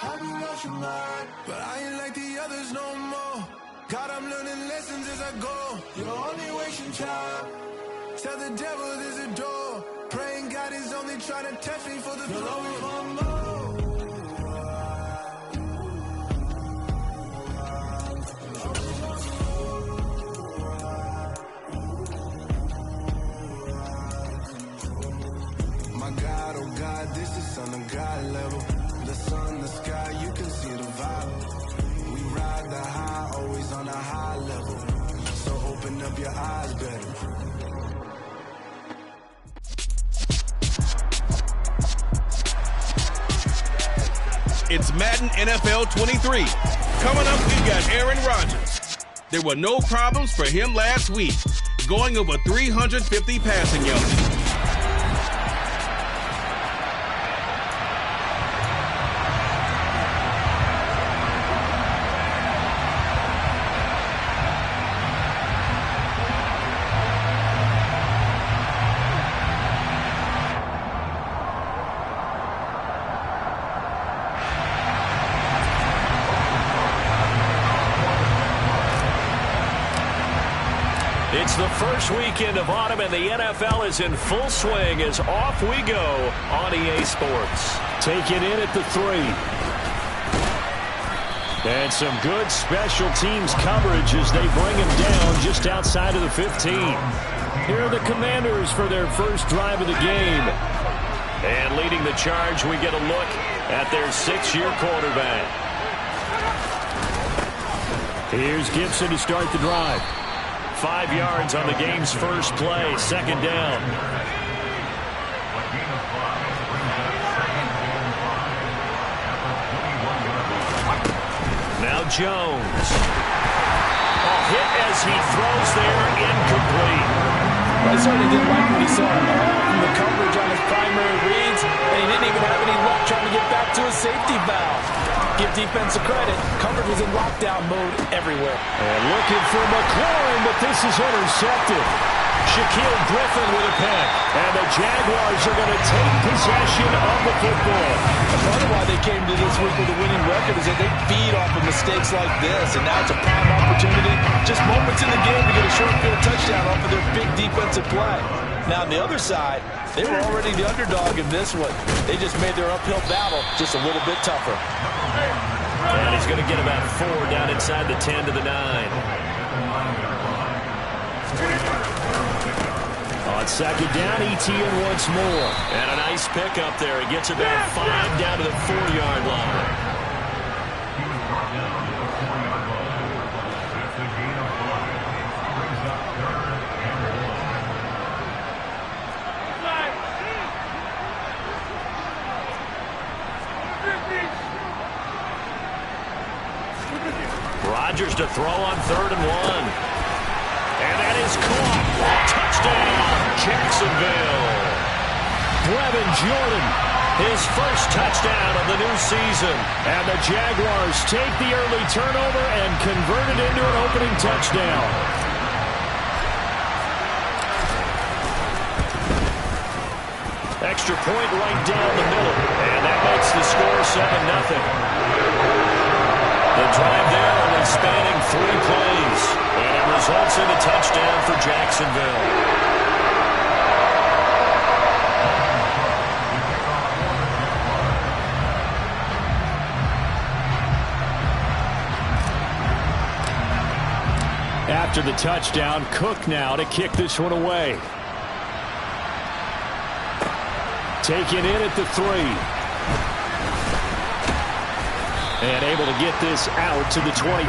I be lost your mind, but I ain't like the others no more. God, I'm learning lessons as I go. You're only wasting time. Tell the devil there's a door. Praying God is only trying to touch me for the glory. My God, oh God, this is on the God level. The sun, the sky, you can see the vibe. We ride the high, always on a high level. So open up your eyes better. It's Madden NFL 23. Coming up, we got Aaron Rodgers. There were no problems for him last week, going over 350 passing yards. It's the first weekend of autumn, and the NFL is in full swing as off we go on EA Sports. Take it in at the 3. And some good special teams coverage as they bring him down just outside of the 15. Here are the Commanders for their first drive of the game. And leading the charge, we get a look at their 6-year quarterback. Here's Gibson to start the drive. 5 yards on the game's first play, second down. Now Jones. A hit as he throws there, incomplete. Well, he certainly didn't like what he saw from the coverage on his primary reads, and he didn't even have any luck trying to get back to his safety valve. Give defensive credit. Coverage was in lockdown mode everywhere. And looking for McLaurin, but this is intercepted. Shaquille Griffin with a pick. And the Jaguars are going to take possession of the football. Part of why they came to this week with a winning record is that they feed off of mistakes like this, and now it's a prime opportunity, just moments in the game to get a short field touchdown off of their big defensive play. Now, on the other side, they were already the underdog in this one. They just made their uphill battle just a little bit tougher. And he's going to get about 4 down inside the 10 to the 9. On second down, ETN once more. And a nice pick up there. He gets about 5 down to the 4-yard line. Rodgers to throw on 3rd and 1. And that is caught. Touchdown, Jacksonville. Brevin Jordan, his first touchdown of the new season. And the Jaguars take the early turnover and convert it into an opening touchdown. Extra point right down the middle. And that makes the score 7-0. The drive there only spanning 3 plays, and it results in a touchdown for Jacksonville. After the touchdown, Cook now to kick this one away. Taken in at the 3. And able to get this out to the 25.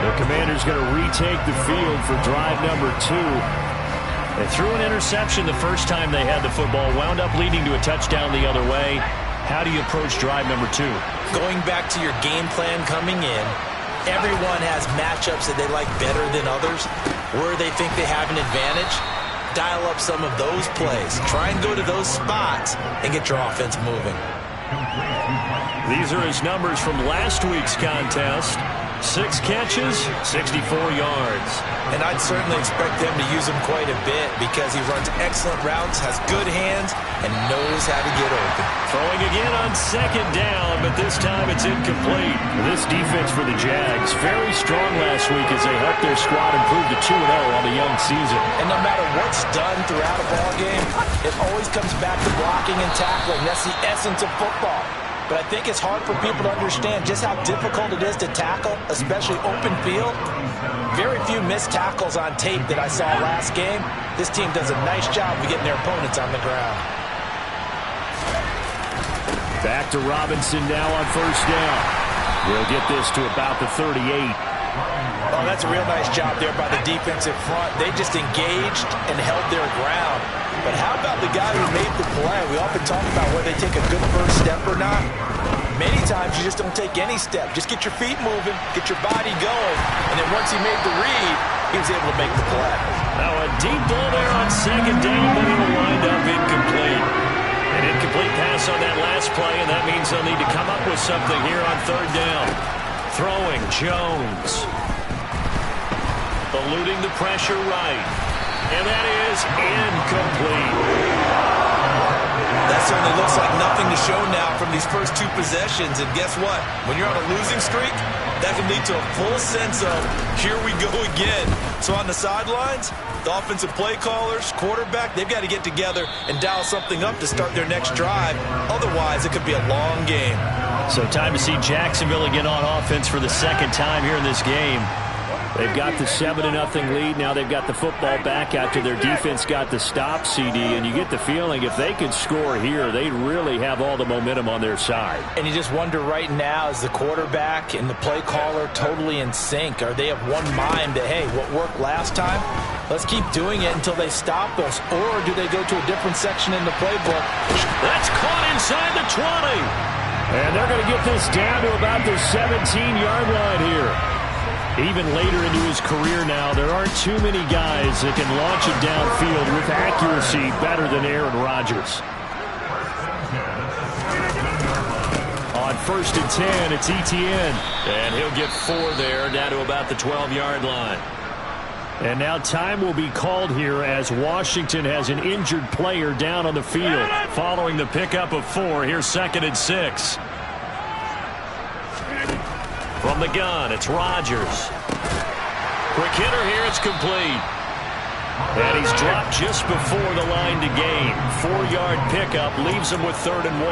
The Commanders going to retake the field for drive number 2. They threw an interception the first time they had the football, wound up leading to a touchdown the other way. How do you approach drive number 2? Going back to your game plan coming in, everyone has matchups that they like better than others. Where they think they have an advantage, dial up some of those plays. Try and go to those spots and get your offense moving. These are his numbers from last week's contest. 6 catches, 64 yards. And I'd certainly expect them to use him quite a bit because he runs excellent routes, has good hands, and knows how to get open. Throwing again on 2nd down, but this time it's incomplete. This defense for the Jags, very strong last week as they helped their squad improve to 2-0 on the young season. And no matter what's done throughout a ball game, it always comes back to blocking and tackling. That's the essence of football. But I think it's hard for people to understand just how difficult it is to tackle, especially open field. Very few missed tackles on tape that I saw last game. This team does a nice job of getting their opponents on the ground. Back to Robinson now on 1st down. We'll get this to about the 38. Oh, that's a real nice job there by the defensive front. They just engaged and held their ground. But how about the guy who made the play? We often talk about whether they take a good first step or not. Many times you just don't take any step. Just get your feet moving, get your body going, and then once he made the read, he was able to make the play. Now a deep ball there on 2nd down, but it'll wind up incomplete. An incomplete pass on that last play, and that means they'll need to come up with something here on 3rd down. Throwing, Jones. Eluding the pressure right. And that is incomplete. That certainly looks like nothing to show now from these first 2 possessions. And guess what? When you're on a losing streak, that can lead to a full sense of, here we go again. So on the sidelines, the offensive play callers, quarterback, they've got to get together and dial something up to start their next drive. Otherwise, it could be a long game. So time to see Jacksonville again on offense for the 2nd time here in this game. They've got the 7-0 lead. Now they've got the football back after their defense got the stop, CD. And you get the feeling if they could score here, they really have all the momentum on their side. And you just wonder right now, is the quarterback and the play caller totally in sync? Are they of one mind that, hey, what worked last time, let's keep doing it until they stop us? Or do they go to a different section in the playbook? That's caught inside the 20. And they're going to get this down to about the 17-yard line here. Even later into his career now, there aren't too many guys that can launch it downfield with accuracy better than Aaron Rodgers. On 1st and 10, it's Etienne. And he'll get 4 there, down to about the 12-yard line. And now time will be called here as Washington has an injured player down on the field. Following the pickup of 4, here's 2nd and 6. From the gun, it's Rodgers. Quick hitter here, it's complete. And he's dropped just before the line to gain. 4-yard pickup leaves him with 3rd and 1.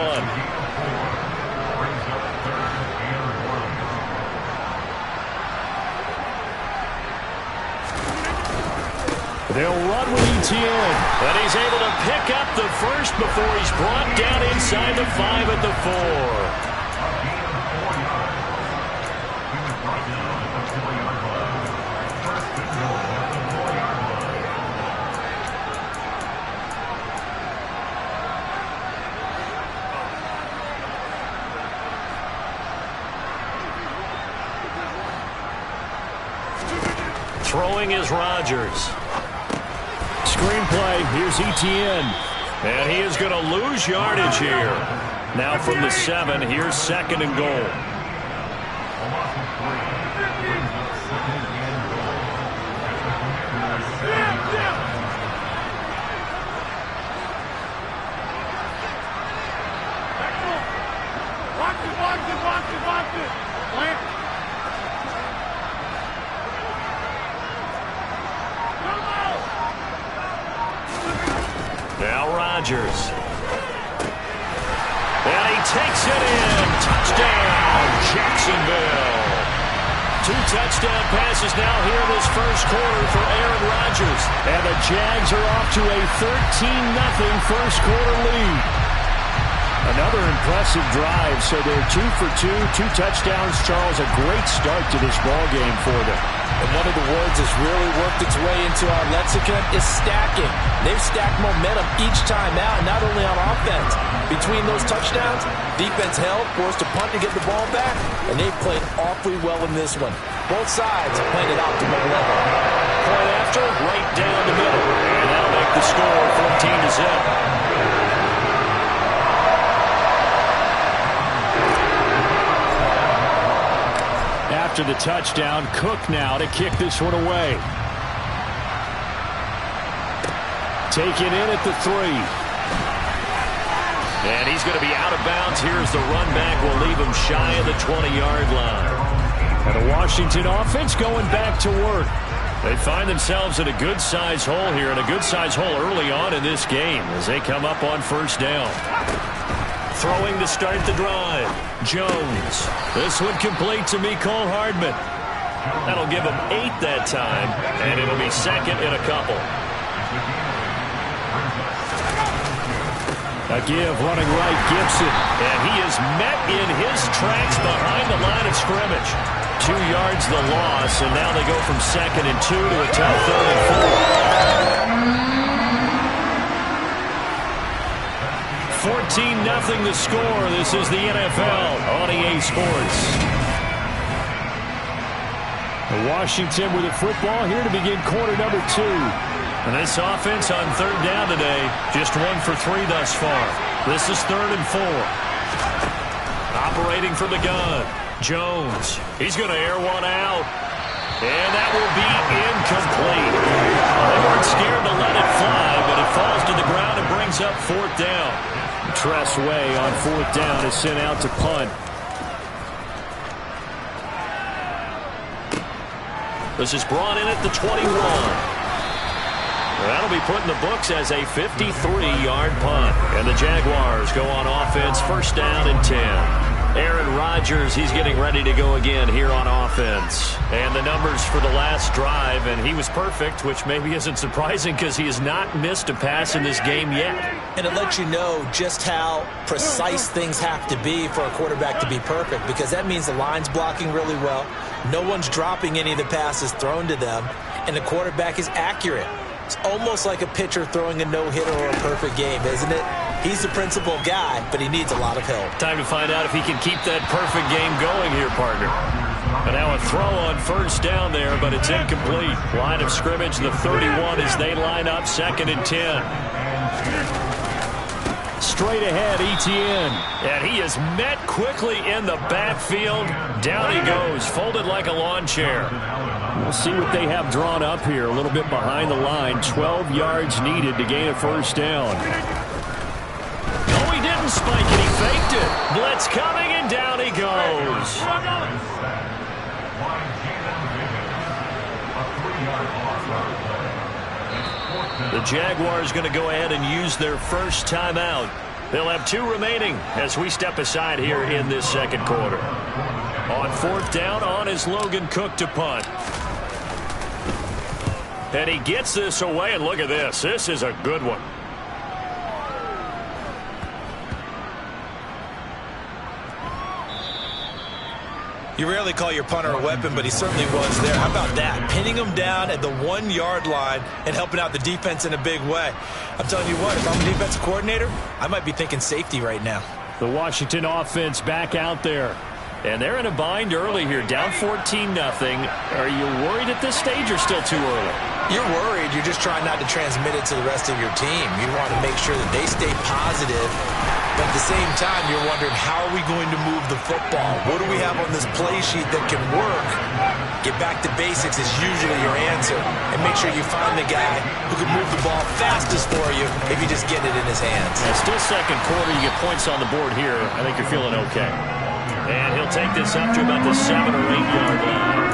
They'll run with Etienne. And he's able to pick up the first before he's brought down inside the 5 at the 4. Throwing is Rodgers. Screenplay, here's Etienne. And he is going to lose yardage here. Now from the 7, here's 2nd and goal. Watch it. Now Rodgers. And he takes it in. Touchdown, Jacksonville. 2 touchdown passes now here in this first quarter for Aaron Rodgers. And the Jags are off to a 13-0 first quarter lead. Another impressive drive, so they're 2 for 2, 2 touchdowns. Charles, a great start to this ball game for them. And one of the words that's really worked its way into our lexicon is stacking. They've stacked momentum each time out, not only on offense. Between those touchdowns, defense held, forced a punt to get the ball back, and they've played awfully well in this one. Both sides have played at optimal level. Point after, right down the middle. And that'll make the score 14-0. after the touchdown. Cook now to kick this one away. Taken in at the 3. And he's going to be out of bounds here as the run back will leave him shy of the 20-yard line. And the Washington offense going back to work. They find themselves in a good-sized hole here, and a good-sized hole early on in this game as they come up on first down. Throwing to start the drive. Jones. This one complete to Mecole Hardman. That'll give him 8 that time, and it'll be second in a couple. A give running right, Gibson. And he is met in his tracks behind the line of scrimmage. 2 yards the loss, and now they go from 2nd and 2 to a tough 3rd and 4. 14-0 the score. This is the NFL on EA Sports. Washington with the football here to begin quarter number 2. And this offense on 3rd down today, just 1 for 3 thus far. This is 3rd and 4. Operating from the gun. Jones. He's going to air one out. And that will be incomplete. They weren't scared to let it fly, but it falls to the ground and brings up 4th down. Tress Way on 4th down is sent out to punt. This is brought in at the 21. That'll be put in the books as a 53-yard punt. And the Jaguars go on offense, 1st down and 10. Aaron Rodgers, he's getting ready to go again here on offense. And the numbers for the last drive, and he was perfect, which maybe isn't surprising because he has not missed a pass in this game yet. And it lets you know just how precise things have to be for a quarterback to be perfect, because that means the line's blocking really well, no one's dropping any of the passes thrown to them, and the quarterback is accurate. It's almost like a pitcher throwing a no-hitter or a perfect game, isn't it? He's the principal guy, but he needs a lot of help. Time to find out if he can keep that perfect game going here, partner. And now a throw on 1st down there, but it's incomplete. Line of scrimmage, the 31 as they line up 2nd and 10. Straight ahead, Etienne. And he is met quickly in the backfield. Down he goes, folded like a lawn chair. We'll see what they have drawn up here. A little bit behind the line. 12 yards needed to gain a 1st down. No, he didn't spike it. He faked it. Blitz coming, and down he goes. The Jaguars going to go ahead and use their first timeout. They'll have 2 remaining as we step aside here in this 2nd quarter. On 4th down, on is Logan Cook to punt. And he gets this away, and look at this. This is a good one. You rarely call your punter a weapon, but he certainly was there. How about that? Pinning him down at the 1-yard line and helping out the defense in a big way. I'm telling you what, if I'm a defensive coordinator, I might be thinking safety right now. The Washington offense back out there. And they're in a bind early here, down 14-0. Are you worried at this stage or still too early? You're worried. You're just trying not to transmit it to the rest of your team. You want to make sure that they stay positive. But at the same time, you're wondering, how are we going to move the football? What do we have on this play sheet that can work? Get back to basics is usually your answer. And make sure you find the guy who can move the ball fastest for you if you just get it in his hands. Yeah, still 2nd quarter. You get points on the board here. I think you're feeling okay. And he'll take this up to about the 7- or 8-yard line.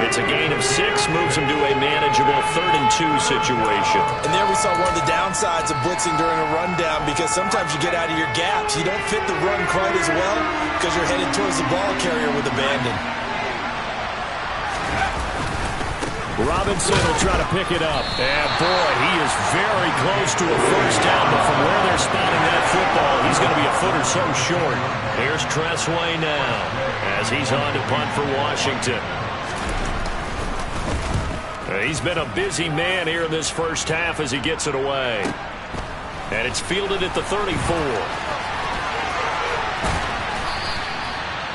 It's a gain of 6, moves him to a manageable 3rd and 2 situation. And there we saw one of the downsides of blitzing during a rundown, because sometimes you get out of your gaps. You don't fit the run quite as well because you're headed towards the ball carrier with abandon. Robinson will try to pick it up. And boy, he is very close to a 1st down, but from where they're spotting that football, he's going to be a foot or so short. Here's Tress Way now as he's on to punt for Washington. He's been a busy man here in this 1st half as he gets it away. And it's fielded at the 34.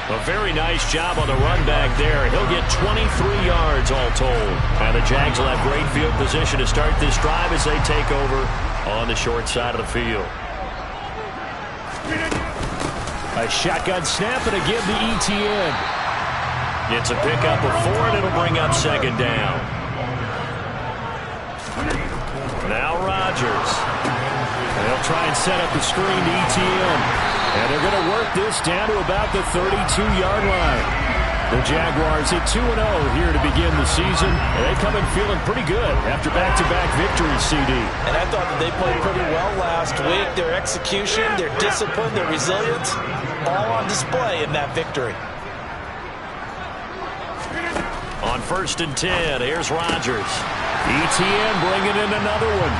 A very nice job on the run back there. He'll get 23 yards all told. And the Jags will have great field position to start this drive as they take over on the short side of the field. A shotgun snap and a give to Etienne. It's a pickup of 4, and it'll bring up second down. Now Rodgers. They'll try and set up the screen to ETN. And they're going to work this down to about the 32-yard line. The Jaguars at 2-0 here to begin the season. And they come in feeling pretty good after back-to-back victories, CD. And I thought that they played pretty well last week. Their execution, their discipline, their resilience, all on display in that victory. On 1st and 10, here's Rodgers. ETN bringing in another one.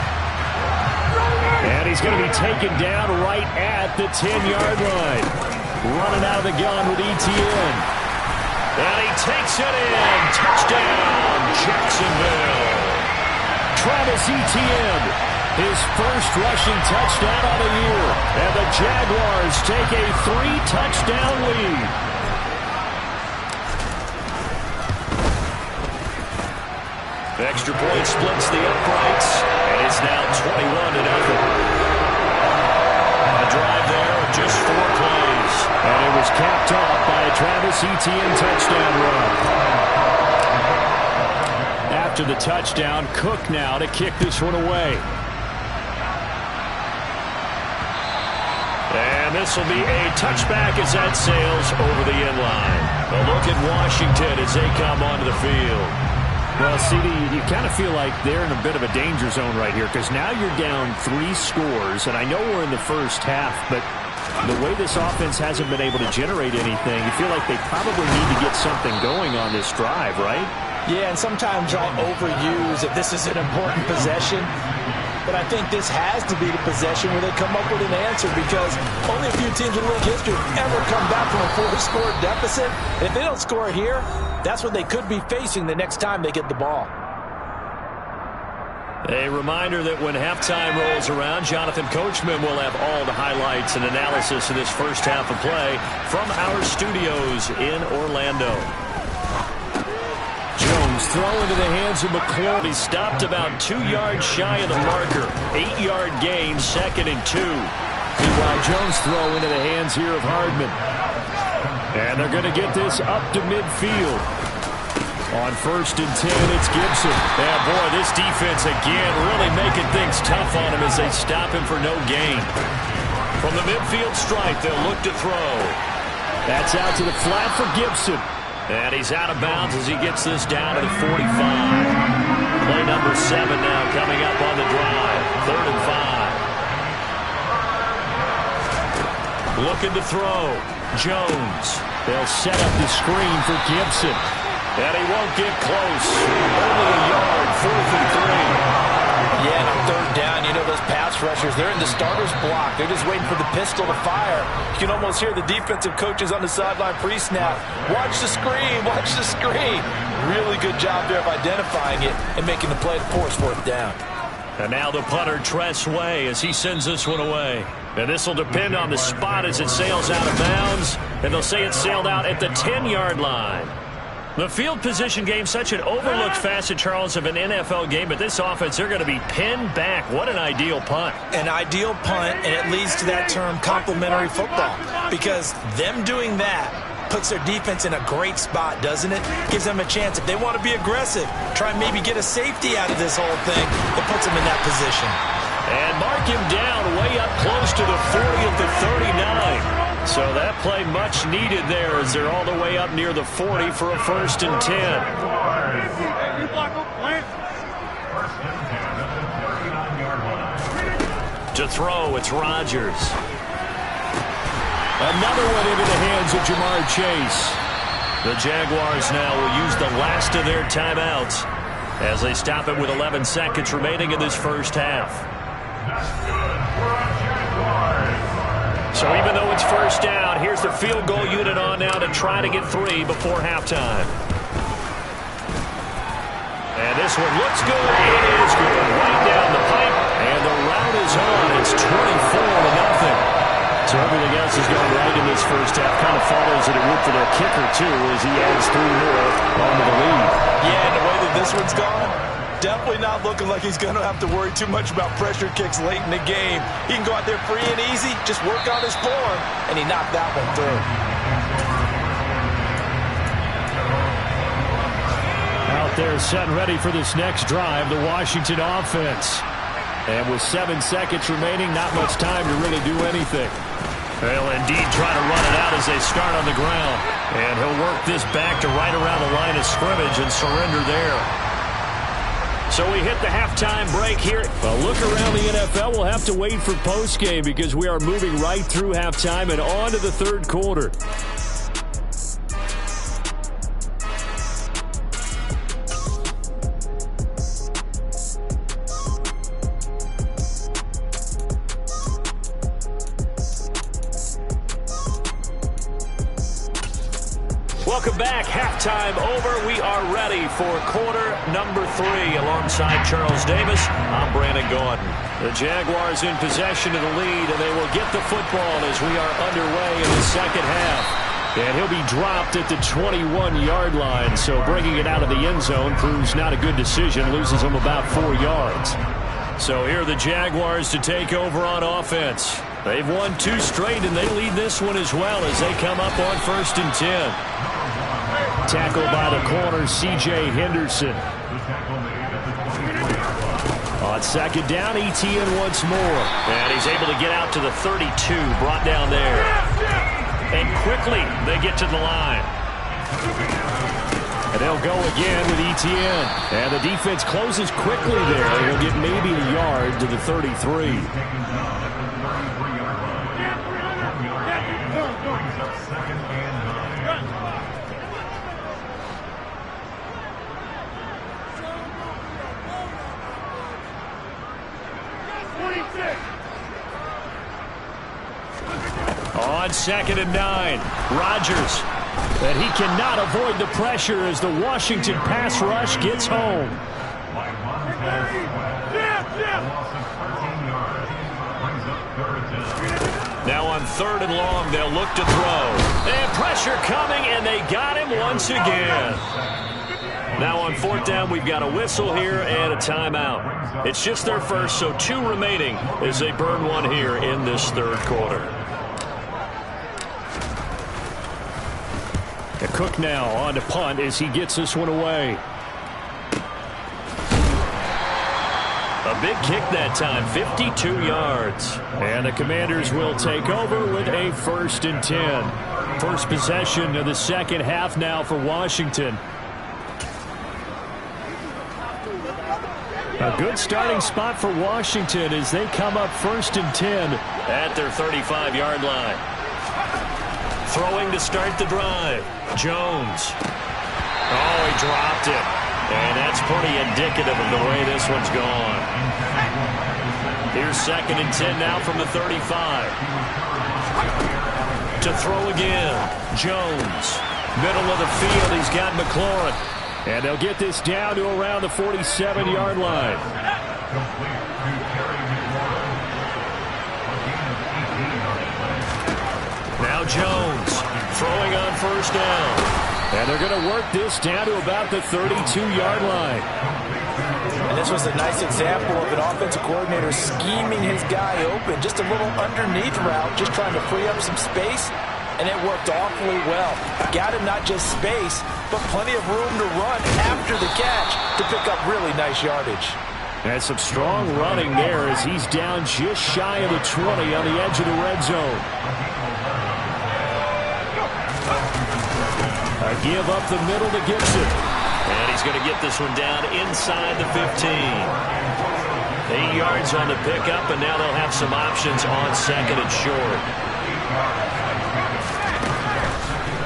And he's going to be taken down right at the 10-yard line. Running out of the gun with ETN. And he takes it in. Touchdown, Jacksonville. Travis Etienne, his first rushing touchdown on the year. And the Jaguars take a 3-touchdown lead. The extra point splits the uprights, and it's now 21-0. A drive there of just 4 plays. And it was capped off by a Travis Etienne touchdown run. After the touchdown, Cook now to kick this one away. And this will be a touchback as that sails over the end line. A look at Washington as they come onto the field. Well, CD, you kind of feel like they're in a bit of a danger zone right here because now you're down 3 scores, and I know we're in the first half, but the way this offense hasn't been able to generate anything, you feel like they probably need to get something going on this drive, right? Yeah, and sometimes I overuse that this is an important possession. But I think this has to be the possession where they come up with an answer because only a few teams in league history ever come back from a 4-score deficit. And if they don't score here, that's what they could be facing the next time they get the ball. A reminder that when halftime rolls around, Jonathan Coachman will have all the highlights and analysis of this first half of play from our studios in Orlando. Jones throw into the hands of McClure. He stopped about 2 yards shy of the marker. 8-yard gain, 2nd and 2. Meanwhile, Jones throw into the hands here of Hardman. And they're going to get this up to midfield. On 1st and 10, it's Gibson. Yeah, boy, this defense again really making things tough on him as they stop him for no gain. From the midfield stripe, they'll look to throw. That's out to the flat for Gibson. And he's out of bounds as he gets this down to the 45. Play number 7 now coming up on the drive. 3rd and 5. Looking to throw. Jones. They'll set up the screen for Gibson. And he won't get close. Only a yard. 4th and 3. Yeah, and on 3rd down, you know those pass rushers, they're in the starter's block. They're just waiting for the pistol to fire. You can almost hear the defensive coaches on the sideline pre-snap. Watch the screen, watch the screen. Really good job there of identifying it and making the play to force 4th down. And now the punter, Tress Way, as he sends this one away. And this will depend on the spot as it sails out of bounds. And they'll say it sailed out at the 10-yard line. The field position game, such an overlooked facet, Charles, of an NFL game, but this offense, they're going to be pinned back. What an ideal punt. An ideal punt, and it leads to that term complementary football, because them doing that puts their defense in a great spot, doesn't it? Gives them a chance. If they want to be aggressive, try and maybe get a safety out of this whole thing, it puts them in that position. And mark him down way up close to the 40 at the 39. So that play much needed there as they're all the way up near the 40 for a 1st and 10. To throw, it's Rodgers. Another one into the hands of Jamar Chase. The Jaguars now will use the last of their timeouts as they stop it with 11 seconds remaining in this first half. So even though it's 1st down, here's the field goal unit on now to try to get 3 before halftime. And this one looks good. It is good. Right down the pipe. And the route is on. It's 24-0. So everything else has gone right in this first half. Kind of follows that it would for their kicker, too, as he adds 3 more onto the lead. Yeah, and the way that this one's gone, definitely not looking like he's going to have to worry too much about pressure kicks late in the game. He can go out there free and easy, just work on his form, and he knocked that one through. They're set and ready for this next drive, the Washington offense. And with 7 seconds remaining, not much time to really do anything. They'll indeed try to run it out as they start on the ground. And he'll work this back to right around the line of scrimmage and surrender there. So we hit the halftime break here. A look around the NFL. We'll have to wait for postgame because we are moving right through halftime and on to the third quarter. Welcome back. Halftime over. We are ready for quarter number 3. Alongside Charles Davis, I'm Brandon Gordon. The Jaguars in possession of the lead, and they will get the football as we are underway in the second half. And he'll be dropped at the 21-yard line, so bringing it out of the end zone proves not a good decision. Loses him about 4 yards. So here are the Jaguars to take over on offense. They've won 2 straight, and they lead this one as well as they come up on 1st and 10. Tackled by the corner, C.J. Henderson. On second down, Etienne once more. And he's able to get out to the 32, brought down there. And quickly, they get to the line. And they'll go again with Etienne. And the defense closes quickly there. He'll get maybe a yard to the 33. On 2nd and 9, Rodgers. And he cannot avoid the pressure as the Washington pass rush gets home. Now on 3rd and long, they'll look to throw. And pressure coming, and they got him once again. Now on 4th down, we've got a whistle here and a timeout. It's just their first, so 2 remaining as they burn one here in this third quarter. Cook now on to punt as he gets this one away. A big kick that time, 52 yards. And the Commanders will take over with a 1st and 10. First possession of the second half now for Washington. A good starting spot for Washington as they come up 1st and 10 at their 35-yard line. Throwing to start the drive. Jones. Oh, he dropped it. And that's pretty indicative of the way this one's gone. Here's 2nd and 10 now from the 35. To throw again. Jones. Middle of the field, he's got McLaurin. And they'll get this down to around the 47-yard line. Now Jones throwing on 1st down. And they're going to work this down to about the 32-yard line. And this was a nice example of an offensive coordinator scheming his guy open. Just a little underneath route, just trying to free up some space. And it worked awfully well. Got him not just space, but plenty of room to run after the catch to pick up really nice yardage. And some strong running there as he's down just shy of the 20 on the edge of the red zone. A give up the middle to Gibson. And he's going to get this one down inside the 15. 8 yards on the pickup, and now they'll have some options on 2nd and short.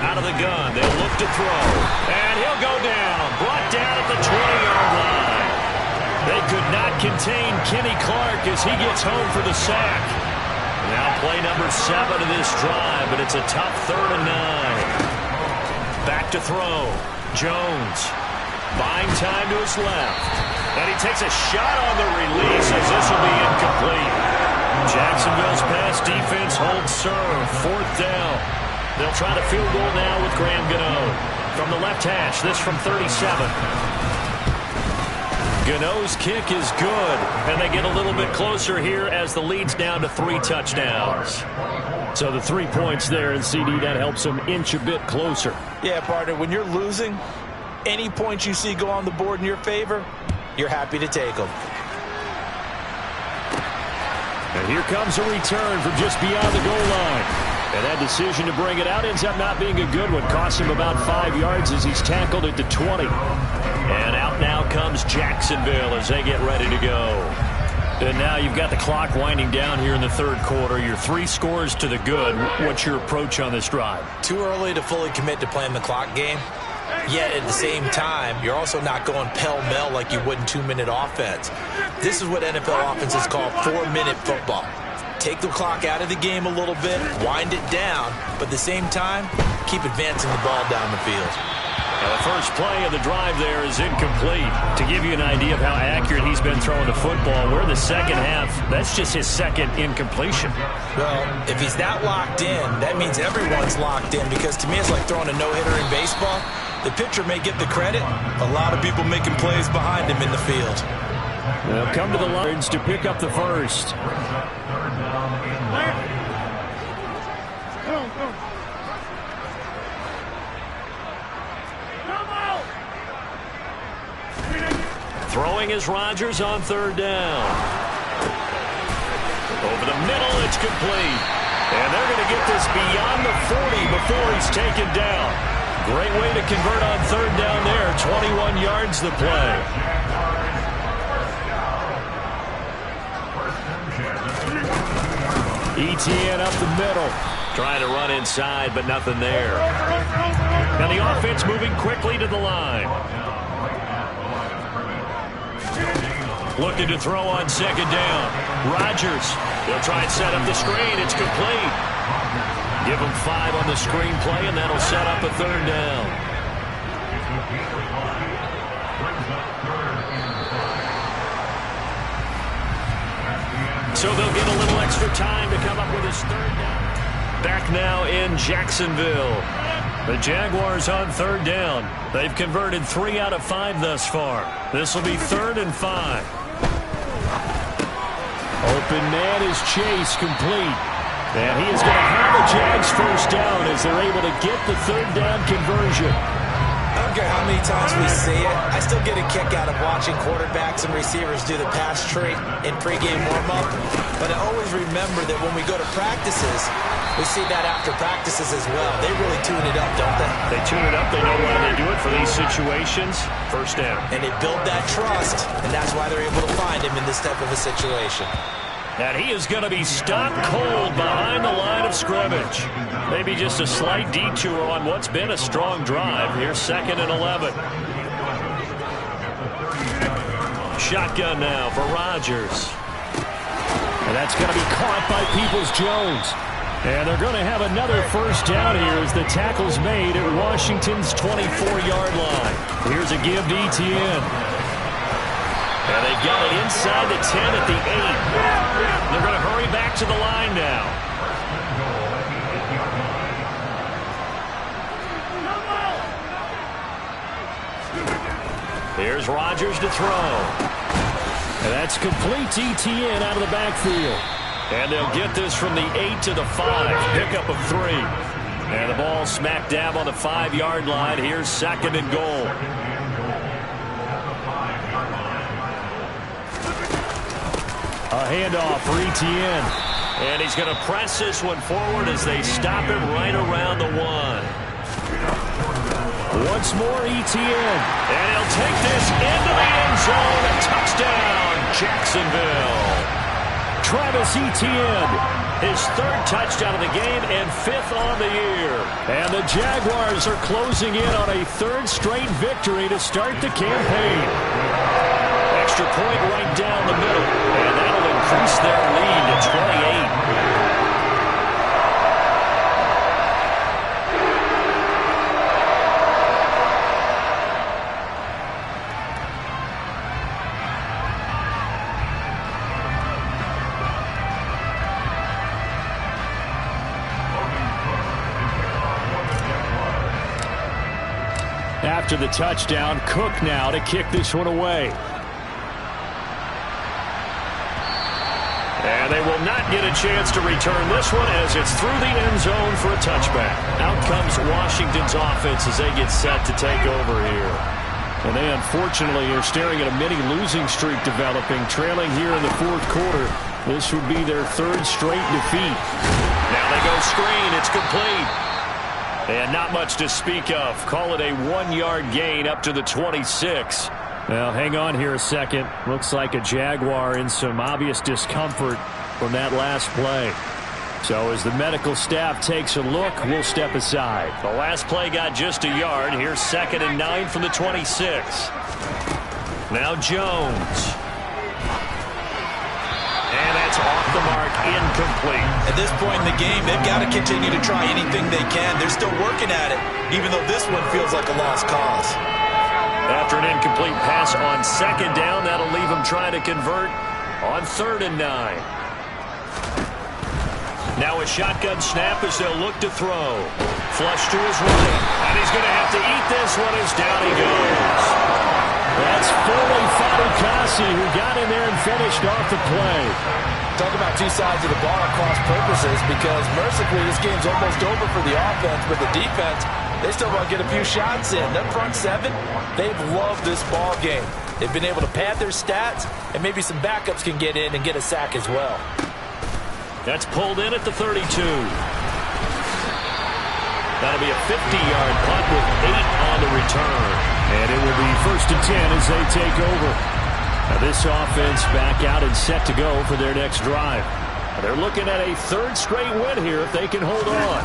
Out of the gun, they'll look to throw. And he'll go down, brought down at the 20-yard line. They could not contain Kenny Clark as he gets home for the sack. Now play number 7 of this drive, but it's a tough 3rd and 9. Back to throw. Jones buying time to his left. And he takes a shot on the release as this will be incomplete. Jacksonville's pass defense holds serve. 4th down. They'll try to field goal now with Graham Gano. From the left hash, this from 37. Gano's kick is good, and they get a little bit closer here as the lead's down to 3 touchdowns. So the 3 points there, and CD, that helps them inch a bit closer. Yeah, partner, when you're losing, Any points you see go on the board in your favor, you're happy to take them. And here comes a return from just beyond the goal line. And that decision to bring it out ends up not being a good one. Costs him about 5 yards as he's tackled at the 20. And out now comes Jacksonville as they get ready to go. And now you've got the clock winding down here in the third quarter. You're 3 scores to the good. What's your approach on this drive? Too early to fully commit to playing the clock game. Yet at the same time, you're also not going pell-mell like you would in 2-minute offense. This is what NFL offenses call 4-minute football. Take the clock out of the game a little bit, wind it down, but at the same time, keep advancing the ball down the field. Now the first play of the drive there is incomplete. To give you an idea of how accurate he's been throwing the football, we're in the second half. That's just his second incompletion. Well, if he's that locked in, that means everyone's locked in, because to me it's like throwing a no-hitter in baseball. The pitcher may get the credit. A lot of people making plays behind him in the field. They'll come to the lines to pick up the first. Throwing is Rodgers on third down. Over the middle, it's complete. And they're going to get this beyond the 40 before he's taken down. Great way to convert on third down there. 21 yards the play. ETN up the middle. Trying to run inside, but nothing there. Now the offense moving quickly to the line. Looking to throw on second down. Rodgers. They'll try and set up the screen. It's complete. Give him 5 on the screen play, and that'll set up a third down. So they'll get a little extra time to come up with his third down. Back now in Jacksonville. The Jaguars on third down. They've converted 3 out of 5 thus far. This will be 3rd and 5. Open man is Chase, complete. And he is going to have the Jags first down as they're able to get the third down conversion. I don't care how many times we see it, I still get a kick out of watching quarterbacks and receivers do the pass tree in pregame warm-up. But I always remember that when we go to practices, we see that after practices as well. They really tune it up, don't they? They tune it up. They know why they do it for these situations. First down. And they build that trust, and that's why they're able to find him in this type of a situation. And he is going to be stopped cold behind the line of scrimmage. Maybe just a slight detour on what's been a strong drive. Here's 2nd and 11. Shotgun now for Rodgers. And that's going to be caught by Peoples-Jones. And they're going to have another first down here as the tackle's made at Washington's 24-yard line. Here's a give to ETN. And they've got it inside the 10 at the 8. They're going to hurry back to the line now. Here's Rodgers to throw. And that's complete to ETN out of the backfield. And they'll get this from the 8 to the 5. Pickup of 3. And the ball smack dab on the 5-yard line. Here's 2nd and goal. A handoff for ETN. And he's going to press this one forward as they stop him right around the 1. Once more, ETN. And he'll take this into the end zone. A touchdown, Jacksonville. Travis Etienne, his 3rd touchdown of the game and 5th on the year. And the Jaguars are closing in on a 3rd straight victory to start the campaign. Extra point right down the middle, and that'll increase their lead to 28. After the touchdown, Cook now to kick this one away. And they they will not get a chance to return this one as it's through the end zone for a touchback. Out comes Washington's offense as they get set to take over here. And they unfortunately are staring at a mini losing streak developing, trailing here in the fourth quarter. This would be their third straight defeat. Now they go screen. It's complete. And not much to speak of. Call it a 1-yard gain up to the 26. Well, hang on here a second. Looks like a Jaguar in some obvious discomfort from that last play. So as the medical staff takes a look, we'll step aside. The last play got just a yard. Here's 2nd and 9 from the 26. Now Jones. And that's off the mark, incomplete. At this point in the game, they've got to continue to try anything they can. They're still working at it, even though this one feels like a lost cause. After an incomplete pass on 2nd down, that'll leave them trying to convert on 3rd and 9. Now a shotgun snap as they'll look to throw. Flush to his right, and he's going to have to eat this one as down he goes. That's Foley Fatukasi who got in there and finished off the play. Talk about two sides of the ball at cross purposes, because mercifully this game's almost over for the offense, but the defense, they still want to get a few shots in. That front seven, they've loved this ball game. They've been able to pad their stats, and maybe some backups can get in and get a sack as well. That's pulled in at the 32. That'll be a 50-yard punt with 8 on the return. And it will be 1st and 10 as they take over. Now this offense back out and set to go for their next drive. They're looking at a 3rd straight win here if they can hold on.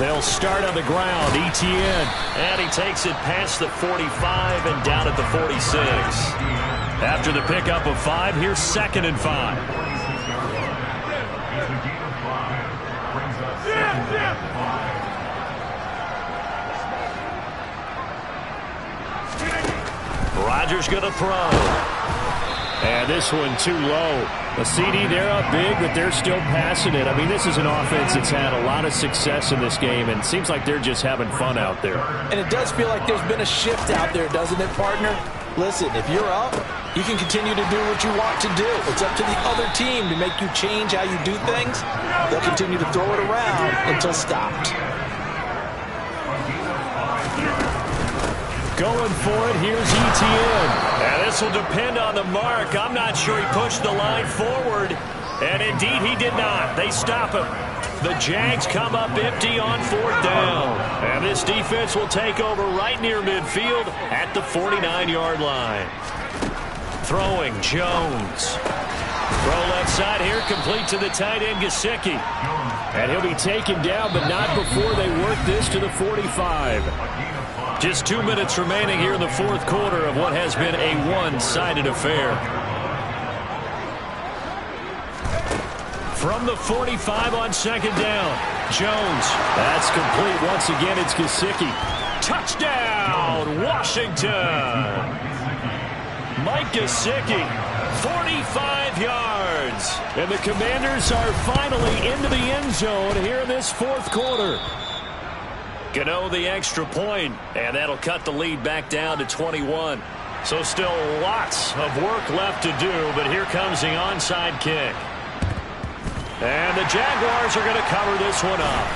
They'll start on the ground. Etienne. And he takes it past the 45 and down at the 46. After the pickup of 5, here's 2nd and 5. Rodgers going to throw. And this one too low. The CD, they're up big, but they're still passing it. I mean, this is an offense that's had a lot of success in this game, and it seems like they're just having fun out there. And it does feel like there's been a shift out there, doesn't it, partner? Listen, if you're up, you can continue to do what you want to do. It's up to the other team to make you change how you do things. They'll continue to throw it around until stopped. Going for it, here's Etienne. And this will depend on the mark. I'm not sure he pushed the line forward. And indeed he did not. They stop him. The Jags come up empty on 4th down. And this defense will take over right near midfield at the 49-yard line. Throwing Jones. Throw left side here, complete to the tight end, Gesicki. And he'll be taken down, but not before they work this to the 45. Just 2 minutes remaining here in the fourth quarter of what has been a one-sided affair. From the 45 on 2nd down, Jones. That's complete. Once again, it's Gesicki. Touchdown, Washington. Mike Gesicki, 45 yards. And the Commanders are finally into the end zone here in this fourth quarter. Gano the extra point, and that'll cut the lead back down to 21. So still lots of work left to do, but here comes the onside kick. And the Jaguars are going to cover this one up.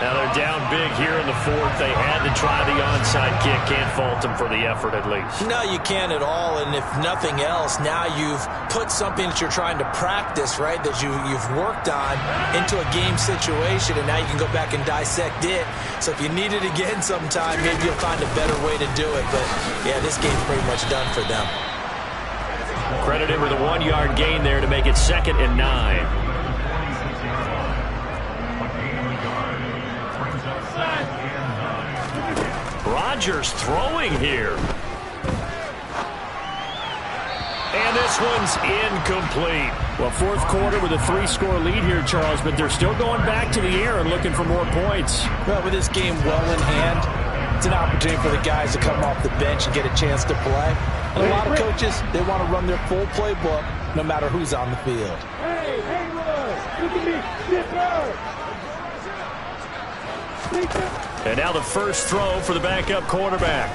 Now they're down big here in the fourth. They had to try the onside kick. Can't fault them for the effort at least. No, you can't at all. And if nothing else, now you've put something that you're trying to practice, right, that you've worked on into a game situation, and now you can go back and dissect it. So if you need it again sometime, maybe you'll find a better way to do it. But, yeah, this game's pretty much done for them. Credit him for the 1-yard gain there to make it 2nd and 9. Rodgers throwing here. And this one's incomplete. Well, fourth quarter with a 3-score lead here, Charles, but they're still going back to the air and looking for more points. Well, with this game well in hand, it's an opportunity for the guys to come off the bench and get a chance to play. And a lot of coaches, they want to run their full playbook no matter who's on the field. Hey, look at me. Sit down. And now the first throw for the backup quarterback.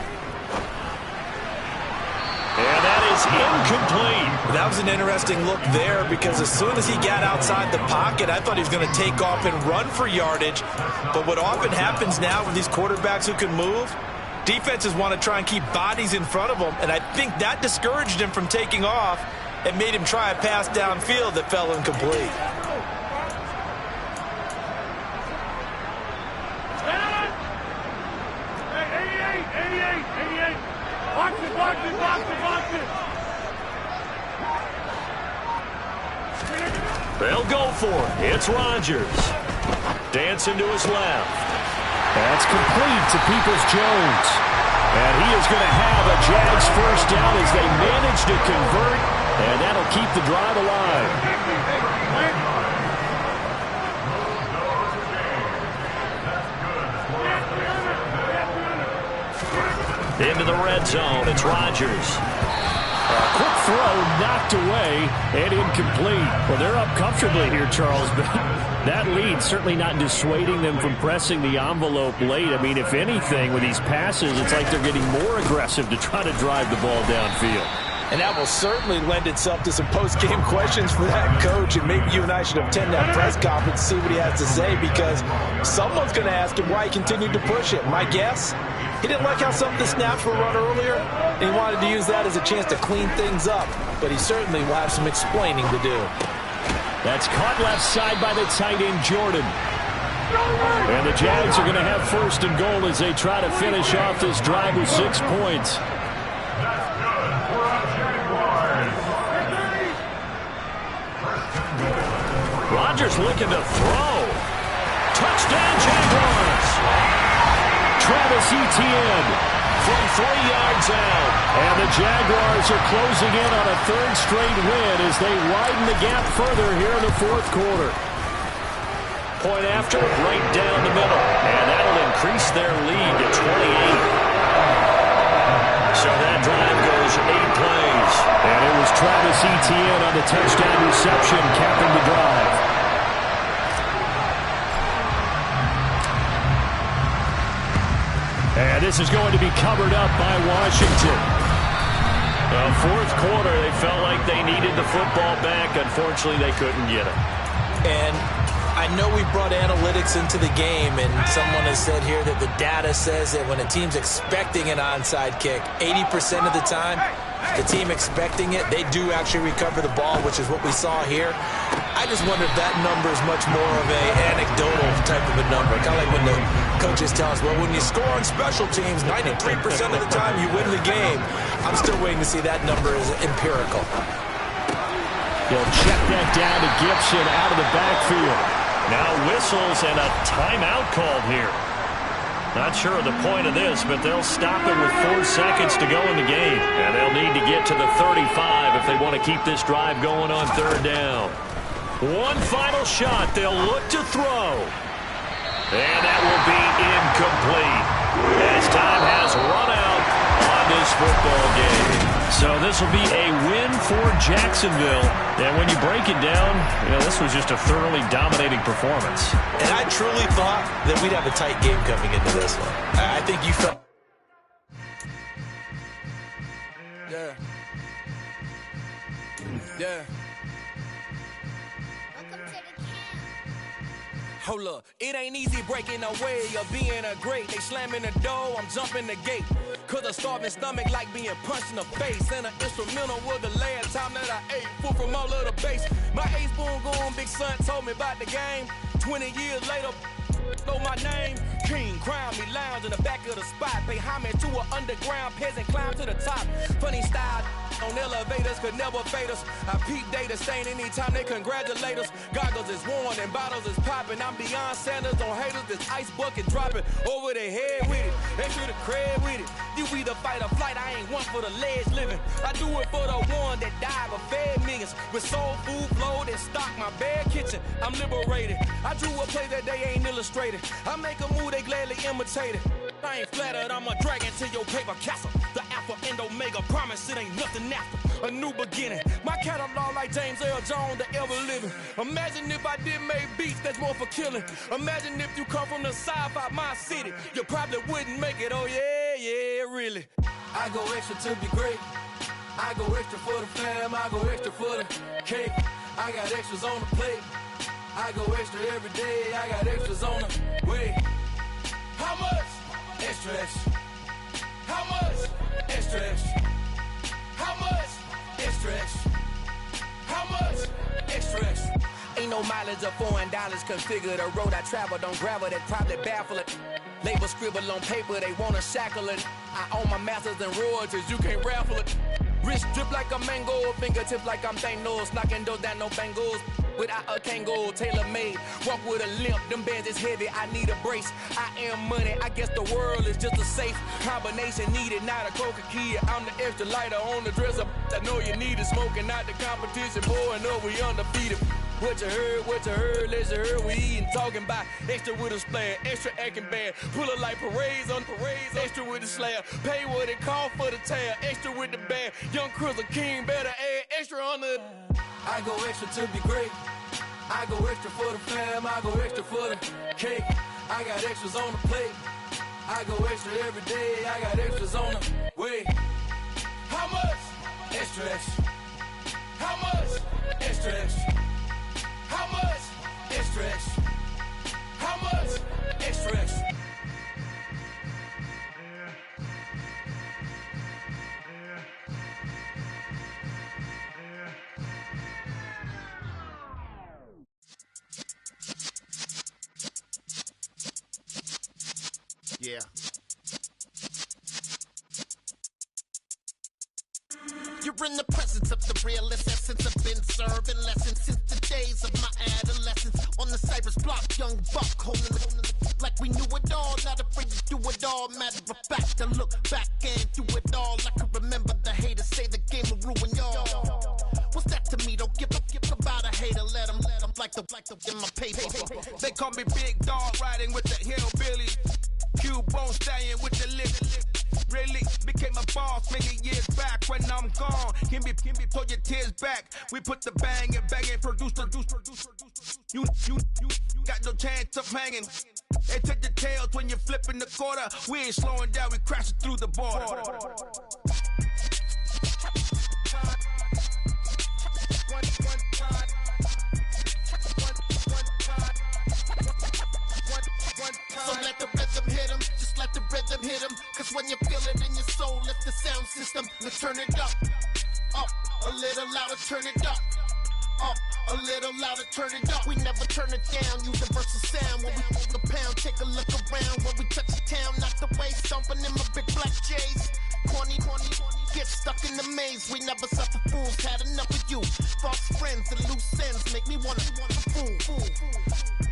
And that is is incomplete. That was an interesting look there because as soon as he got outside the pocket, I thought he was going to take off and run for yardage. But what often happens now with these quarterbacks who can move, defenses want to try and keep bodies in front of them, and I think that discouraged him from taking off and made him try a pass downfield that fell incomplete. They'll go for it. It's Rodgers. Dancing to his left. That's complete to Peoples-Jones. And he is going to have a Jags first down as they manage to convert, and that'll keep the drive alive. Into the red zone. It's Rodgers. Quick throw knocked away and incomplete. Well, they're up comfortably here, Charles, but that lead certainly not dissuading them from pressing the envelope late. I mean, if anything, with these passes, it's like they're getting more aggressive to try to drive the ball downfield. And that will certainly lend itself to some post-game questions for that coach, and maybe you and I should attend that press conference to see what he has to say, because someone's going to ask him why he continued to push it. My guess? He didn't like how some of the snaps were run earlier, and he wanted to use that as a chance to clean things up. But he certainly will have some explaining to do. That's caught left side by the tight end, Jordan. And the Jags are going to have first and goal as they try to finish off this drive with 6 points. Rodgers looking to throw. Touchdown, Jaguars. Travis Etienne from 3 yards out. And the Jaguars are closing in on a third straight win as they widen the gap further here in the fourth quarter. Point after, right down the middle. And that'll increase their lead to 28. So that drive goes 8 plays. And it was Travis Etienne on the touchdown reception capping the drive. And this is going to be covered up by Washington. Fourth quarter, they felt like they needed the football back. Unfortunately, they couldn't get it. And I know we brought analytics into the game, and someone has said here that the data says that when a team's expecting an onside kick, 80% of the time, the team expecting it, they do actually recover the ball, which is what we saw here. I just wonder if that number is much more of an anecdotal type of a number. Kind of like when the coaches tell us, well, when you score on special teams, 93% of the time you win the game. I'm still waiting to see that number is empirical. He'll check that down to Gibson out of the backfield. Now whistles and a timeout called here. Not sure of the point of this, but they'll stop it with 4 seconds to go in the game. And they'll need to get to the 35 if they want to keep this drive going on third down. One final shot. They'll look to throw. And that will be incomplete as time has run out on this football game. So this will be a win for Jacksonville. And when you break it down, you know, this was just a thoroughly dominating performance. And I truly thought that we'd have a tight game coming into this one. I think you felt... Yeah. Yeah. Hold up, it ain't easy breaking away or being a great. They slamming the door, I'm jumping the gate. Cause a starving stomach like being punched in the face. And an instrumental was the last time that I ate. Food from all of the base. My ace spoon going, big son told me about the game. 20 years later, know my name. King, crown me, lounge in the back of the spot. Pay homage to an underground peasant, climb to the top. Funny style on elevators could never fade us. I peep data stain anytime they congratulate us. Goggles is worn and bottles is popping. I'm Deion Sanders on haters, this ice bucket dropping over their head with it. Extra the cred with it. You either fight or flight, I ain't one for the ledge living. I do it for the one that died but fed millions. With soul food flowed and stock my bad kitchen. I'm liberated. I drew a play that they ain't illustrated. I make a move, they gladly imitate it. I ain't flattered, I'm a dragon to your paper castle. The alpha and omega, promise it ain't nothing after. A new beginning. My catalog like James Earl Jones, the ever living. Imagine if I did make beats that's more for killing. Imagine if you come from the south out my city. You probably wouldn't make it, oh yeah, yeah, really. I go extra to be great. I go extra for the fam, I go extra for the cake. I got extras on the plate. I go extra every day, I got extras on the way. How much? Extra, extra. How much? Extra, extra. How much? Extra, extra. How much? Extra, extra. Ain't no mileage of $4 configure the road I travel. Don't gravel, that probably baffle it. Label scribble on paper, they wanna shackle it. I own my masters and royalties, you can't raffle it. Wrist drip like a mango, fingertips like I'm Thanos. Knocking doors down, no bangles. Without a Kango, tailor-made. Walk with a limp, them bands is heavy, I need a brace. I am money, I guess the world is just a safe combination needed, not a coca-key. I'm the extra lighter on the dresser. I know you need it, smoking out the competition, pouring up, we undefeated. What you heard, let's heard, we eating, talking about extra with a splash, extra acting bad, pull it like parades on parades, extra with the slab, pay what it cost for the tab, extra with the bag, young Crystal King, better add extra on the. I go extra to be great, I go extra for the fam, I go extra for the cake, I got extras on the plate, I go extra every day, I got extras on the way. How much? Extra, extra. How much? Extra, extra. How much? Extra, extra. How much? Extra, extra. Yeah. You're in the presence of the realest essence. I've been serving lessons since the days of my adolescence. On the Cypress block, young Bakk holding it like we knew it all. Not afraid to do it all. Matter of fact, to look back and do it all. I can remember the haters say the game will ruin y'all. What's that to me? Don't give about a hater. Let them like the in my paper. They call me Big Dog, riding with the hillbilly. Cubone stallion with the lip. Really became a boss many years back. When I'm gone, can be pull your tears back. We put the bang and produce. You got no chance of hanging. They take the tails when you're flipping the quarter. We ain't slowing down, we crashing through the border. So let the rhythm hit him, just let the rhythm hit him. Cause when you feel it in your soul, lift the sound system. Let's turn it up, a little louder, turn it up, a little louder, turn it up. We never turn it down, universal sound. When we move the pound, take a look around. When we touch the town, knock the way, stomping in my big black J's. Corny, get stuck in the maze. We never suffer fools, had enough of you. False friends and loose ends make me wanna fool.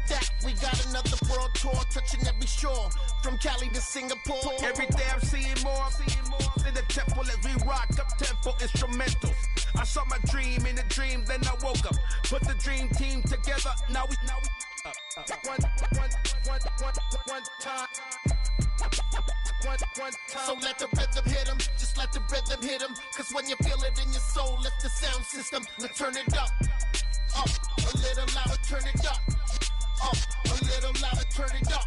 That we got another world tour, touching every shore, from Cali to Singapore. Every day I'm seeing more in the temple as we rock up tempo instrumentals. I saw my dream in a dream, then I woke up. Put the dream team together, now we one time. So let the rhythm hit him, just let the rhythm hit him. Cause when you feel it in your soul, lift the sound system. Let's turn it up, a little louder, turn it up, a little louder, turn it up.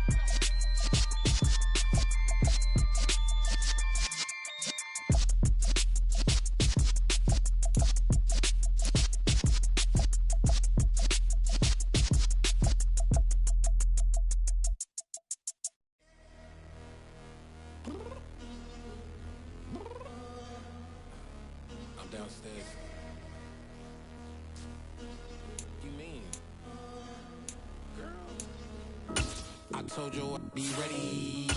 Downstairs. You mean? Girl, I told you I'd be ready.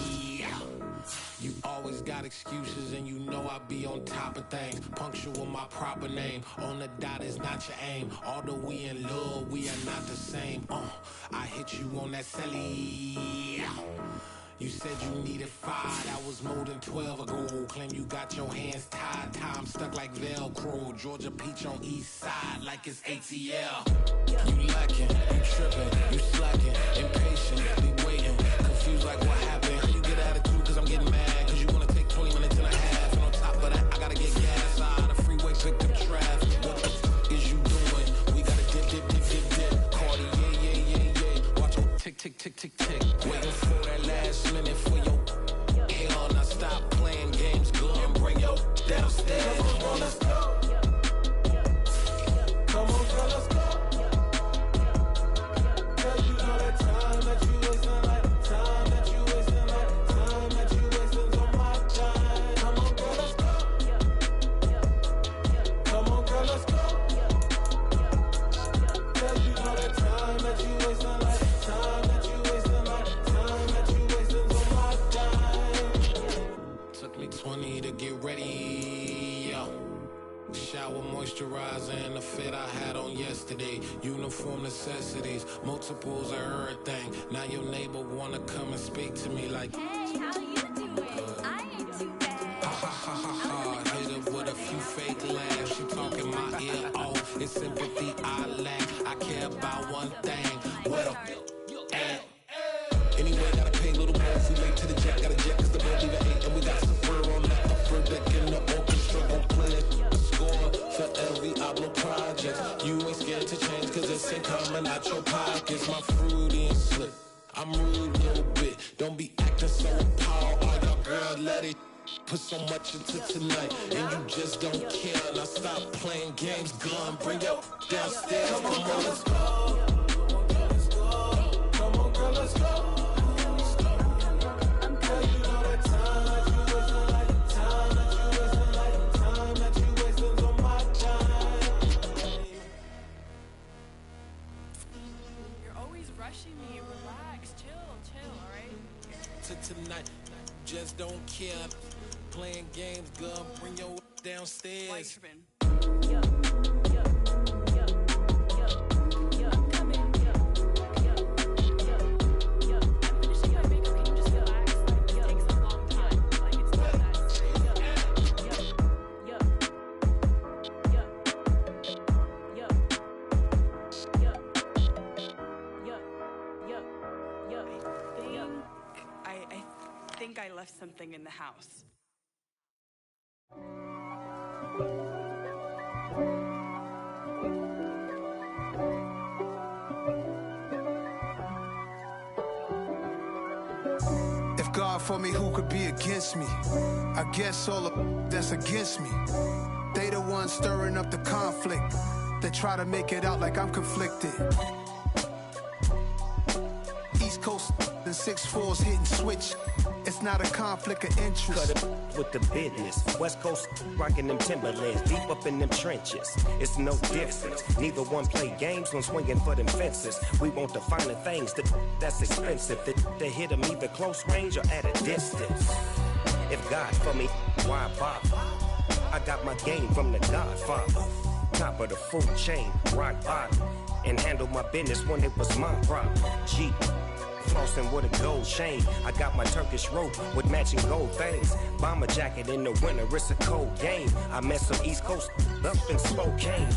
You always got excuses and you know I be on top of things. Punctual my proper name. On the dot is not your aim. Although we in love, we are not the same. I hit you on that celly. You said you needed 5, that was more than 12 ago. Claim you got your hands tied, time stuck like Velcro. Georgia Peach on east side like it's ATL. You lacking, you tripping, you slacking, impatient, be waiting, confused like what happened. How you get attitude cause I'm getting mad, cause you wanna take 20 minutes and a half. And on top of that, I gotta get gas out of the freeway, pick up traffic. What the f is you doing? We gotta dip. Cardi, yeah. Watch your tick. Waiting for that last minute for your hell. Now stop playing games, good and bring your downstairs. Come on, let's go. moisturizer and the fit I had on yesterday. Uniform necessities, multiples of everything. Now your neighbor wanna come and speak to me like, hey, how you doing? I ain't too bad. Ha ha ha ha ha. Hit her with a few fake laughs. She talking my ear off. It's sympathy I lack. I care about one thing. What up? Anyway, gotta pay a little more if we late to the jet. Got a jet cause the boat leave at 8. And we got some fur on the upper deck in the orchestra. Gon' play the score for every Ablo project. You ain't scared to change cause it's ain't coming out your pockets. My fruity and slip. I'm rude a little bit. Don't be acting so appalled. All y'all girl, let it put so much into tonight. And you just don't care. Now stop playing games. Gun, bring your downstairs. Come on, girl, let's go. Come on, girl, let's go. Tonight, just don't care. Playing games, girl, bring your downstairs. I left something in the house. If God for me, who could be against me? I guess all of that's against me. They the ones stirring up the conflict. They try to make it out like I'm conflicted. East Coast and 6'4's hitting switch. It's not a conflict of interest. Cut it with the business. West Coast rocking them Timberlands, deep up in them trenches. It's no difference. Neither one play games when swinging for them fences. We want the finer things that's expensive. That hit them either close range or at a distance. If God for me, why bother? I got my game from the Godfather. Top of the food chain, rock bottom. And handle my business when it was my problem. G. Flossing with a gold chain. I got my Turkish rope with matching gold things. Bomber jacket in the winter, it's a cold game. I met some East Coast up in Spokane.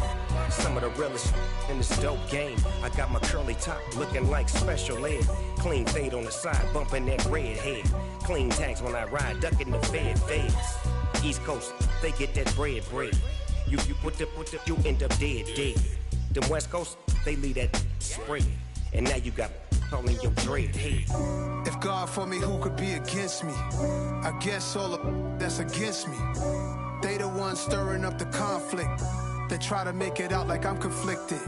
Some of the realest in this dope game. I got my curly top looking like special ed. Clean fade on the side, bumping that red head. Clean tags when I ride, ducking the feds. East Coast, they get that bread. You end up dead. Them West Coast, they leave that spread. And now you got calling your dread head. If God for me, who could be against me? I guess all of that's against me. They the ones stirring up the conflict. They try to make it out like I'm conflicted.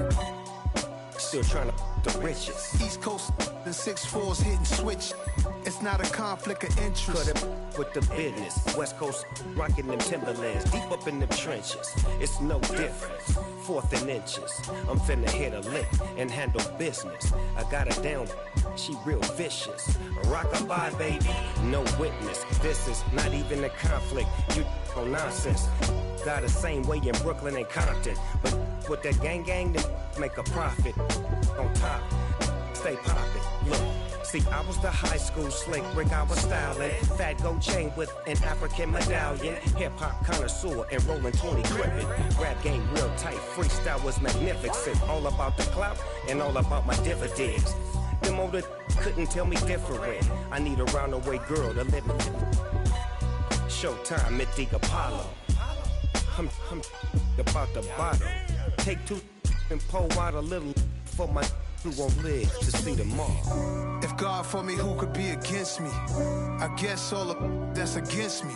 Still trying to the riches. East Coast and 6'4's hitting switch. It's not a conflict of interest. Cut it with the business. West Coast rocking them Timberlands, deep up in them trenches. It's no difference. 4th and inches. I'm finna hit a lick and handle business. I got her down, she real vicious. Rock-a-bye, baby, no witness. This is not even a conflict. You on nonsense. Got the same way in Brooklyn and Compton. But with that gang, then make a profit. On top, stay poppin'. Look. See, I was the high school slick Rick, I was styling. Fat gold chain with an African medallion. Hip-hop connoisseur and rolling 20 crippin'. Rap game real tight, freestyle was magnificent. All about the clout and all about my dividends. Them older couldn't tell me different. I need a roundaway girl to live with. Showtime, Mythic Apollo. I'm about the bottle. Take 2 and pour out a little for my who won't live to see tomorrow. If God for me, who could be against me? I guess all of that's against me.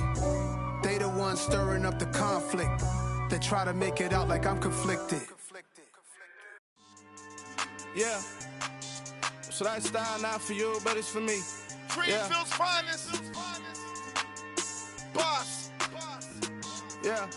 They the ones stirring up the conflict. They try to make it out like I'm conflicted. Yeah. So that style not for you, but it's for me. Greenfield's finest. Boss. Yeah.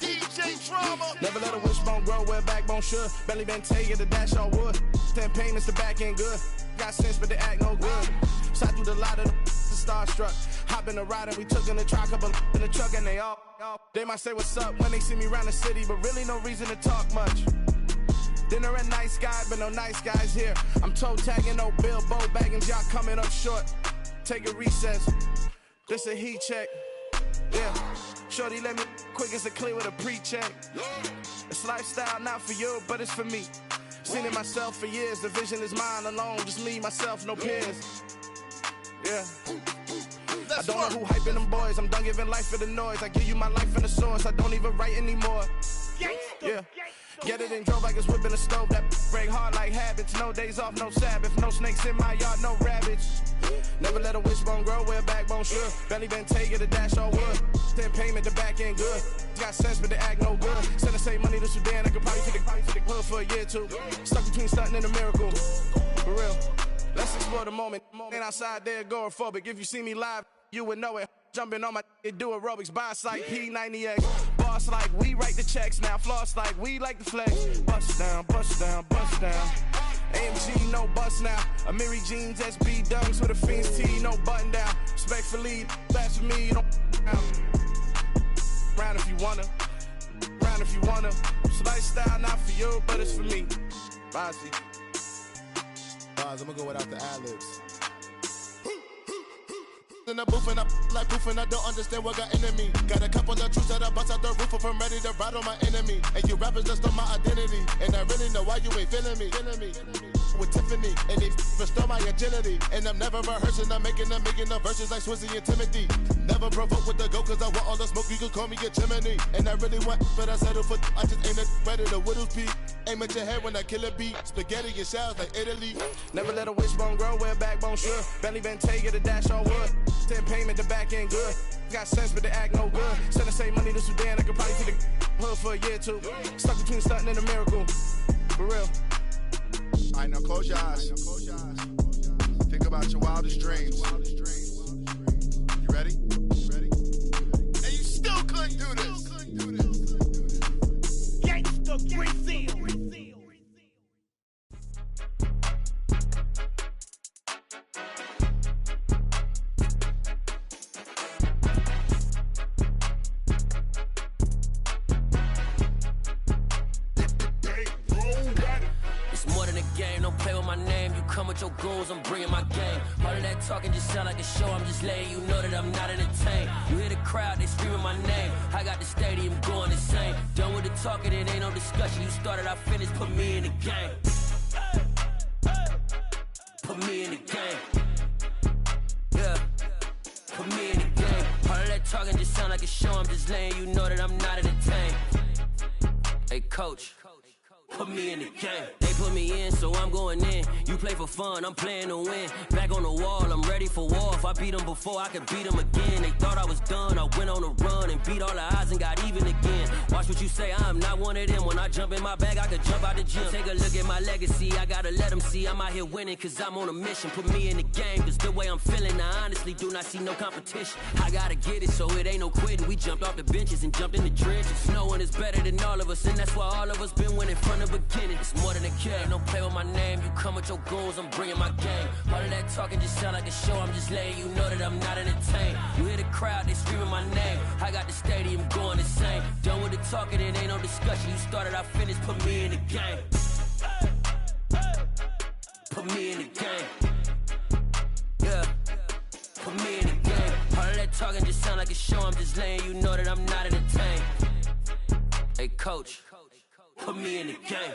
DJ Drama. Never let a wishbone grow where backbone should. Belly been taking the dash on wood. 10 payments, the back end good. Got sense, but they act no good. Shot through the lot of the starstruck. Hop been a ride and we took in the truck, couple in the truck, and they all. They might say what's up when they see me around the city, but really no reason to talk much. Dinner at nice guy, but no nice guys here. I'm toe tagging, no Bilbo baggins, y'all coming up short. Take a recess. This a heat check. Yeah. Shorty let me quick as a clear with a pre-check. It's lifestyle not for you, but it's for me. Seen it myself for years. The vision is mine alone. Just me, myself, no peers. Yeah. I don't know who hyping them boys. I'm done giving life for the noise. I give you my life in the source. I don't even write anymore. Yeah. Get it and drove like it's whipping a stove. That break hard like habits. No days off, no Sabbath. No snakes in my yard, no rabbits. Never let a wishbone grow where a backbone should. Belly been taking a dash all wood. Then payment, the back end good. Got sense, but the act no good. Send the same money to Sudan. I could probably take the hood for a year or two. Stuck between stunting and a miracle. For real. Let's explore the moment. Ain't outside there agoraphobic. If you see me live, you would know it. Jumping on my do aerobics, boss like P90X. Boss like we write the checks now. Floss like we like the flex. Bust down, bust down, bust down. AMG, no bust now. Amiri jeans, SB dunks with a Fiends T, no button down. Respectfully, that's for me, don't down. Round if you wanna, round if you wanna. It's lifestyle not for you, but it's for me. Bossy. Boz, I'm gonna go without the ad-libs. In the booth and I like proof and I don't understand what got into me. Got a couple of truths that I bust out the roof if I'm ready to ride on my enemy. And you rappers just stole my identity, and I really know why you ain't feeling me. With Tiffany, and they restore my agility. And I'm never rehearsing, I'm making the verses like Swizzy and Timothy. Never provoke with the go, cause I want all the smoke, you can call me a chimney. And I really want, but I settle for, I just ain't ready to Whittles peak. Aim at your head when I kill a beat. Spaghetti and shells like Italy. Never let a wishbone grow where a backbone should. Belly been taking a dash all wood. Then payment, the back end good. Got sense, but the act no good. Send the same money to Sudan, I could probably take the hood for a year or two. Stuck between stunting and a miracle. For real. All right, now close your eyes. Think about your wildest dreams. You ready? And you still couldn't do this. Gangsta Brazil. Come with your goons, I'm bringing my game. All of that talking just sound like a show. I'm just letting you know that I'm not entertained. You hear the crowd, they screaming my name. I got the stadium going insane. Done with the talking, it ain't no discussion. You started, I finished, put me in the game. Put me in the game. Yeah, put me in the game. All of that talking just sound like a show. I'm just letting you know that I'm not entertained. Hey, coach. Put me in the game. They put me in, so I'm going in. You play for fun, I'm playing to win. Back on the wall, I'm ready for war. If I beat them before, I could beat them again. They thought I was done, I went on a run and beat all the odds and got even again. Watch what you say, I'm not one of them. When I jump in my bag, I could jump out the gym. Take a look at my legacy, I gotta let them see I'm out here winning, cause I'm on a mission. Put me in the game, cause the way I'm feeling, I honestly do not see no competition. I gotta get it, so it ain't no quitting. We jumped off the benches and jumped in the trenches. No one is better than all of us, and that's why all of us been winning from the beginning. It's more than a game, don't play with my name. You come with your goons, I'm bringing my game. All of that talking just sound like a show. I'm just letting you know that I'm not entertained. You hear the crowd, they screaming my name. I got the stadium going insane. Done with the talking, it ain't no discussion. You started, I finished, put me in the game. Put me in the game. Yeah, put me in the game. All of that talking just sound like a show. I'm just letting you know that I'm not entertained. Hey, coach. Put me in the game.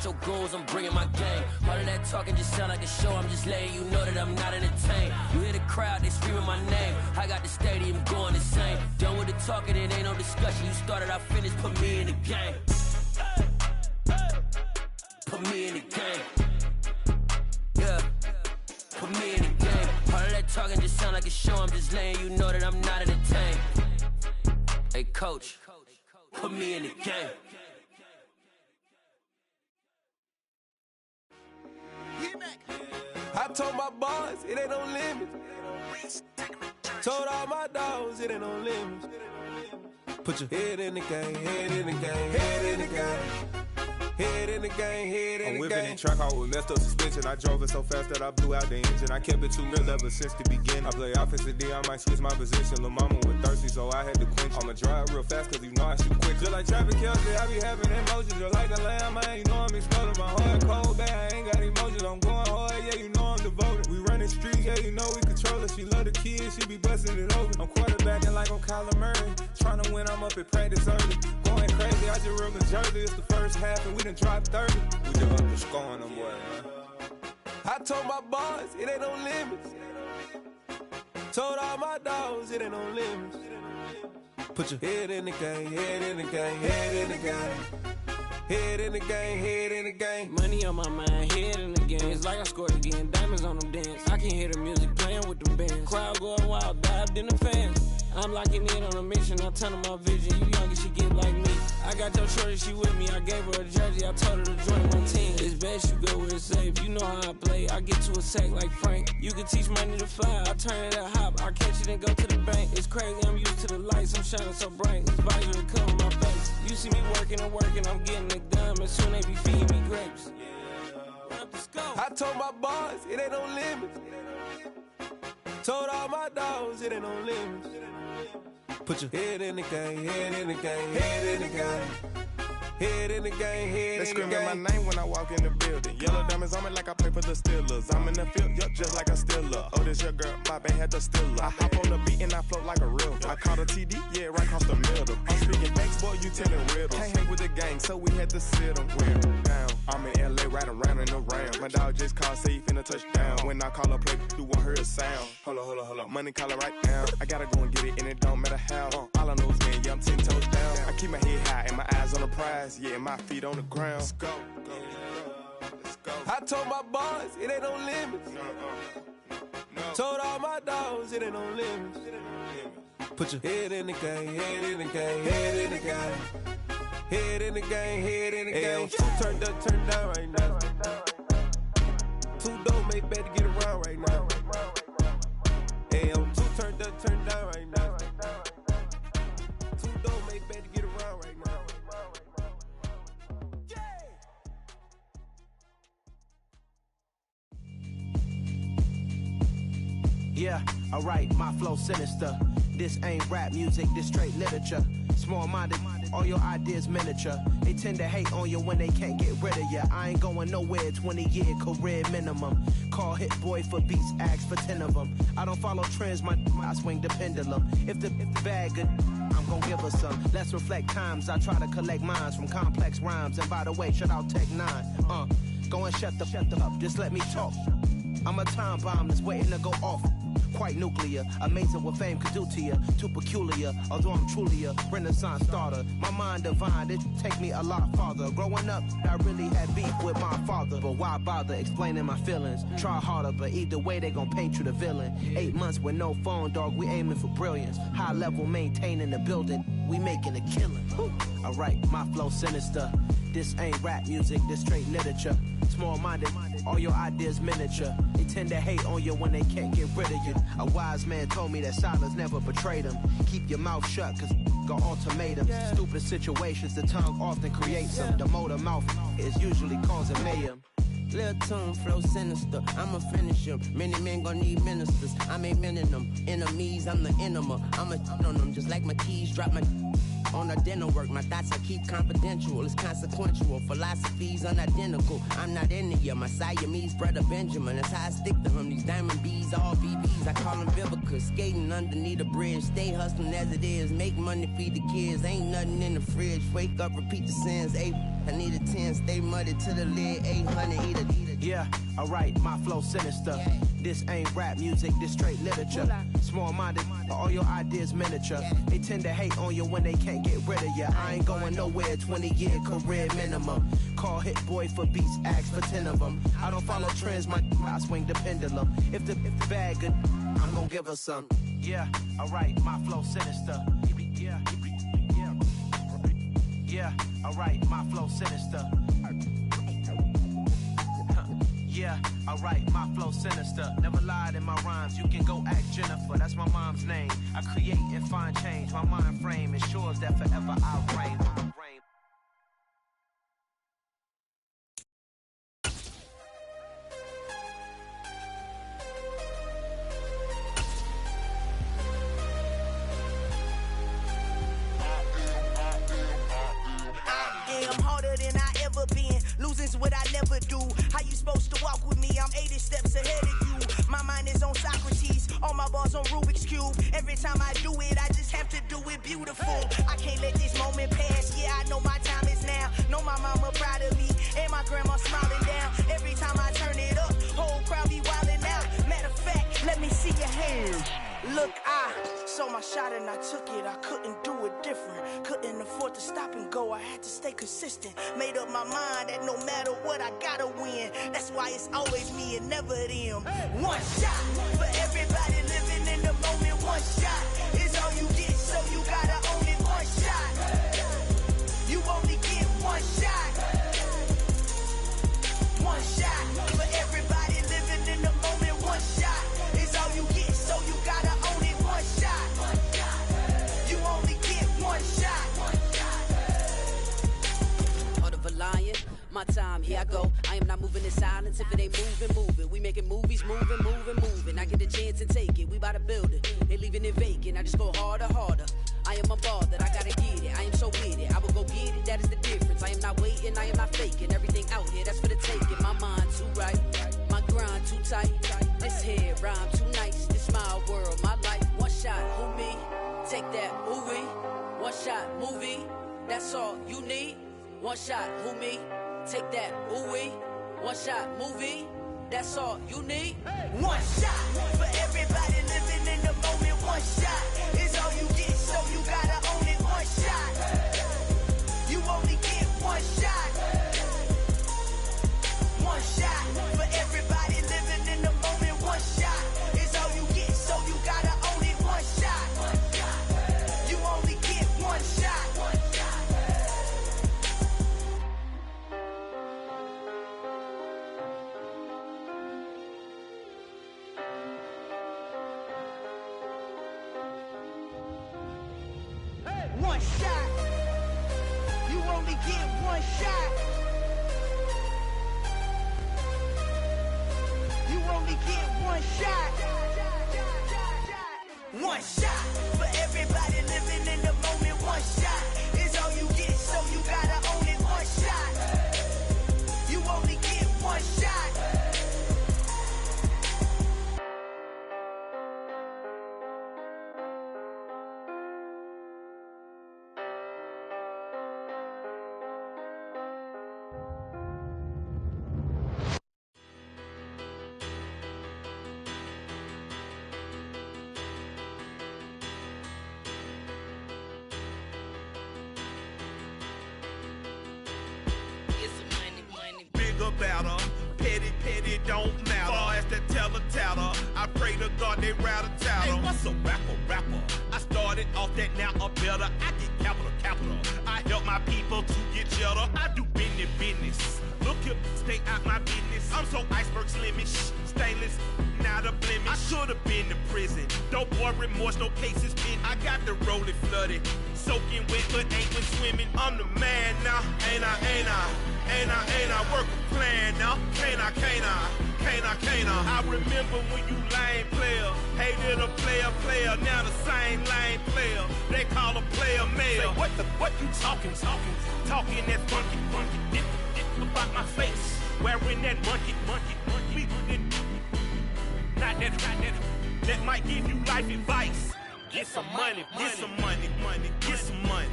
Your goals, I'm bringing my game. All of that talking just sound like a show. I'm just letting you know that I'm not entertained. You hear the crowd, they screaming my name. I got the stadium going insane. Done with the talking, it ain't no discussion. You started, I finished, put me in the game. Put me in the game. Yeah, put me in the game. All of that talking talking just sound like a show. I'm just letting you know that I'm not entertained. Hey, coach, put me in the game. I told my boys it ain't no limits. Told all my dogs it ain't no limits. Put your head in the game, head in the game, head in the game. Head in the game, head in the game. I'm whipping in track, I was messed up suspension. I drove it so fast that I blew out the engine. I kept it too real ever since the beginning. I play offensive D, I might switch my position. Lil' mama was thirsty, so I had to quench. I'ma drive real fast, cause you know I shoot quick. Just like traffic Kelsey, I be having emotions. Just like a lamb, man, you know I'm exploding. My heart cold, bad, I ain't got emotions. I'm going hard, yeah, you know I'm devoted. We running streets, yeah, you know we control it. She love the kids, she be busting it open. I'm quarterbacking like I'm Kyler Murray. Trying to win, I'm up at practice early. Going crazy, I just real the jersey. It's the first half, and we done dropped 30. We just up the score on them boy, man. I told my boys it ain't no limits. Told all my dogs it ain't no limits. Put your head in the game, head in the game, head in the game. Head in the game, head in the game. Money on my mind, head in the game. It's like I scored again, diamonds on them dance. I can hear the music playing with them bands. Crowd going wild, dived in the fans. I'm locking in on a mission, I tell her my vision. You young and she get like me. I got your shorty, she with me. I gave her a jersey, I told her to join my team. It's best you go where it's safe. You know how I play. I get to a sack like Frank. You can teach money to fly. I turn it a hop. I catch it and go to the bank. It's crazy, I'm used to the lights. I'm shining so bright. This visor to cover my face. You see me working and working. I'm getting it done. And soon they be feeding me grapes. I told my boys it ain't no limits. Told all my dogs it ain't no limits. Put your head in the game, head in the game, head in the game. Head in the game, head They in the game. screaming my name when I walk in the building. Yellow diamonds on me like I play for the Steelers. I'm in the field, yup, just like a Steeler. Oh, this your girl, my band had the Steeler. I hop on the beat and I float like a river. I caught a TD, yeah, right across the middle. I'm speaking facts, boy, you telling riddles. Can't hang with the gang, so we had to sit them down. I'm in LA, riding around and around. My dog just called, say he finna touchdown. When I call a play, do want her a sound. Hold up, money calling right now. I gotta go and get it, and it don't matter how. All I know is, man, yeah, I'm 10 toes down. I keep my head high and my eyes on the prize. Yeah, my feet on the ground. Let's go. I told my boys it ain't no limits. Told all my dogs it ain't no limits. Put your head in the game, head in the game, head in the game. Head in the game, head in the game. Two turned up, turned down right now. Two dope make better get around right now. Hey, I'm two turned up, turned down right now. Two dope make better get around right now. Yeah, alright, my flow sinister. This ain't rap music, this straight literature. Small-minded, all your ideas miniature. They tend to hate on you when they can't get rid of you. I ain't going nowhere, 20-year career minimum. Call Hit Boy for beats, ask for 10 of them. I don't follow trends, I swing the pendulum. If the bag good, I'm gon' give her some. Let's reflect times, I try to collect minds from complex rhymes. And by the way, shout out Tech 9. Go and shut the up, just let me talk. I'm a time bomb that's waiting to go off. Quite nuclear, amazing what fame could do to you. Too peculiar, although I'm truly a renaissance starter. My mind divine, it take me a lot farther. Growing up, I really had beef with my father. But why bother explaining my feelings? Try harder, but either way they gon' paint you the villain. 8 months with no phone, dog, we aiming for brilliance. High level maintaining the building, we making a killing. Alright, my flow sinister. This ain't rap music, this straight literature. Small-minded, all your ideas miniature. They tend to hate on you when they can't get rid of you. A wise man told me that silence never betrayed him. Keep your mouth shut, cause got ultimatums. Stupid situations, the tongue often creates them. The motor mouth is usually causing mayhem. Lil' tune, flow sinister, I'ma finish him. Many men gon' need ministers, I'm a men in them. Enemies, I'm the enema. I'ma on them, just like my keys, drop my on the dinner work. My thoughts I keep confidential, it's consequential. Philosophies unidentical, I'm not in it. My Siamese brother Benjamin, that's how I stick to him. These diamond bees, all BBs, I call them Vivica. Skating underneath the bridge, stay hustling as it is. Make money, feed the kids, ain't nothing in the fridge. Wake up, repeat the sins, I need a 10, stay muddy to the lid, 800, eat it. Yeah, alright, my flow sinister. This ain't rap music, this straight literature. Small-minded, all your ideas miniature. They tend to hate on you when they can't get rid of you. I ain't going nowhere, 20-year career minimum. Call Hit Boy for beats, ask for 10 of them. I don't follow trends, I swing the pendulum. If the bag good, I'm gon' give her some. Yeah, alright, my flow sinister. Yeah, alright, my flow sinister. Yeah, alright, my flow sinister. Never lied in my rhymes, you can go ask Jennifer, that's my mom's name. I create and find change, my mind frame ensures that forever I'll reign. I'm harder than I ever been. Losing's what I never do. How you supposed to walk with me? I'm 80 steps ahead of you. My mind is on Socrates. All my bars on Rubik's Cube. Every time I do it, I just have to do it beautiful. I can't let this moment pass. Yeah, I know my time is now. Know my mama proud of me. And my grandma smiling down. Every time I turn it up, whole crowd be wildin' out. Matter of fact, let me see your hands. Look, I saw my shot and I took it. I couldn't do it different. Couldn't afford to stop and go. I had to stay consistent. Made up my mind that no matter what, I gotta win. That's why it's always me and never them. One shot for everybody living in the moment. One shot is all you get, so you gotta own it. One shot. You only get one shot. One shot for everybody living in the moment. One shot is all you get, so you gotta own it. One shot. You only get one shot. Heart of a lion, my time, here I go. I am not moving in silence. If it ain't moving, moving. We making movies, moving, moving, moving. I get a chance and take it. We bout to build it. They leaving it vacant. I just go harder, harder. I am unbothered, I gotta get it. I am so with it. I will go get it, that is the difference. I am not waiting, I am not faking. Everything out here, that's for the taking. My mind too right, my grind too tight. This here rhyme too nice. This my world, my life. One shot, who me? Take that, movie. One shot, movie. That's all you need. One shot, who me? Take that, ooh-wee. One shot, movie. That's all you need. One shot for everybody living in the moment. One shot is all you get, so you gotta own it. One shot. You only get one shot. One shot for everybody living in the moment. One shot is all you get, so you gotta own it. One shot. You only get one shot. One shot. You only get one shot. You only get one shot. One shot for everybody living in the moment. One shot is all you get, so you gotta own it. One shot. You only get one shot. Bigger, better, petty, petty, don't matter. Far as the teller, I pray to God they rattle tattle. Hey, what's a rapper? I started off that, now I'm better. I get capital. I help my people to get cheddar. I do business. Look here, stay out my business. I'm so iceberg slimmish, stainless, not a blemish. I should've been to prison. Don't boy remorse, no cases pinned. I got the rolling flooded, soaking wet, but ain't been swimming. I'm the man now, ain't I? Work a plan now, can't I? I remember when you lame player, hated a player, now the same lame player. They call a player male. Say, what you talking that funky, about my face, wearing that monkey. We didn't, not that might give you life advice. Get some money, get some money, get some money,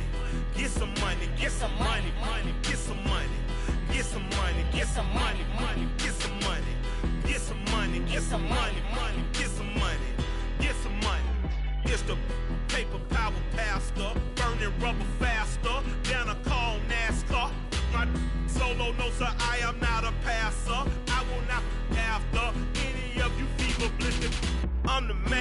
get some money, get some money, get some money. Get some money, get some money, get some money, get some money, get some money, get some money, get some money. It's the paper power pastor, burning rubber faster than a call NASCAR. My solo, no sir, I am not a passer. I will not after any of you feeble blistered. I'm the man.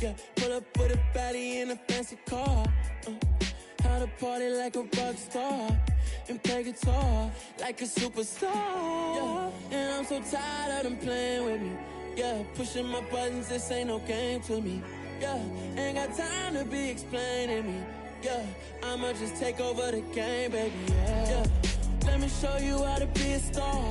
Yeah, pull up with a baddie in a fancy car. How to party like a rock star and play guitar like a superstar. Yeah, and I'm so tired of them playing with me. Yeah, pushing my buttons, this ain't no game to me. Yeah, ain't got time to be explaining me. Yeah, I'ma just take over the game, baby. Yeah, let me show you how to be a star.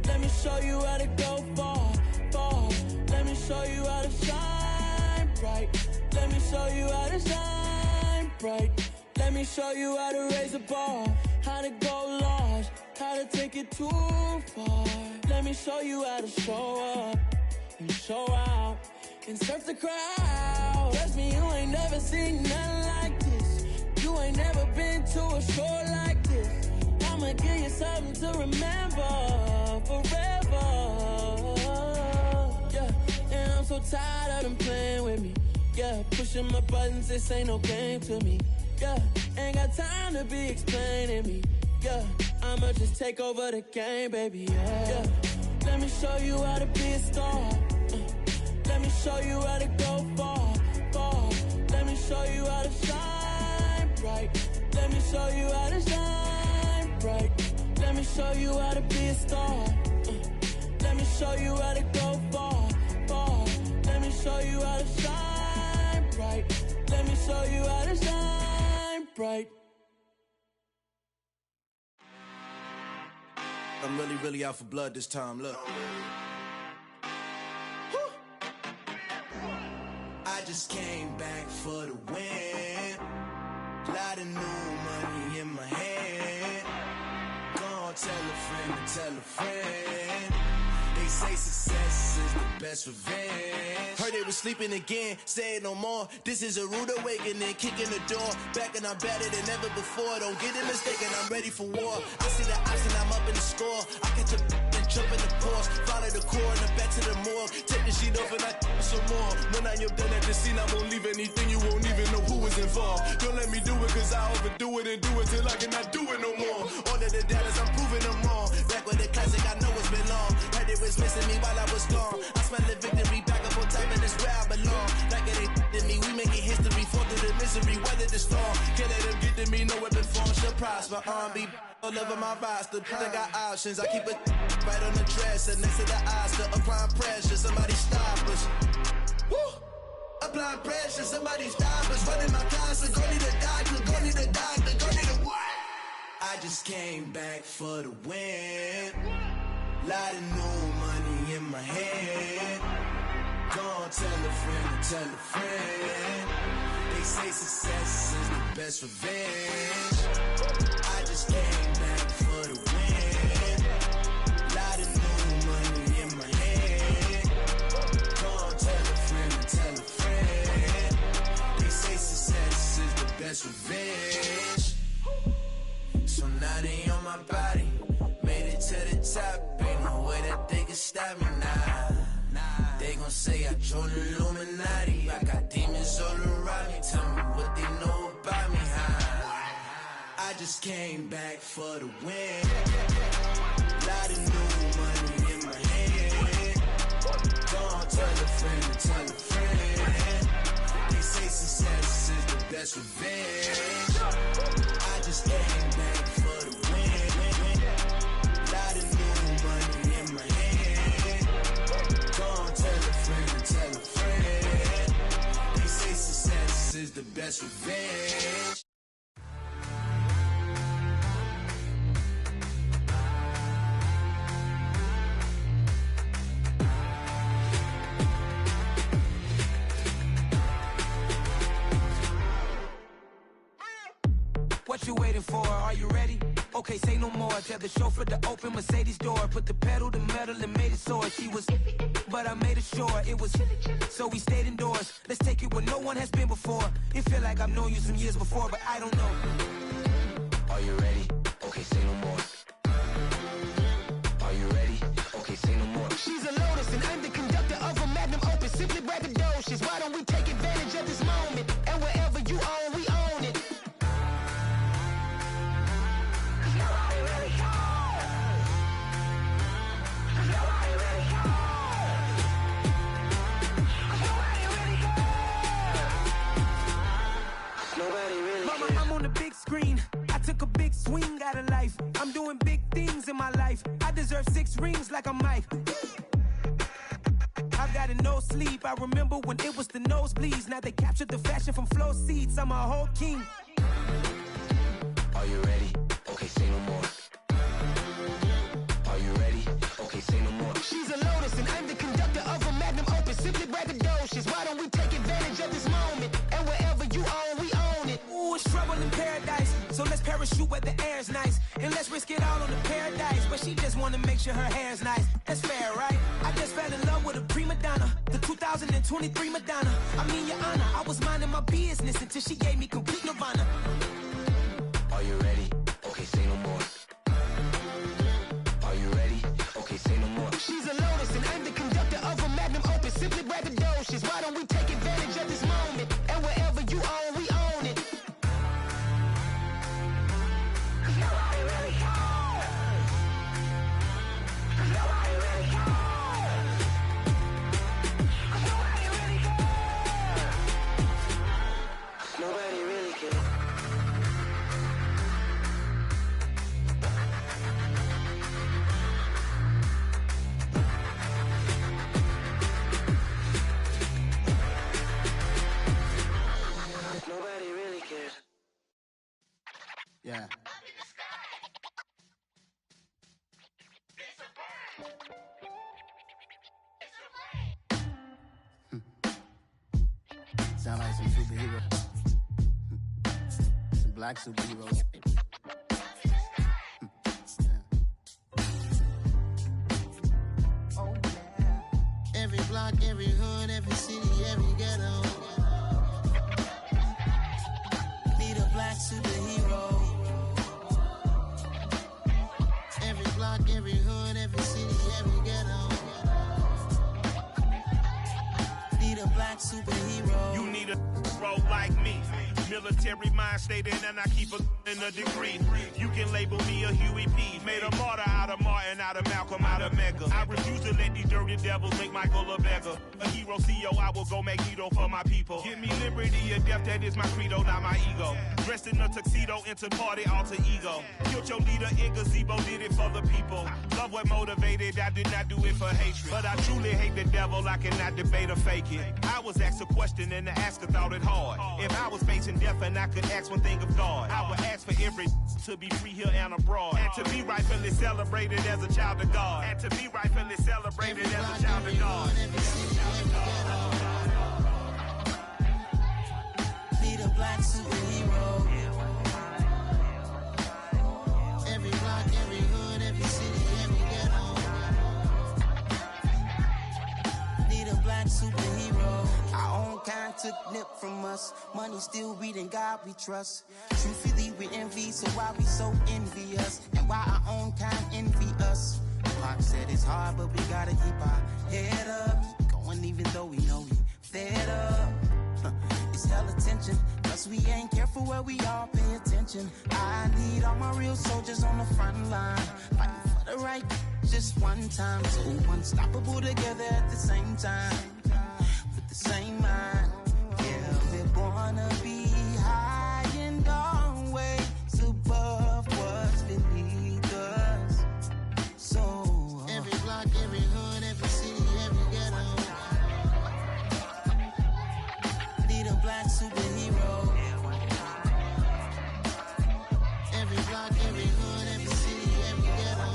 Let me show you how to go far, far. Let me show you how to shine bright. Let me show you how to shine bright. Let me show you how to raise a bar, how to go large, how to take it too far. Let me show you how to show up and show out and surf the crowd. Trust me, you ain't never seen nothing like this. You ain't never been to a show like this. I'ma give you something to remember forever. Yeah, and I'm so tired of them playing with me. Yeah, pushing my buttons, this ain't no game to me. Yeah, ain't got time to be explaining me. Yeah, I'ma just take over the game, baby. Yeah, let me show you how to be a star. Let me show you how to go far, far. Let me show you how to shine bright. Let me show you how to shine bright. Let me show you how to be a star. Let me show you how to go far, far. Let me show you how to shine bright. Let me show you how to shine bright. I'm really out for blood this time, look. I just came back for the win. Lot of new money in my hand. Gonna tell a friend to tell a friend. They say success is the best revenge. Heard they was sleeping again, say it no more. This is a rude awakening, kicking the door. Back and I'm better than ever before. Don't get it mistaken, I'm ready for war. I see the option, I'm up in the score. I catch a and jump in the course. Follow the core and the back to the morgue. Take the sheet off and I some more. When I am done at the scene, I won't leave anything. You won't even know who was involved. Don't let me do it cause I overdo it and do it till I cannot do it no more. All of the doubters, I'm proving them wrong. Back with the classic, I know it's been long. Heard it was missing me while I was gone. I smell the victory back up on top and it's where I belong. Like it ain't to me, we making history. Fall through the misery, weather the storm. Can't let them get to me, no weapon form shall prosper. Be all over my roster. I got options, I keep it right on the dresser. Next to the Oscar, applying pressure, somebody stop us. Woo! Applying pressure, somebody stop us. Running my closet, go need a doctor, go need a doctor, go need a what? I just came back for the win. Lot of new money in my hand. Gonna tell a friend to tell a friend. They say success is the best revenge. I just came back for the win. Lot of new money in my hand. Gonna tell a friend to tell a friend. They say success is the best revenge. So now they on my body. Made it to the top, ain't no way that they can stop me now. They gon' say I joined the Illuminati. I got demons all around me. Tell me what they know about me, huh? I just came back for the win. Lot of new money in my hand. Gonna tell a friend to tell a friend. They say success is the best revenge. I just came back for the win. Lot of new money in my hand. Gonna tell a friend to tell a friend. They say success is the best revenge. What you waiting for? Are you ready? Okay, say no more. Tell the chauffeur to open Mercedes door. Put the pedal to metal and made it soar. She was, but I made it sure it was. So we stayed indoors. Let's take it where no one has been before. It feel like I've known you some years before, but I don't know. Are you ready? Okay, say no more. Are you ready? Okay, say no more. She's a Lotus and I'm the conductor of a magnum opus. Simply braggadocious. Why don't we take advantage of this moment? And wherever you own, we own it. life. I'm doing big things in my life. I deserve 6 rings like I'm Mike. I've got no sleep. I remember when it was the nosebleeds. Now they captured the fashion from flow seats. I'm a whole king. Are you ready? Okay, say no more. Are you ready? Okay, say no more. She's a lotus and I'm the conductor of a magnum opus. Simply braggadocious. Why don't we take advantage of this moment? And wherever you own, we own it. Ooh, it's trouble in paradise. So let's parachute where the air's nice. And let's risk it all on the paradise. But she just wanna make sure her hair's nice. That's fair, right? I just fell in love with a prima donna. The 2023 Madonna. I mean, your honor, I was minding my business until she gave me complete nirvana. Are you ready? Okay, say no more. Are you ready? Okay, say no more. She's a lotus and I'm the conductor of a magnum opus. Simply braggadocious. Why don't we take advantage of this moment? And wherever you own, we own it. Nobody really cares. Nobody really cares. Nobody really cares. Nobody really cares. Nobody really cares. Yeah. Sound like some superheroes. Some black superheroes. Every block, every hood, every city, every ghetto. Need a black superhero. Every block, every hood, every city, every ghetto. Need a black superhero. You need a role like me. Military mind state and I keep a degree. You can label me a Huey P. Made a martyr out of Martin, out of Malcolm, out of Mega. I refuse to let these dirty devils make Michael a beggar. A hero CEO, I will go Magneto for my people. Give me liberty or death, that is my credo, not my ego. Dressed in a tuxedo, into party, alter ego. Killed your leader in gazebo, did it for the people. Love what motivated, I did not do it for hatred. But I truly hate the devil, I cannot debate or fake it. I was asked a question and the asker thought it hard. If I was facing death and I could ask one thing of God, I would ask for every to be free here and abroad, and to be rightfully celebrated as a child of God, and to be rightfully celebrated as a child of God. Need a black superhero. Every block, every hood, every city, every ghetto. Need a black superhero. Our own kind took nip from us. Money still reading God we trust. Truthfully we envy, so why we so envious? And why our own kind envy us? Bakk said it's hard, but we gotta keep our head up. Keep going even though we know we fed up. It's hell attention, plus we ain't careful where we all pay attention. I need all my real soldiers on the front line, fighting for the right just one time. So unstoppable together at the same time, with the same mind. Yeah, we're gonna be high and always above what's beneath us. So every block, every hood, every city, every ghetto. Need a black superhero. Every block, every hood, every city, every ghetto.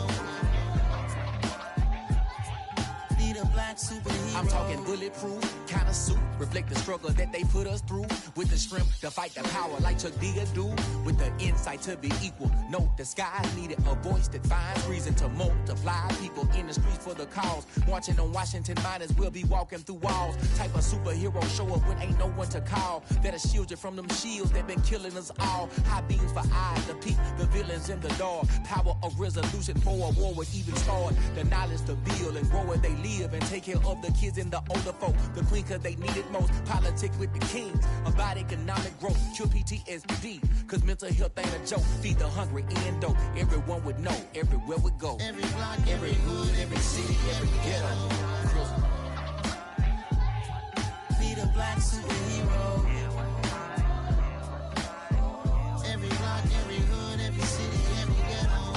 Need a black superhero. I'm talking bulletproof, kind of suit, reflect the struggle that they put us through. With the strength to fight the power like Chuck D do. With the insight to be equal, no disguise needed. A voice that finds reason to multiply. People in the streets for the cause. Marching on Washington, might as well be walking through walls. Type of superhero show up when ain't no one to call. That'll shield you from them shields that been killing us all. High beams for eyes to peek the villains in the dark. Power of resolution for a war would even start. The knowledge to build and grow where they live and take care of the kids and the older folk. The queen cause they need it most. Politics with the kings. About economic growth. Cure PTSD. Cause mental health ain't a joke. Feed the hungry and dope. Everyone would know. Everywhere we go. Every block, every hood, every city, every ghetto. Need a black superhero. Every block, every hood, every city, every ghetto.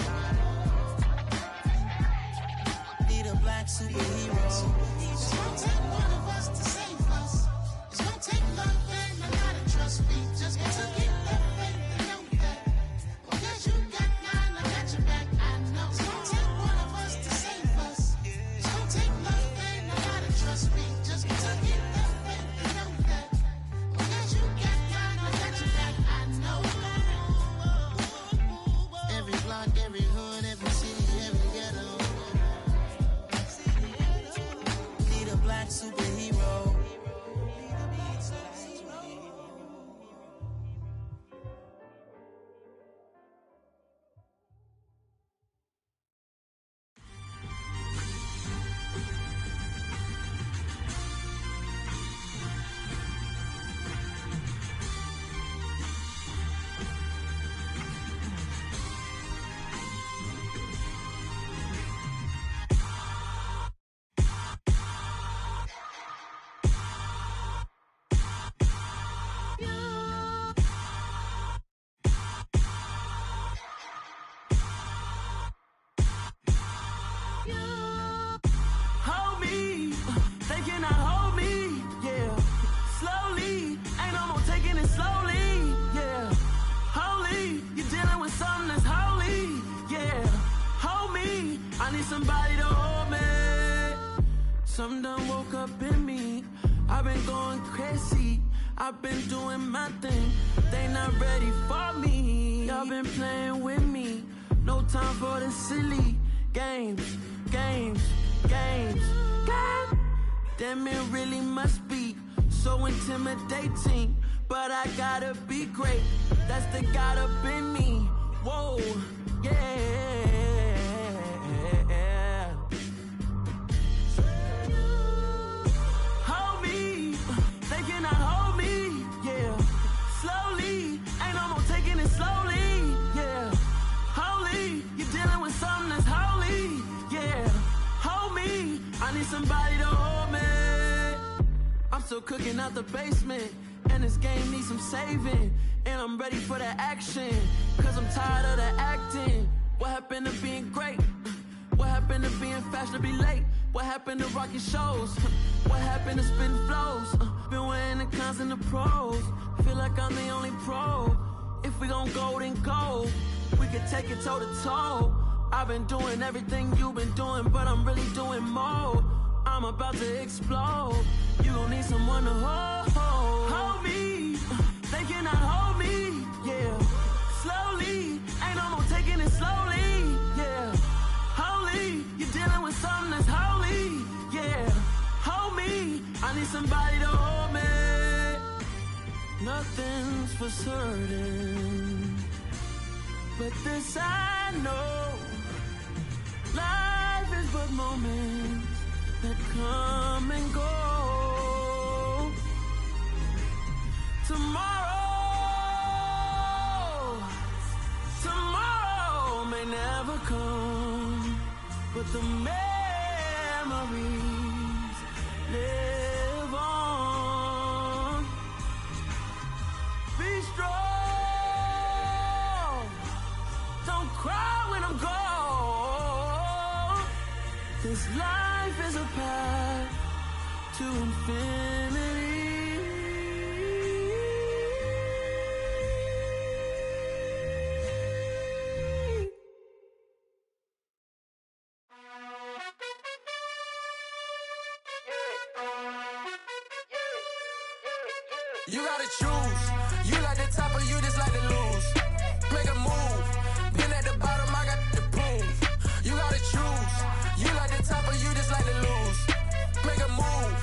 I've been doing my thing. They not ready for me. Y'all been playing with me. No time for the silly games. Damn, it really must be so intimidating. But I gotta be great. That's the God up in me. Whoa, yeah. Hold me, they cannot hold me, yeah. Slowly, ain't no more taking it slowly, yeah. Holy, you're dealing with something that's holy, yeah. Hold me, I need somebody to hold me. I'm still cooking out the basement, and this game needs some saving. And I'm ready for the action, cause I'm tired of the acting. What happened to being great? What happened to being fashionably late? What happened to rocking shows? What happened to spitting flows? Been weighing the cons and the pros. Feel like I'm the only pro. If we gon' go, then go. We can take it toe to toe. I've been doing everything you've been doing, but I'm really doing more. I'm about to explode. You gon' need someone to hold me. They cannot hold me, yeah. Slowly, ain't no more taking it slowly, yeah. Holy, you're dealing with something that's holy, yeah. Hold me, I need somebody to hold me. Nothing's for certain, but this I know. Life is but moments that come and go. Tomorrow may never come, but the memories live on. Be strong, don't cry when I'm gone. This life is a path to infinity. You gotta choose. You like the top or you just like to lose. Make a move. Been at the bottom, I got the proof. You gotta choose. You like the top or you just like to lose. Make a move.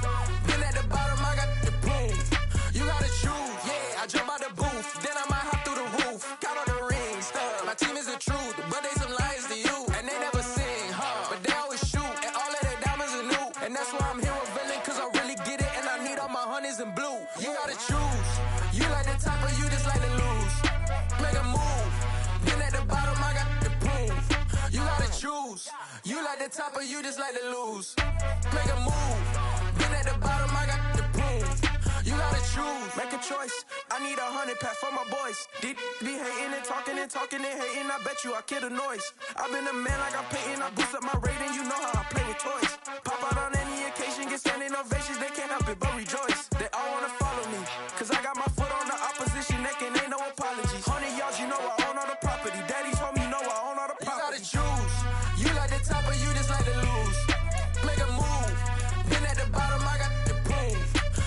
Been at the bottom, I got the proof. You gotta choose. Yeah, I jump out the booth. Then I might hop through the roof. Count on the rings. My team is the truth, but they some liars to you. And they never sing, but they always shoot. And all of their diamonds are new. And that's why I'm here revealing, cause I really get it. And I need all my honeys in blue. You gotta choose. You like the top or you just like to lose. Make a move. Been at the bottom, I got the proof. You gotta choose. You like the top or you just like to lose. Make a move. Been at the bottom, I got the proof. You gotta choose. Make a choice. I need 100 pack for my boys. Deep be hating and talking and hating. I bet you I kill the noise. I've been a man like I'm painting. I boost up my rating. You know how I play with toys. Pop out on any occasion, get standing ovations. They can't help it but rejoice. They all wanna follow me, cause I got my foot on the opposition neck and ain't no apologies. 100 yards, you know I own all the property. Daddy told me, you know I own all the property. You gotta choose. You like the top or you just like to lose. Make a move. Been at the bottom, I got the proof.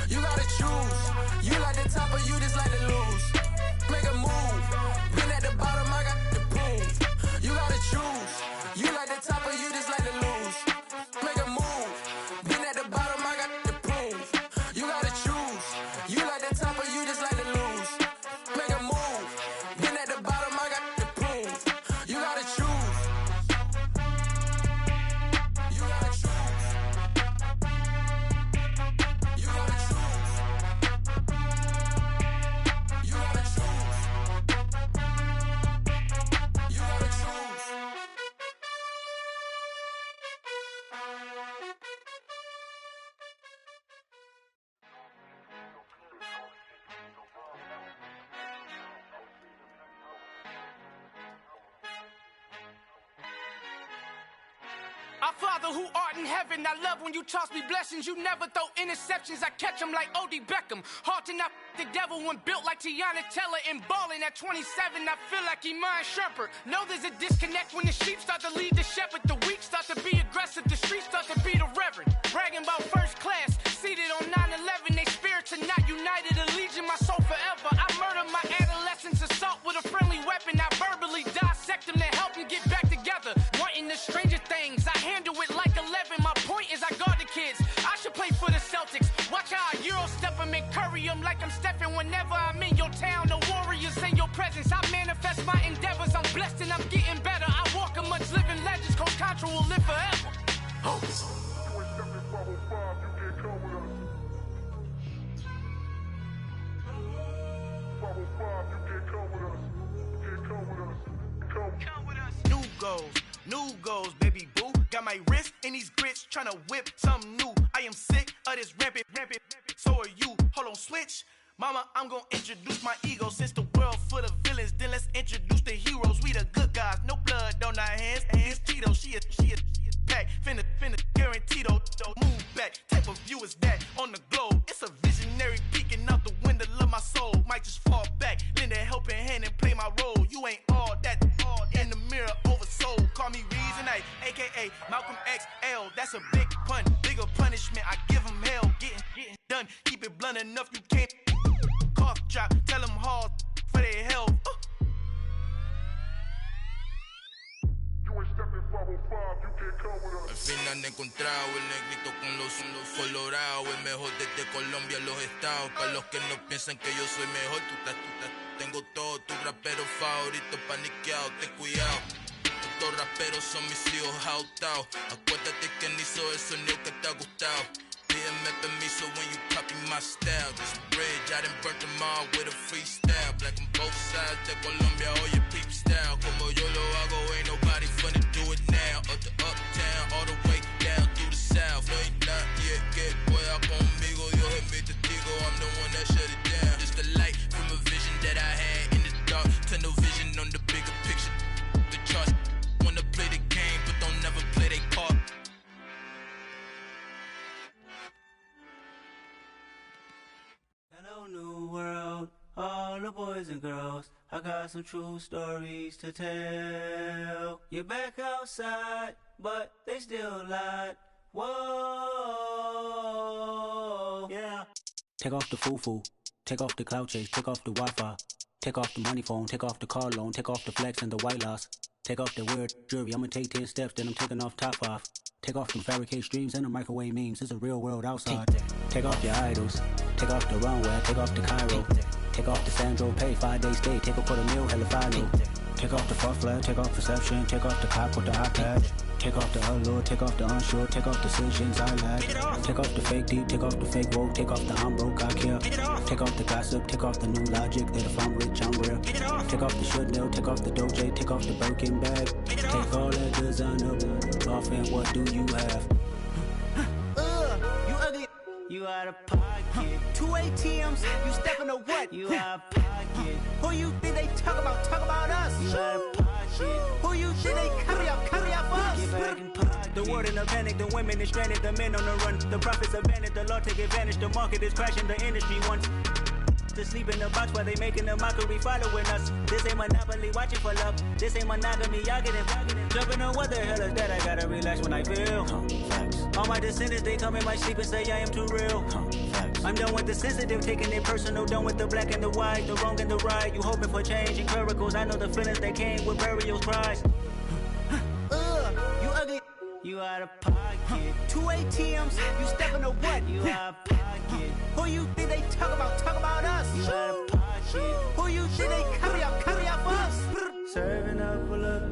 You gotta choose. You like the top or you just like to lose. Make a move. Been at the bottom, I got the proof. You gotta choose. You like the top or you just like to lose. Make a move. Been at the bottom, I got the proof. You gotta choose. You like the top or you just like to lose. Make a move. Been at the bottom, I got the proof. You gotta choose. You gotta choose. You gotta choose. You gotta choose. You gotta choose. Our Father who art in heaven, I love when you toss me blessings. You never throw interceptions, I catch them like O.D. Beckham. Hard to not the devil when built like Tiana Teller and balling at 27. I feel like Iman Shumpert. Know there's a disconnect when the sheep start to lead the shepherd. The weak start to be aggressive, the streets start to be the reverend. Bragging about first class, seated on 9/11, they spirit hearts are not united, a legion, my soul forever. I murder my adolescence, assault with a friendly weapon. I verbally dissect them to help them get back together. Wanting the stranger things, I handle it like 11. My point is I guard the kids. I should play for the Celtics. Watch how I Euro step them and curry them like I'm Stephen. Whenever I'm in your town, the Warriors in your presence. I manifest my endeavors. I'm blessed and I'm getting better. I walk amongst living legends. Coach Contra will live forever. Oh. New goals, baby boo. Got my wrist in these grits, tryna whip something new. I am sick of this rampant. So are you. Hold on, switch. Mama, I'm gonna introduce my ego. Since the world full of villains, then let's introduce the heroes. We the good guys, no blood on our hands. It's Tito, she a pack. Finna guaranteed, move back. Type of view is that on the globe? It's a visionary peeking out the window of my soul. Might just fall back, lend a helping hand and play my role. You ain't all that in the mirror oversold. Call me Reason A, aka Malcolm XL. That's a big pun, bigger punishment. I give him hell, getting done. Keep it blunt enough, you can't cough drop. Tell them hard for their health. Al fin han encontrado el negrito con los colorados, el mejor desde Colombia a los estados. Para los que no piensan que yo soy mejor, tengo todo, tus raperos favoritos paniqueados, ten cuidado. Estos raperos son mis hijos adoptados. Acuérdate que ni hizo el sonido que te ha gustado. Pídeme permiso when you copy my style. This bridge, I done burnt them all with a freestyle. Black on both sides de Colombia, oye peep style. Como yo lo hago, ain't nobody finna do it now. Up to uptown, all the way down through the south. No hay nadie que pueda conmigo, Dios es mi testigo. I'm the one that shut it down. Just a light from a vision that I had in the dark. Tunnel vision on the bigger picture. The charts wanna play the game, but don't never play their part. Hello, new world, all the boys and girls. I got some true stories to tell. You're back outside, but they still lied. Whoa, yeah. Take off the foo-foo, take off the cloud chase, take off the Wi-Fi, take off the money phone, take off the car loan, take off the flex and the white loss. Take off the weird jewelry, I'ma take 10 steps, then I'm taking off top 5. Take off them fabricate streams and the microwave memes, it's a real world outside. Take off your idols, take off the runway, take off the Cairo. Take off the Sandro pay, 5-day stay, take off for the meal, hella follow. Take off the fuck flag, take off perception, take off the cop with the iPad. Take off the allure, take off the unsure, take off decisions I lack. Take off the fake deep, take off the fake woke, take off the I'm broke, I care. Take off the gossip, take off the new logic that if I'm rich, I'm real. Take off the Chanel, take off the Doja, take off the Birkin bag. Take all that designer off and what do you have? You ugly. You out of pocket. 2 ATMs, you stepping to what? You out of pocket. Who you think they talk about? Talk about us. You out of pocket. Who you think they carry up for us? Get back in pocket. The world in a panic, the women is stranded, the men on the run. The profits abandoned, the law take advantage. The market is crashing, the industry wants to sleep in the box while they making a mockery following us. This ain't Monopoly, watching for love. This ain't monogamy, y'all getting jumping on what the hell is that? I gotta relax when I feel. All my descendants, they come in my sleep and say I am too real. I'm done with the sensitive, taking it personal. Done with the black and the white, the wrong and the right. You hoping for change and miracles. I know the feelings that came with burial cries. You ugly. You out of pocket. 2 ATMs, you stepping to what? You out of pocket. Who you think they talk about? Talk about us. You out of pocket. Who you think they carry up for us? Serving up a look,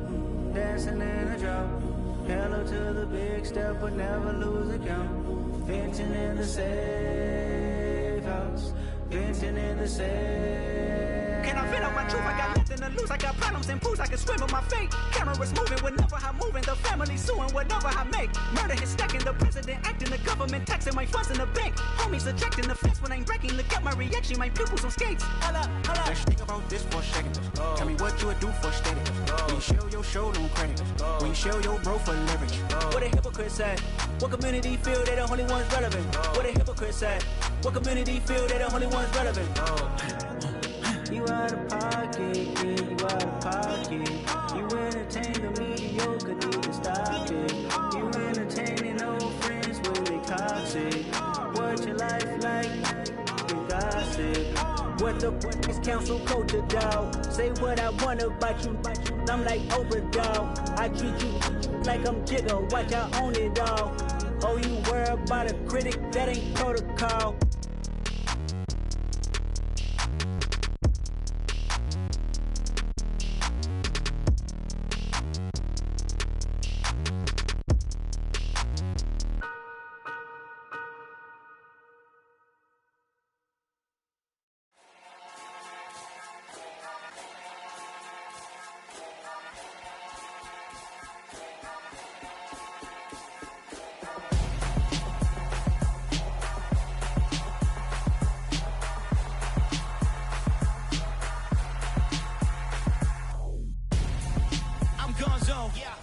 dancing in a drop. Hello to the big step, but never lose a count. Venting in the safe house. Venting in the safe. Can I vent out my truth? I got nothing to lose. I got problems and pools. I can swim with my fate. Cameras moving whenever I'm moving. The family suing whatever I make. Murder is stacking. The president acting. The government taxing my funds in the bank. Homies ejecting the fence when I'm breaking. Look at my reaction. My pupils on skates. Holla, holla. Let's think about this for a second. Tell me what you would do for status. When you show your show, no credit. When you show your bro for leverage. What a hypocrite said. What community feel they the only ones relevant? What a hypocrite said. What community feel they the only ones relevant? You out of pocket, yeah, you out of pocket. You entertain the mediocre, need to stop it. You entertaining old friends when they toxic. What your life like? What the fuck is council culture, dog? Say what I want about you, I'm like Oprah, dog. I treat you like I'm Jigga, watch I own it, dog. Oh, you worry about a critic, that ain't protocol.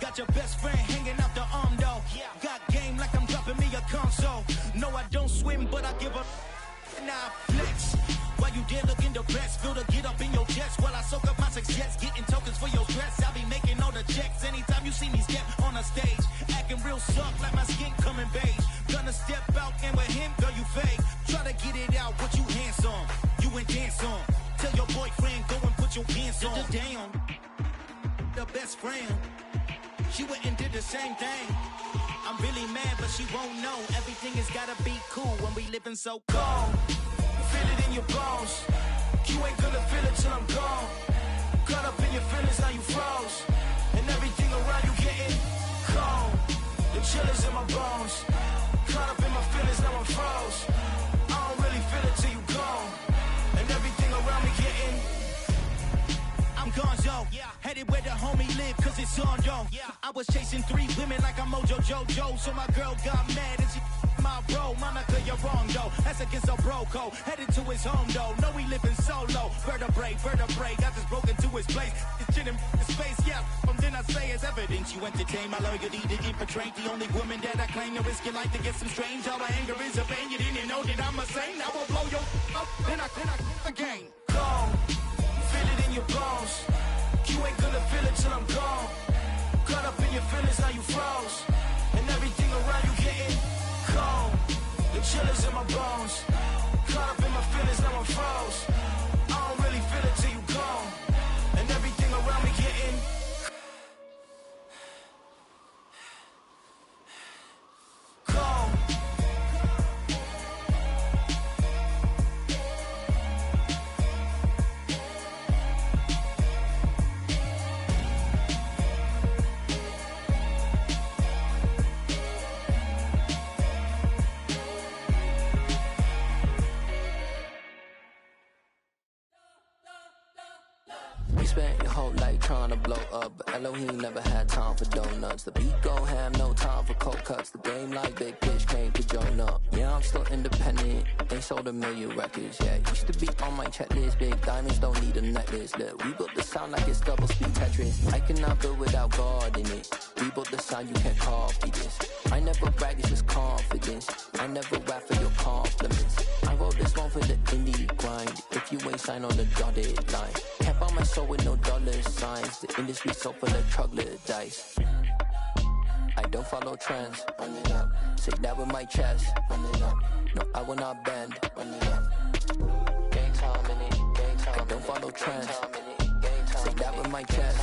Got your best friend hanging out the arm though. Got game like I'm dropping me a console. No, I don't swim, but I give a nah flex. While you there looking depressed, feel the get up in your chest while I soak up my success, getting tokens for your stress. I be making all the checks anytime you see me step on a stage, acting real soft like my skin coming beige. Gonna step out and with him, girl, you fake. Try to get it out, but you handsome. You ain't dance on. Tell your boyfriend go and put your pants on. Down. The best friend. She went and did the same thing. I'm really mad, but she won't know. Everything has gotta be cool when we living so cold. Feel it in your bones. You ain't gonna feel it till I'm gone. Caught up in your feelings, now you froze. And everything around you getting cold. The chill is in my bones. Caught up in my feelings, now I'm froze. I don't really feel it till you gone. And everything around me getting I'm gonzo, headed where the homie live, cause it's on, yo. I was chasing 3 women like I'm Mojo Jojo, so my girl got mad and she my bro. Monica, you're wrong, though. That's against a bro code. Headed to his home, though. No, we living solo. Vertebrae, got just broken to his place. It's shit in his face, yeah. From then I say it's evidence you entertain my loyalty to infiltrate. The only woman that I claim to risk your life to get some strange. All my anger is a pain. You didn't know that I'm a saint. I will blow your up, then I again. Go. Feel it in your bones. You ain't gonna feel it till I'm gone. Caught up in your feelings, now you froze. And everything around you getting cold. The chill is in my bones. Caught up in my feelings, now I'm froze. I don't really feel it till you gone. And everything around me getting cold. Spent your whole life trying to blow up, but Elohim never had time for donuts. The beat gon' have no time for cold cuts. The game like Big Pitch came to join up. Yeah, I'm still independent, ain't sold a million records. Yeah, used to be on my checklist. Big diamonds don't need a necklace. Look, we built the sound like it's double speed Tetris. I cannot build without God in it. We built the sound, you can't copy this. I never brag, it's just confidence. I never rap for your compliments. I wrote this one for the indie grind. If you ain't signed on the dotted line, can't buy my soul with no dollar signs. The industry so full of troglodytes. I don't follow trends. Run it up. Say that with my chest. Run it up. No, I will not bend. Run it up. Gang time in it. Gang time. I don't follow trends. Say that with my chest.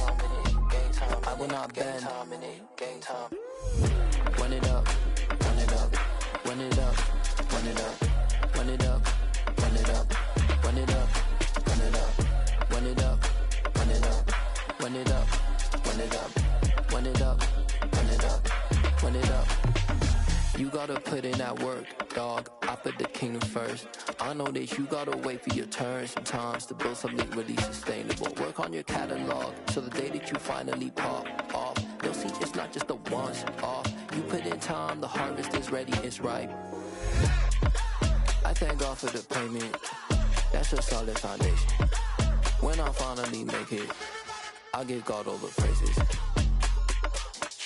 I will not bend. Gang time. Run it up. Run it up. Run it up. Run it up. Run it up. Run it up. Run it up. Run it up. Run it up. Run it up. Run it up. Run it up. Run it up. Run it up. Run it up. You gotta put in that work, dog. I put the kingdom first. I know that you gotta wait for your turn sometimes to build something really sustainable. Work on your catalog so the day that you finally pop off, they'll see it's not just a once off. You put in time, the harvest is ready, it's ripe. I thank God for the payment. That's a solid foundation. When I finally make it, I give God all the praises.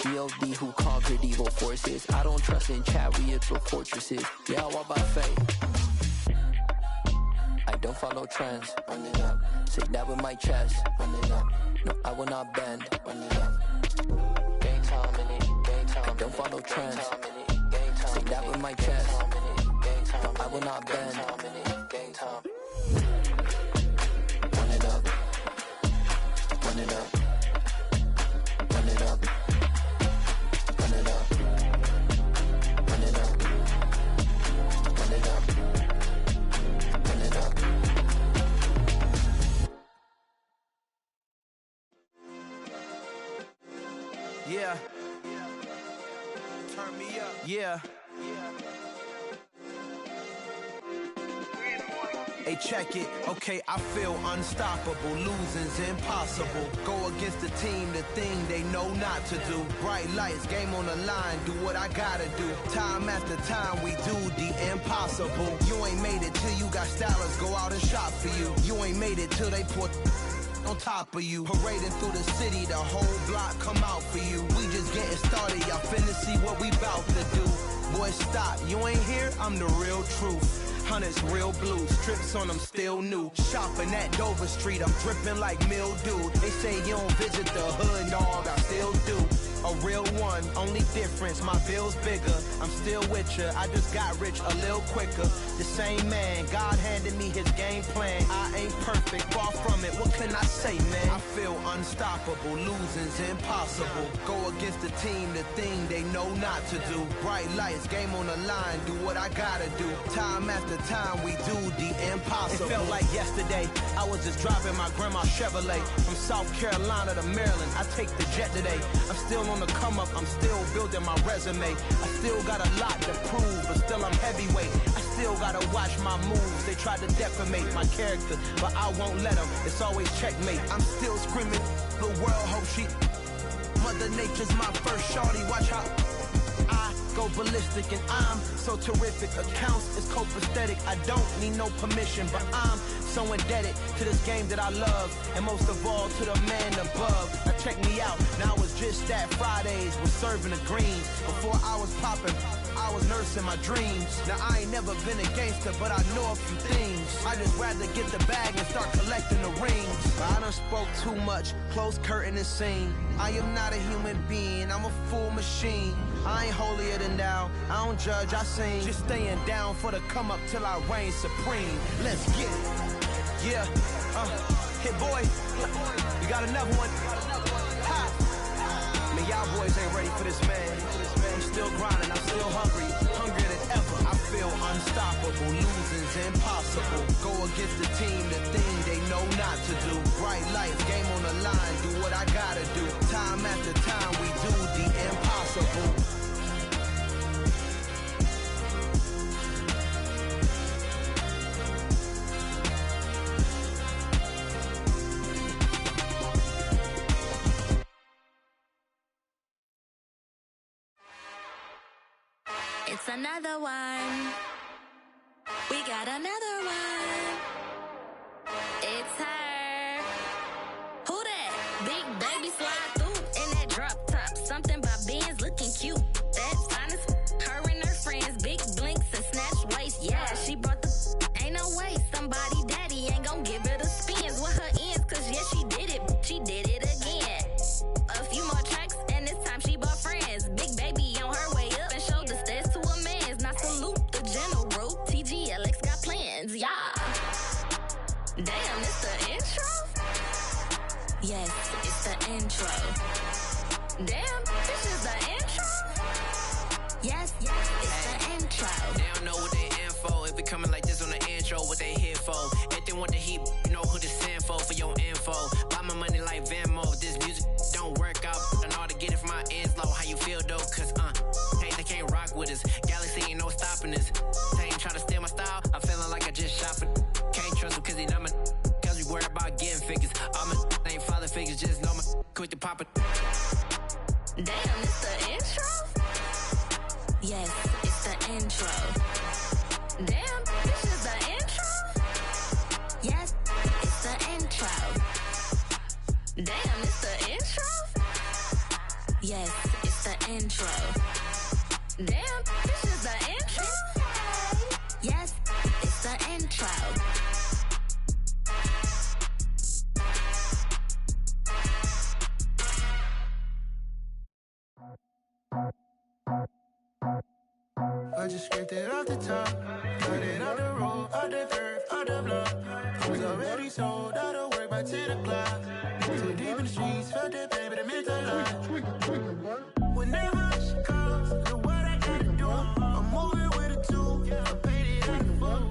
G.O.D. who conquered evil forces. I don't trust in chariots or fortresses. Yeah, I walk by faith. I don't follow trends. Run it up. Say that with my chest. Run it up. No, I will not bend. Run it up. Gang time in it. Gang time. I don't follow trends. Say that with my chest. I will not bend. Gang time. Yeah. Turn me up. Yeah. Hey, check it. Okay, I feel unstoppable. Losing's impossible. Go against the team, the thing they know not to do. Bright lights, game on the line, do what I gotta do. Time after time, we do the impossible. You ain't made it till you got stylers go out and shop for you. You ain't made it till they put on top of you. Parading through the city, the whole block come out for you. We just getting started, y'all finna see what we bout to do. Boy, stop, you ain't here, I'm the real truth. Hunters, real blue, strips on them still new. Shopping at Dover Street, I'm dripping like mildew. They say you don't visit the hood, dog, I still do. A real one, only difference, my bill's bigger. I'm still with ya, I just got rich a little quicker. The same man, God handed me his game plan. I ain't perfect, far from it, what can I say, man? I feel unstoppable, losing's impossible. Go against the team, the thing they know not to do. Bright lights, game on the line, do what I gotta do. Time after time, we do the impossible. It felt like yesterday, I was just driving my grandma's Chevrolet. From South Carolina to Maryland, I take the jet today. I'm still on the come up, I'm still building my resume. I still got a lot to prove, but still I'm heavyweight. I still gotta watch my moves. They tried to defamate my character, but I won't let them. It's always checkmate. I'm still screaming, the world hope she. Mother Nature's my first shorty. Watch how I go ballistic, and I'm so terrific. Accounts is copacetic. I don't need no permission, but I'm so indebted to this game that I love, and most of all to the man above. Now check me out, now it's just that Fridays was serving the greens. Before I was popping, I was nursing my dreams. Now I ain't never been a gangster, but I know a few things. I just rather get the bag and start collecting the rings. I done spoke too much, close curtain and scene. I am not a human being, I'm a full machine. I ain't holier than thou, I don't judge, I sing. Just staying down for the come up till I reign supreme. Let's get it. Yeah, hit boy, you got another one. Ha! Man, y'all boys ain't ready for this, man. I'm still grinding, I'm still hungry, hungrier than ever. I feel unstoppable, losing's impossible. Go against the team, the thing they know not to do. Bright lights, game on the line, do what I gotta do. Time after time, we do the impossible. It's another one. We got another one. It's her. Who that? Big baby slide through in that drop top. Something about Benz looking cute. That's honest. Her and her friends, big blinks and snatch waist. Yeah, she brought the. Ain't no way somebody daddy ain't gon' give her the spins with her ends. Cause yeah, she did it. She did it again. A few more tracks and this time she bought friends. Big baby on her way up and showed the stairs to a man's. Now salute the general. TGLX got plans, yeah. Damn, it's the intro? Yes, it's the intro. Damn, this is the intro? Yes, it's the intro. They don't know what they in for. If we coming like this on the intro, what they here for? If they want the heat, you know who to send for your info. Buy my money like Venmo. If this music don't work out, and all to get it from my ends low. How you feel though? Cause hey, they can't rock with us. Galaxy ain't no stopping us. They ain't try to steal my style. I'm feeling like I just shot for. Can't trust him cause he not my. Cause we worried about getting figures. All my ain't father figures, just know my quick to pop it. Damn, it's the intro? Yes, it's the intro. Damn, this is the intro? Yes, it's the intro. Damn, it's the intro? Yes, it's the intro. Damn, this is the intro? Yes, it's the intro. I just scraped it off the top, cut it off the road, off the curb, off the block. Was already sold, out of work by 10 o'clock. Too deep in the streets, felt that baby, that meant a lot. Whenever she calls, do what I gotta do. I'm moving with a two, I paid it out the full.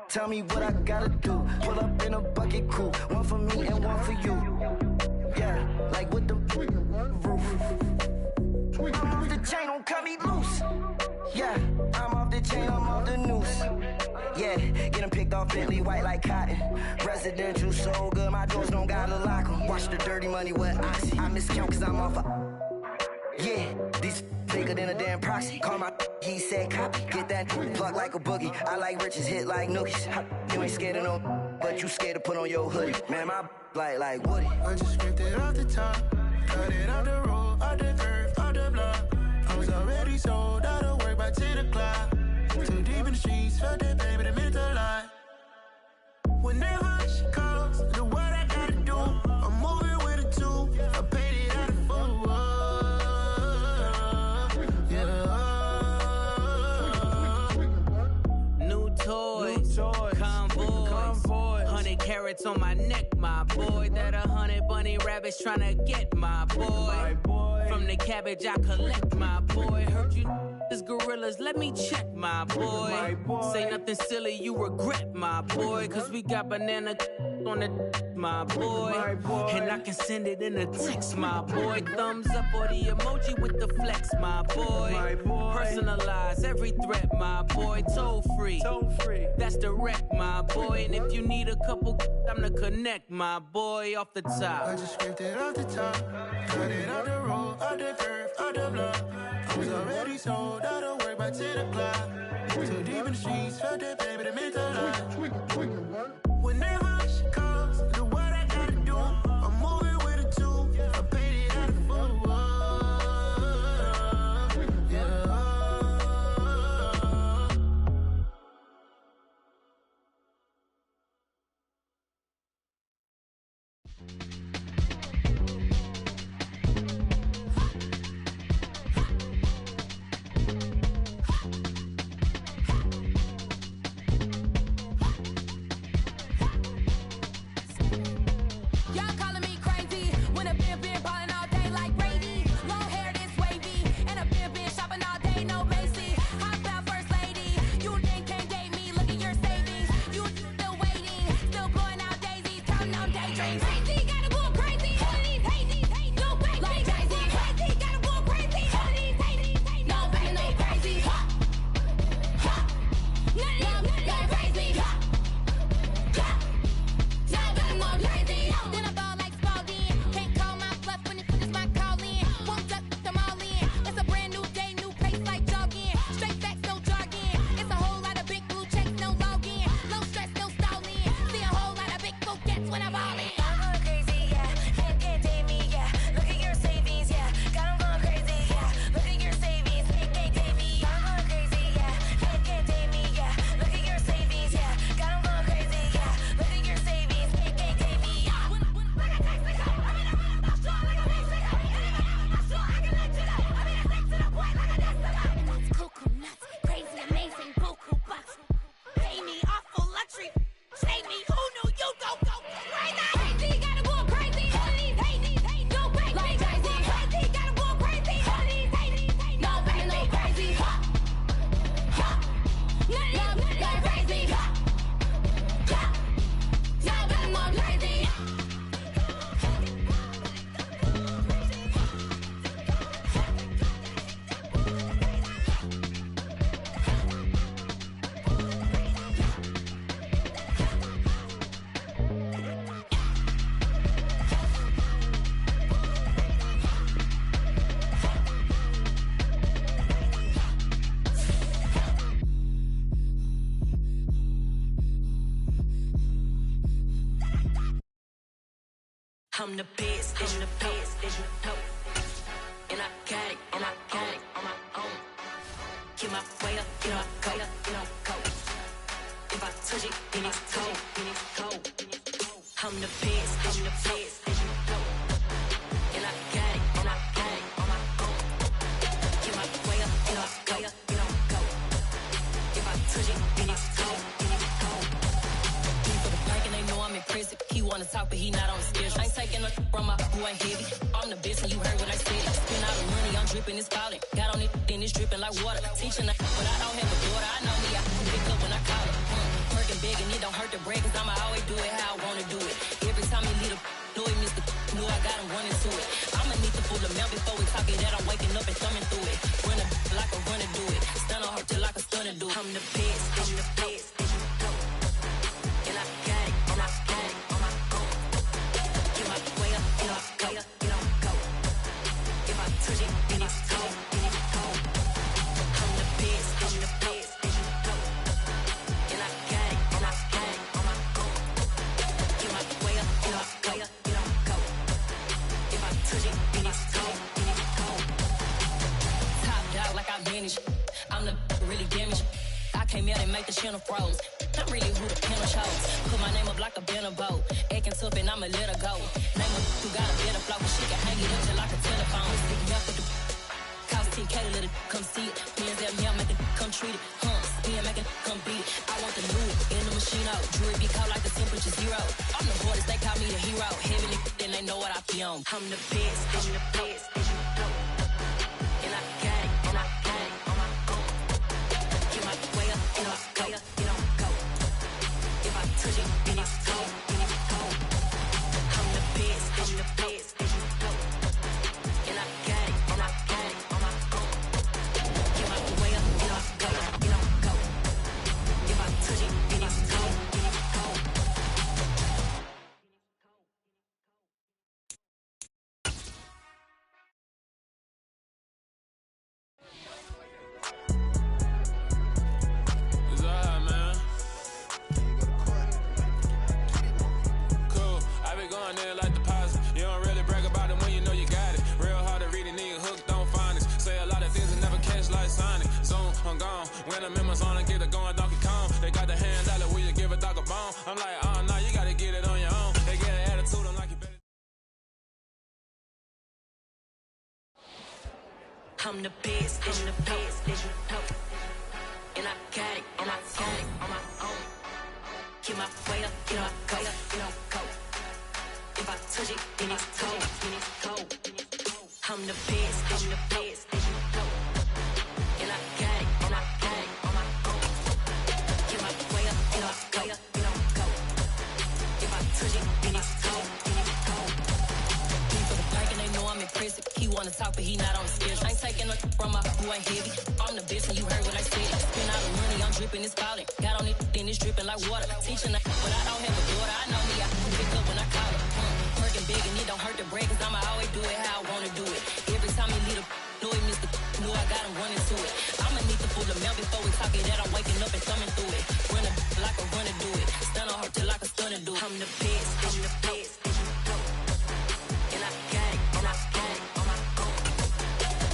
Tell me what I gotta do. Pull up in a bucket crew. One for me and one for you. Yeah, like with the roof. I'm off the chain, don't cut me loose. Yeah, I'm off the chain, I'm off the noose. Yeah, getting picked off Bentley white like cotton. Residential so good, my doors don't gotta lock 'em. Watch the dirty money with oxy. I miscount cause I'm off yeah, these bigger than a damn proxy. Call my he said copy. Get that plug like a boogie. I like riches, hit like nookies. You ain't scared of no, but you scared to put on your hoodie. Man, my like Woody. I just scraped it off the top. Cut it off the road, off the curve, off the block. I was already sold out of work by 10 o'clock. Too deep in the streets, felt that baby, that meant a lot. Whenever she calls, the what I gotta do, I'm moving with a two. I paid it out of full. Yeah. New toys, convoy, 100 carats on my neck, my boy. That 100 bunny rabbits tryna get my boy. From the cabbage I collect, my boy. Heard you is gorillas, let me check, my boy. Say nothing silly, you regret, my boy. Cause we got banana on the my boy. And I can send it in a text, my boy. Thumbs up or the emoji with the flex, my boy. Personalize every threat, my boy. Toll free, that's direct, my boy. And if you need a couple, I'm the connect, my boy. Off the top, I just scraped it off the top. Cut it off the road, off the curve, off the block. I was already sold out of work by 10 o'clock. Too deep in the streets, felt that baby, that meant a lot. Whenever she calls, the what I gotta do, I'm moving with a two. I paid it out of full. Yeah. I'm the best, I'm the best, and I got it, and I got it on my own. Get my way up, get my go, go. If I touch it, then it's cold, I'm the best, I'm the best, and I got it, and I got it on my own. Get my way up, get my go. If I touch it, then it's cold, He for the blank and they know I'm impressive. He wanna talk, but he not on the schedule. I ain't taking a from my who ain't heavy. I'm the best and you heard what I said. Spend all the money, I'm dripping, it's falling. Got on it, then it's dripping like water. Teaching, but I don't have a daughter. I know me, I pick up when I call it. Working big and coming through it. Run a like a runner do it. Stun on her till like a stunner do it. I'm the best, I'm the best. And I got it, and I got it on my own. Get my way up, get off, go, get on, go. If I touch it, then it's cold, then it's cold. I'm the best, I'm the best. And I got it, and I got it on my own. Get my way up, get off, go, get on, go. If I touch it, then it's cold, then it's cold. Top dog like I manage. I'm the really damaged. I came out and make the channel froze. I'm really who the piano shows. Put my name up like a banner boat. Acting tough and I'ma let her go. Name her who got a better flow. She can hang it up till like a telephone. Speaking up with the cost 10K to let it come see it. Hands at me, I make it come treat it. Humps, me, I make it come beat it. I want the new in the machine out. Jewelry be called like the temperature zero. I'm the hardest, they call me the hero. Heaven, then they know what I be on. I'm the best, I'm the best. And I got it, and I got it on my own. Get my way up, get off, go, get on, go. If I touch it, then it's cold, then it's cold. I'm the best, I'm the best. And I got it, and I got it on my own. Get my way up, get off, go, get on, go. If I touch it, then it's cold, then it's cold. It's alright, man. Cool. I be going there like deposit. You don't really brag about it when you know you got it. Real hard to read a nigga hooked, don't find it. Say a lot of things and never catch like Sonic. Zone, I'm gone. When I'm in my zone, I get it going Donkey Kong. They got the hand dollar, will you give a dog a bone? I'm like, oh, no, you gotta get it on your own. They get an attitude, I'm like, you better. I'm the best, I'm the best, and I got it, and I got it on my own. Get my way up, get off, go, get on, go. If I touch it, then it's cold, then it's cold. I'm the best, I'm the best, and I got it, and I got it on my own. Get my way up, get off, go, get on, go. If I touch it, then it's cold, then it's cold. Me for the perk and they know I'm impressive. He wanna talk, but he not on the schedule. I ain't taking no from my who ain't heavy. I'm the best and you heard what I said. Spend all the money, I'm dripping, it's falling. Got on it, then it's dripping like water. Teaching the but I don't have a daughter. I know me, I can pick up when I call her. Working big and it don't hurt to break, cause I'ma always do it how I wanna do it. Every time he lead a know he missed the know I got him running to it. I'ma need to pull the mail before we talk it that I'm waking up and thumbing through it. Run a like a runner do it. Stun on her till like a stunner do it. I'm the best, I'm the best. And I got it, and I got it on my own.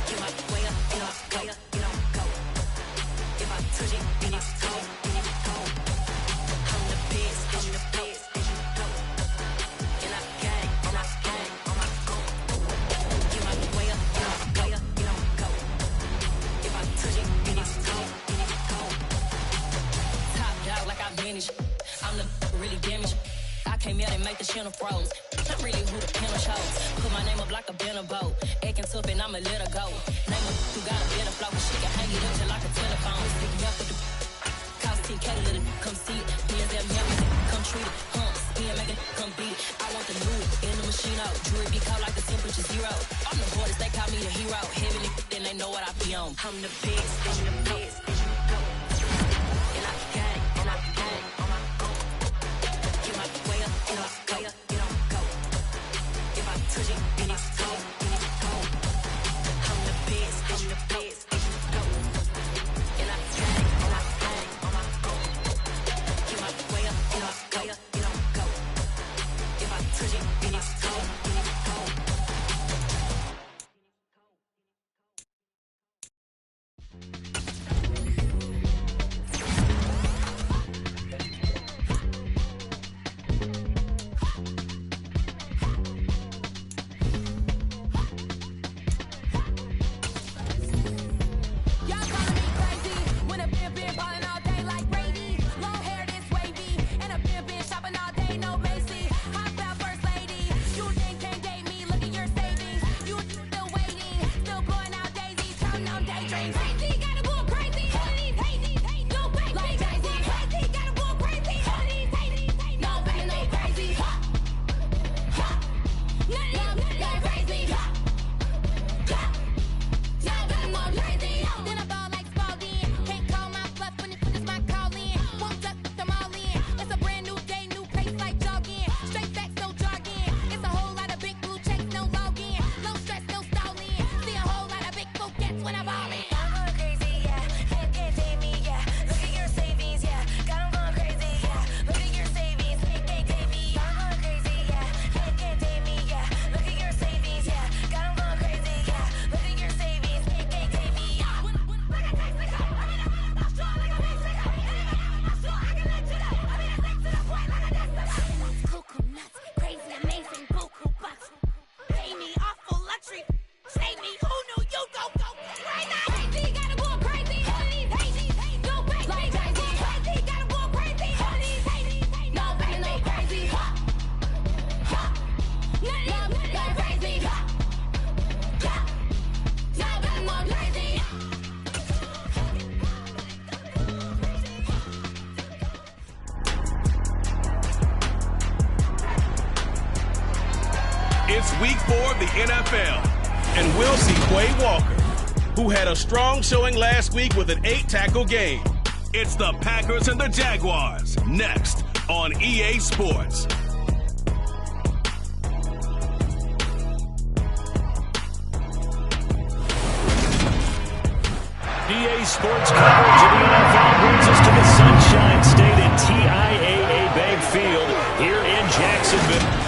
Get my way up, get off, go, get on, go. If I touch it, then it's cold, then it's cold. I'm the best, I'm the best. And I got it, and I got it on my own. Get my way up, get off, go, get on, go. If I touch it, then it's cold, then it's cold. Top dog like I manage. I'm the really damaged. I came out and make the channel froze. I'm really who the piano shows. Put my name up like a banner boat. Acting tough and I'ma let her go. Name her who got a better flow. She can hang it up till like a telephone. Speaking up with the cost 10K to let it come see it. Hands at me, I make it come treat it. Humps, me, I make it come beat it. I want the new in the machine out. Jewelry be called like the temperature zero. I'm the hardest, they call me the hero. Heaven, then they know what I be on. I'm the best, I'm the best. And I got it, and I got it on my own. Get my way up, get off, go, get on, go. If I touch it, then it's cold, then it's cold. I'm the best, I'm the best. And I got it, and I got it on my own. Get my way up, get off, go, get on, go. If I touch it, then it's cold, then it's cold. week 4 of the NFL. And we'll see Quay Walker, who had a strong showing last week with an 8-tackle game. It's the Packers and the Jaguars, next on EA Sports. EA Sports coverage of the NFL brings us to the Sunshine State at TIAA Bank Field here in Jacksonville.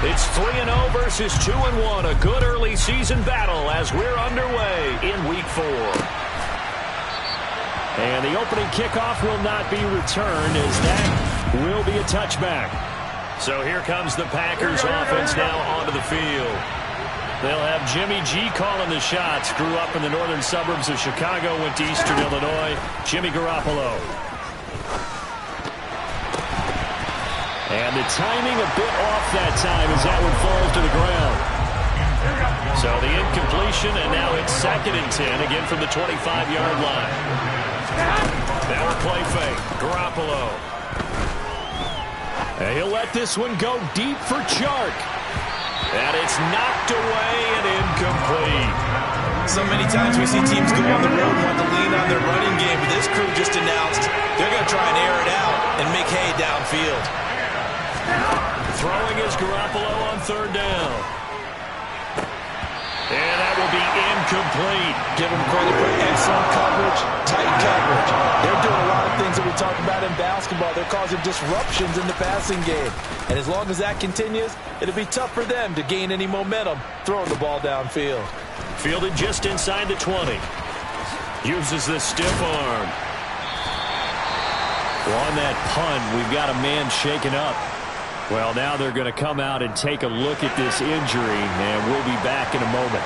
It's 3-0 versus 2-1, a good early season battle as we're underway in Week 4. And the opening kickoff will not be returned as that will be a touchback. So here comes the Packers offense now onto the field. They'll have Jimmy G calling the shots. Grew up in the northern suburbs of Chicago, went to Eastern Illinois. Jimmy Garoppolo. And the timing a bit off that time as that one falls to the ground. So the incompletion, and now it's 2nd and 10, again from the 25-yard line. Now a play fake. Garoppolo. And he'll let this one go deep for Chark. And it's knocked away and incomplete. So many times we see teams go on the road and want to lean on their running game, but this crew just announced they're going to try and air it out and make hay downfield. Throwing is Garoppolo on 3rd down. And that will be incomplete. Give them credit for excellent coverage, tight coverage. They're doing a lot of things that we talk about in basketball. They're causing disruptions in the passing game. And as long as that continues, it'll be tough for them to gain any momentum throwing the ball downfield. Fielded just inside the 20. Uses the stiff arm. Well, on that punt, we've got a man shaken up. Well, now they're going to come out and take a look at this injury, and we'll be back in a moment.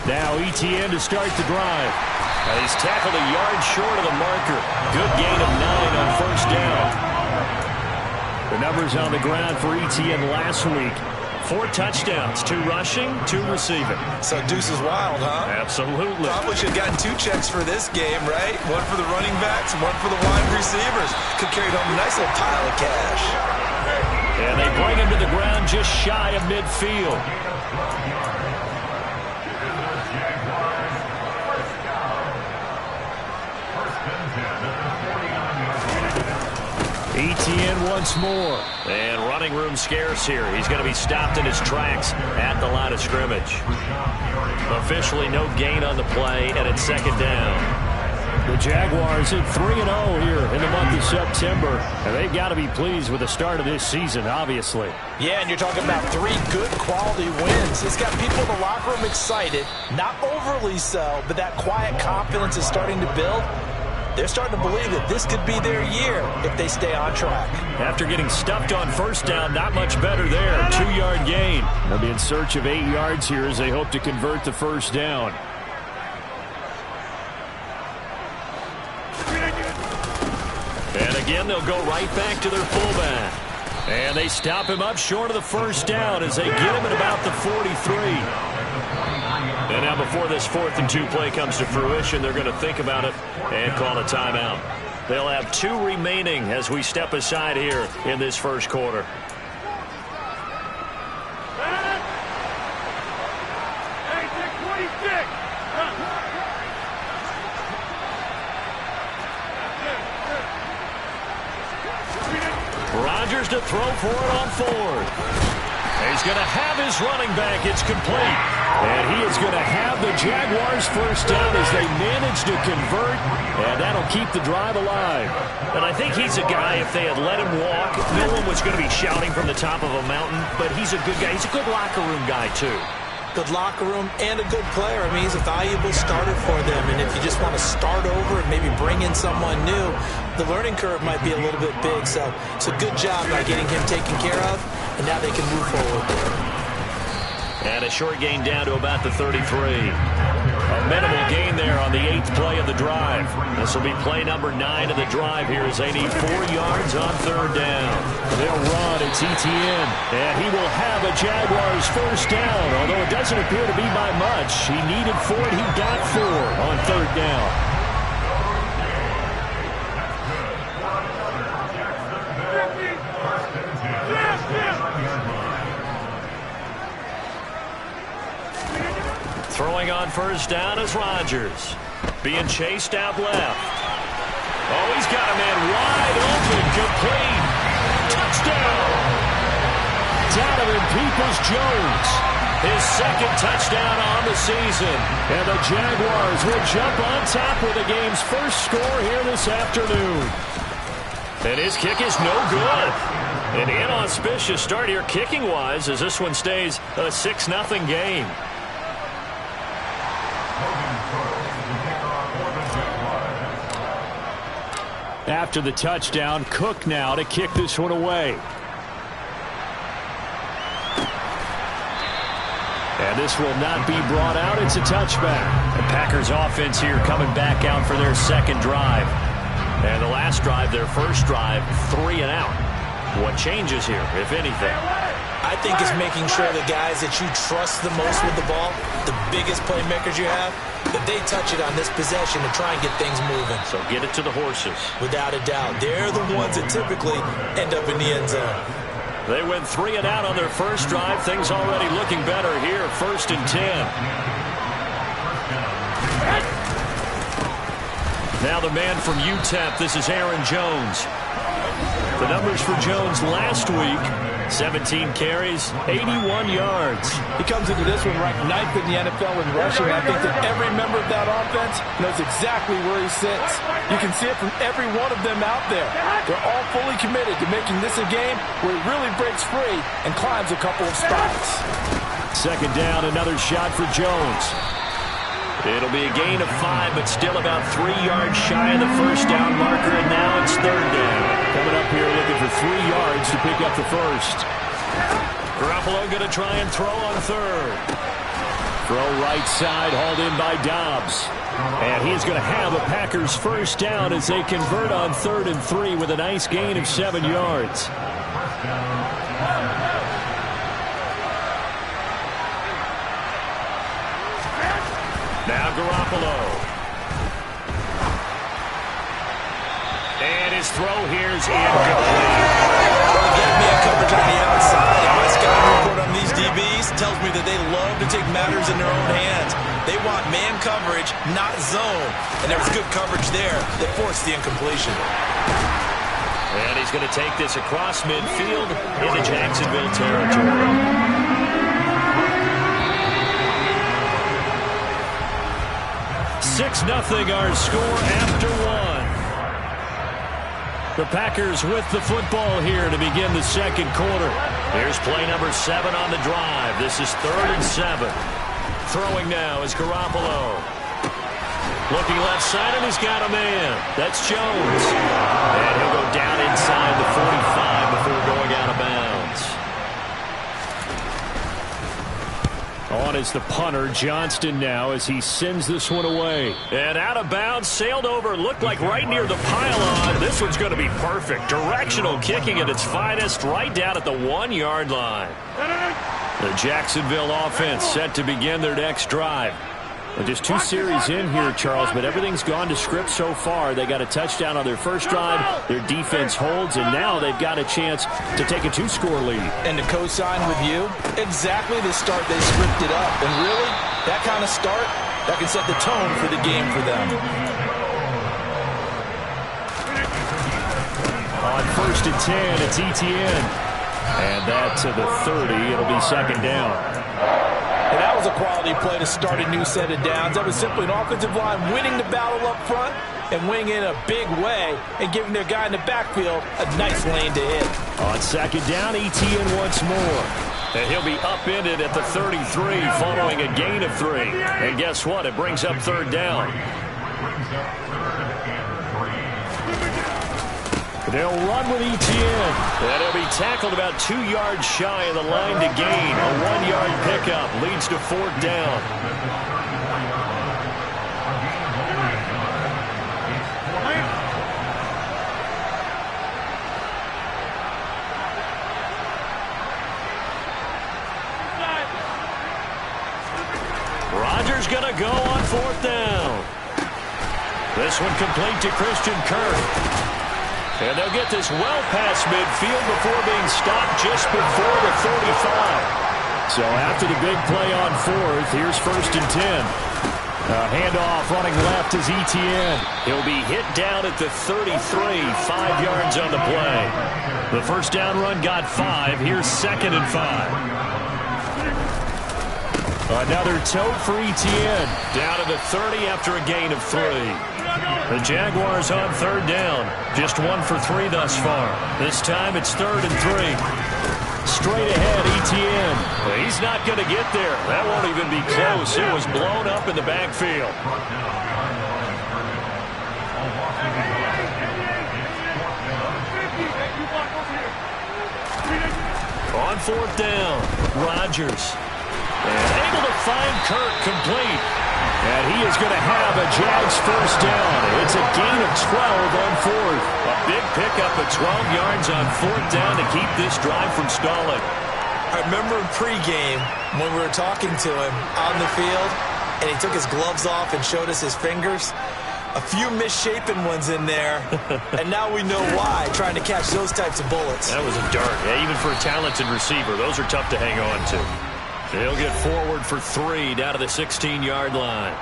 Now ETN to start the drive. He's tackled a yard short of the marker. Good gain of 9 on 1st down. The numbers on the ground for ETN last week. 4 touchdowns, 2 rushing, 2 receiving. So Deuce is wild, huh? Absolutely. Probably should have gotten 2 checks for this game, right? One for the running backs, one for the wide receivers. Could carry home a nice little pile of cash. And they bring him to the ground just shy of midfield. ETN once more. And running room scarce here. He's going to be stopped in his tracks at the line of scrimmage. Officially no gain on the play, and it's 2nd down. The Jaguars at 3-0 here in the month of September. And they've got to be pleased with the start of this season, obviously. Yeah, and you're talking about 3 good quality wins. It's got people in the locker room excited. Not overly so, but that quiet confidence is starting to build. They're starting to believe that this could be their year if they stay on track. After getting stuffed on 1st down, not much better there. 2-yard gain. They'll be in search of 8 yards here as they hope to convert the 1st down. And again, they'll go right back to their fullback. And they stop him up short of the 1st down as they get him at about the 43. And now before this 4th and 2 play comes to fruition, they're going to think about it and call a timeout. They'll have 2 remaining as we step aside here in this 1st quarter. Rodgers to throw for it on 4th. He's going to have his running back. It's complete. And he is going to have the Jaguars 1st down as they manage to convert. And that'll keep the drive alive. And I think he's a guy, if they had let him walk, no one was going to be shouting from the top of a mountain. But he's a good guy. He's a good locker room guy, too. Good locker room and a good player. I mean, he's a valuable starter for them. And if you just want to start over and maybe bring in someone new, the learning curve might be a little bit big. So it's a good job by getting him taken care of. And now they can move forward. And a short gain down to about the 33. A minimal gain there on the 8th play of the drive. This will be play number 9 of the drive here as they need 4 yards on 3rd down. They'll run. It's ETN. And he will have a Jaguars first down, although it doesn't appear to be by much. He needed 4, and he got 4 on 3rd down. Throwing on first down is Rodgers. Being chased out left. Oh, he's got a man wide open, complete. Touchdown! Donovan Peoples-Jones. His 2nd touchdown on the season. And the Jaguars will jump on top with the game's first score here this afternoon. And his kick is no good. An inauspicious start here kicking-wise as this one stays a 6-0 game. After the touchdown, Cook now to kick this one away. And this will not be brought out. It's a touchback. The Packers offense here coming back out for their 2nd drive. And the last drive, their first drive, 3 and out. What changes here, if anything? I think it's making sure the guys that you trust the most with the ball, the biggest playmakers you have, that they touch it on this possession to try and get things moving. So get it to the horses. Without a doubt. They're the ones that typically end up in the end zone. They went 3 and out on their first drive. Things already looking better here. 1st and 10. Now the man from UTEP. This is Aaron Jones. The numbers for Jones last week, 17 carries, 81 yards. He comes into this one ranked 9th in the NFL in rushing. I think that every member of that offense knows exactly where he sits. You can see it from every one of them out there. They're all fully committed to making this a game where he really breaks free and climbs a couple of spots. 2nd down, another shot for Jones. It'll be a gain of 5, but still about 3 yards shy of the first down marker, and now it's 3rd down. Coming up here looking for 3 yards to pick up the first. Garoppolo going to try and throw on 3rd. Throw right side, hauled in by Dobbs. And he's going to have a Packers first down as they convert on 3rd and 3 with a nice gain of 7 yards. Now Garoppolo. And his throw here is incomplete. Get me a coverage on the outside. And my scouting report on these DBs tells me that they love to take matters in their own hands. They want man coverage, not zone. And there was good coverage there that forced the incompletion. And he's going to take this across midfield into Jacksonville territory. 6-0 our score after 1. The Packers with the football here to begin the 2nd quarter. Here's play number 7 on the drive. This is 3rd and 7. Throwing now is Garoppolo. Looking left side, and he's got a man. That's Jones. And he'll go down inside the 45 before going out of bounds. On is the punter, Johnston now, as he sends this one away. And out of bounds, sailed over, looked like right near the pylon. This one's going to be perfect. Directional kicking at its finest, right down at the 1-yard line. The Jacksonville offense set to begin their next drive. Well, just 2 series in here, Charles, but everything's gone to script so far. They got a touchdown on their first drive. Their defense holds, and now they've got a chance to take a 2-score lead. And to co-sign with you, exactly the start they scripted up. And really, that kind of start, that can set the tone for the game for them. On 1st and 10, it's ETN. And that to the 30. It'll be 2nd down. And that was a quality play to start a new set of downs. That was simply an offensive line winning the battle up front and winning in a big way and giving their guy in the backfield a nice lane to hit. On 2nd down, ETN once more. And he'll be upended at the 33 following a gain of 3. And guess what? It brings up 3rd down. They'll run with ETN. And he'll be tackled about 2 yards shy of the line to gain. A 1-yard pickup leads to 4th down. going to go on 4th down. This one complete to Christian Kirk. And they'll get this well past midfield before being stopped just before the 35. So after the big play on 4th, here's 1st and 10. Handoff running left is Etienne. He'll be hit down at the 33, 5 yards on the play. The first down run got 5. Here's 2nd and 5. Another tote for Etienne. Down to the 30 after a gain of 3. The Jaguars on 3rd down. Just 1 for 3 thus far. This time it's 3rd and 3. Straight ahead, Etienne. Well, he's not going to get there. That won't even be close. It was blown up in the backfield. On 4th down, Rodgers. And able to find Kirk complete. And he is going to have a Jags first down. It's a gain of 12 on 4th. A big pickup of 12 yards on 4th down to keep this drive from stalling. I remember in pregame when we were talking to him on the field, and he took his gloves off and showed us his fingers. A few misshapen ones in there, and now we know why, trying to catch those types of bullets. That was a dart. Yeah, even for a talented receiver, those are tough to hang on to. He'll get forward for 3 down to the 16-yard line.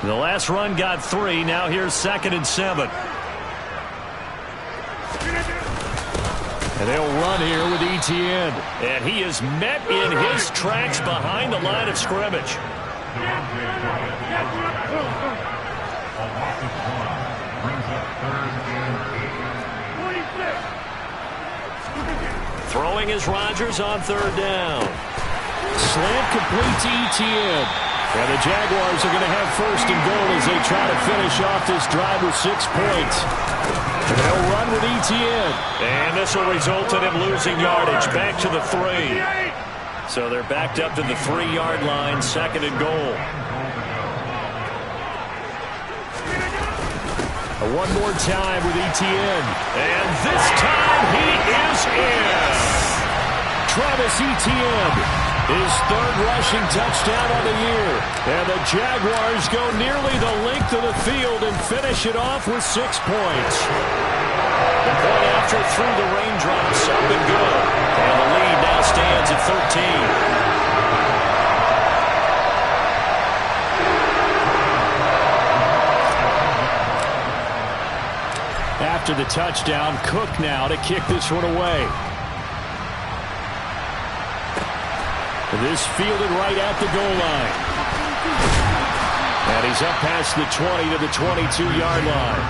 The last run got 3. Now here's 2nd and 7. And they'll run here with Etienne. And he is met in his tracks behind the line of scrimmage. Throwing is Rodgers on 3rd down. Slant complete to Etienne. And the Jaguars are going to have 1st and goal as they try to finish off this drive with 6 points. And they'll run with Etienne. And this will result in him losing yardage back to the 3. So they're backed up to the 3-yard line, 2nd and goal. One more time with Etienne. And this time he is in. Travis Etienne, his 3rd rushing touchdown on the year. And the Jaguars go nearly the length of the field and finish it off with 6 points. The point after through the raindrops, up and good. And the lead now stands at 13. After the touchdown, Cook now to kick this one away. This fielded right at the goal line. And he's up past the 20 to the 22-yard line.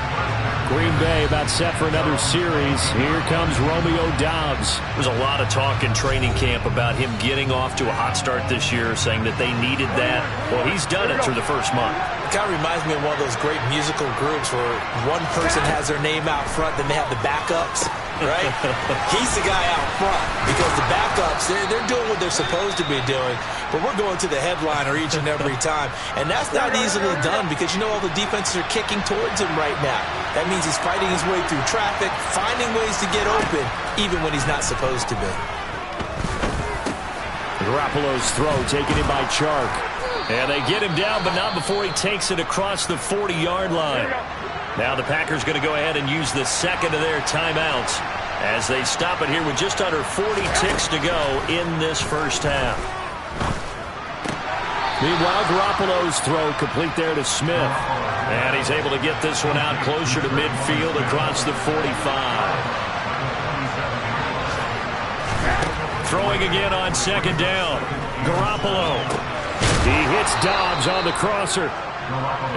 Green Bay about set for another series. Here comes Romeo Doubs. There's a lot of talk in training camp about him getting off to a hot start this year, saying that they needed that. Well, he's done it through the first month. It kind of reminds me of one of those great musical groups where one person has their name out front, then they have the backups, right? He's the guy out front because the backups, they're doing what they're supposed to be doing, but we're going to the headliner each and every time. And that's not easily done because, you know, all the defenses are kicking towards him right now. That means he's fighting his way through traffic, finding ways to get open, even when he's not supposed to be. Garoppolo's throw taken in by Chark. And they get him down, but not before he takes it across the 40-yard line. Now the Packers going to go ahead and use the second of their timeouts as they stop it here with just under 40 ticks to go in this first half. Meanwhile, Garoppolo's throw complete there to Smith. And he's able to get this one out closer to midfield across the 45. Throwing again on second down. Garoppolo. He hits Doubs on the crosser.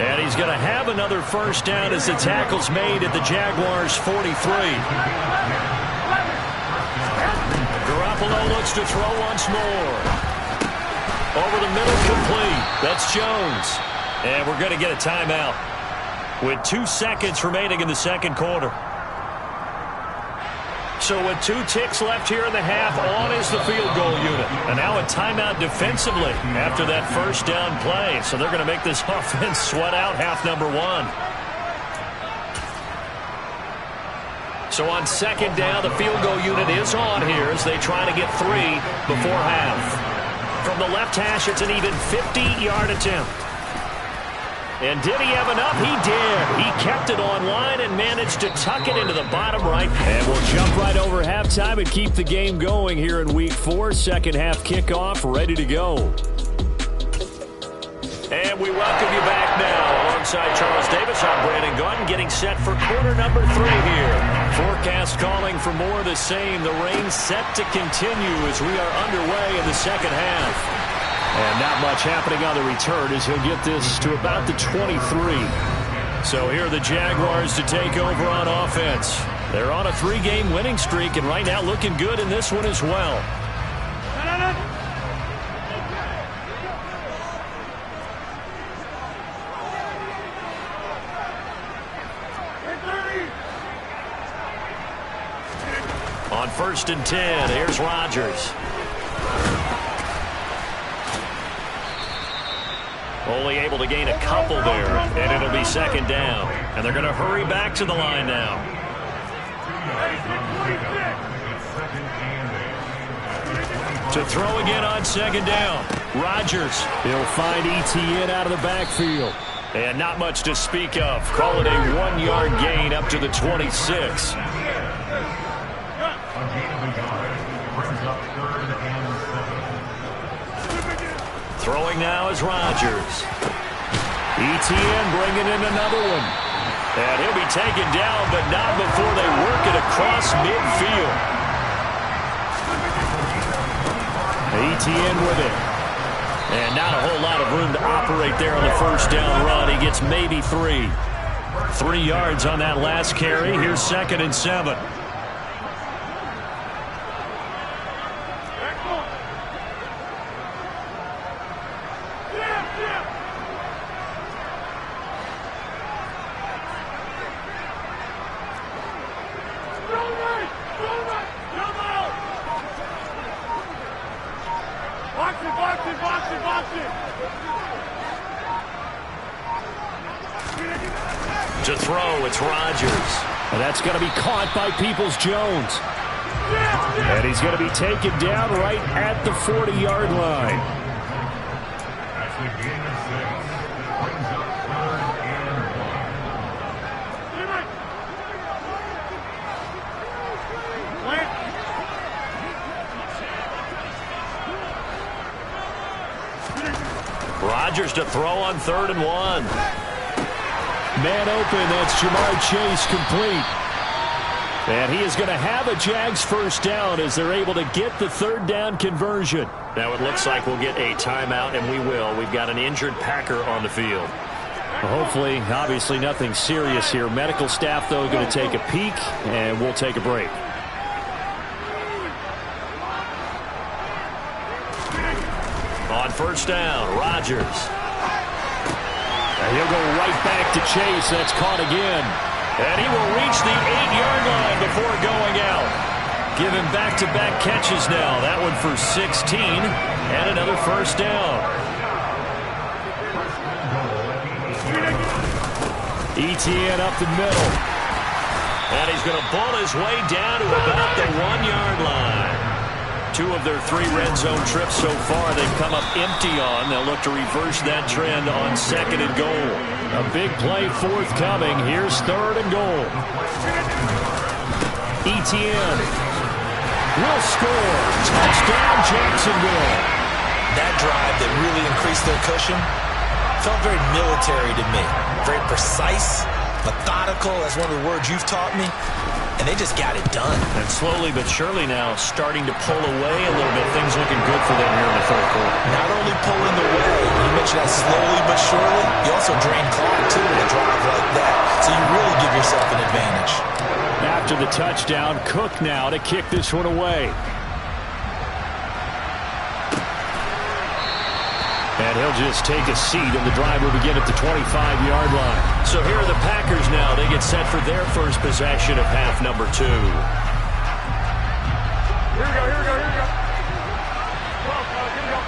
And he's going to have another first down as the tackle's made at the Jaguars' 43. Garoppolo looks to throw once more. Over the middle, complete. That's Jones. And we're going to get a timeout with 2 seconds remaining in the second quarter. So with 2 ticks left here in the half, on is the field goal unit. And now a timeout defensively after that first down play. So they're going to make this offense sweat out half number 1. So on second down, the field goal unit is on here as they try to get 3 before half. From the left hash, it's an even 50-yard attempt. And did he have enough? He did. He kept it online and managed to tuck it into the bottom right. And we'll jump right over halftime and keep the game going here in Week 4. Second half kickoff, ready to go. And we welcome you back now. Alongside Charles Davis, I'm Brandon Gaudin, getting set for quarter number 3 here. Forecast calling for more of the same. The rain set to continue as we are underway in the second half. And not much happening on the return as he'll get this to about the 23. So here are the Jaguars to take over on offense. They're on a 3-game winning streak and right now looking good in this one as well. On 1st and 10, here's Rodgers. Only able to gain a couple there, and it'll be second down. And they're going to hurry back to the line now. To throw again on second down. Rodgers, he'll find ETN out of the backfield. And not much to speak of. Call it a 1-yard gain up to the 26. Throwing now is Rodgers. ETN bringing in another one. And he'll be taken down, but not before they work it across midfield. ETN with it. And not a whole lot of room to operate there on the first down run. He gets maybe 3. 3 yards on that last carry. Here's 2nd and 7. To throw, it's Rodgers. And that's going to be caught by Peoples-Jones. And he's going to be taken down right at the 40-yard line. Rodgers to throw on 3rd and 1. Man open, that's Jamar Chase complete. And he is going to have a Jags first down as they're able to get the 3rd down conversion. Now it looks like we'll get a timeout, and we will. We've got an injured Packer on the field. Well, hopefully, obviously nothing serious here. Medical staff, though, going to take a peek, and we'll take a break. On 1st down, Rodgers. And he'll go right back to Chase. That's caught again. And he will reach the 8-yard line before going out. Give him back-to-back catches now. That one for 16 and another first down. ETN up the middle. And he's going to ball his way down to about the 1-yard line. 2 of their 3 red zone trips so far they've come up empty on. They'll look to reverse that trend on 2nd and goal. A big play forthcoming. Here's 3rd and goal. ETN will score. Touchdown, Jacksonville. That drive that really increased their cushion felt very military to me. Very precise, methodical. That's one of the words you've taught me. And they just got it done. And slowly but surely now starting to pull away a little bit. Things looking good for them here in the 3rd quarter. Not only pulling away, you mentioned that slowly but surely, you also drain clock too in a drive like that. So you really give yourself an advantage. After the touchdown, Cook now to kick this one away. And he'll just take a seat, and the drive will begin at the 25-yard line. So here are the Packers now. They get set for their first possession of half number 2. Here we go, here we go, here we go. Come on, here we go.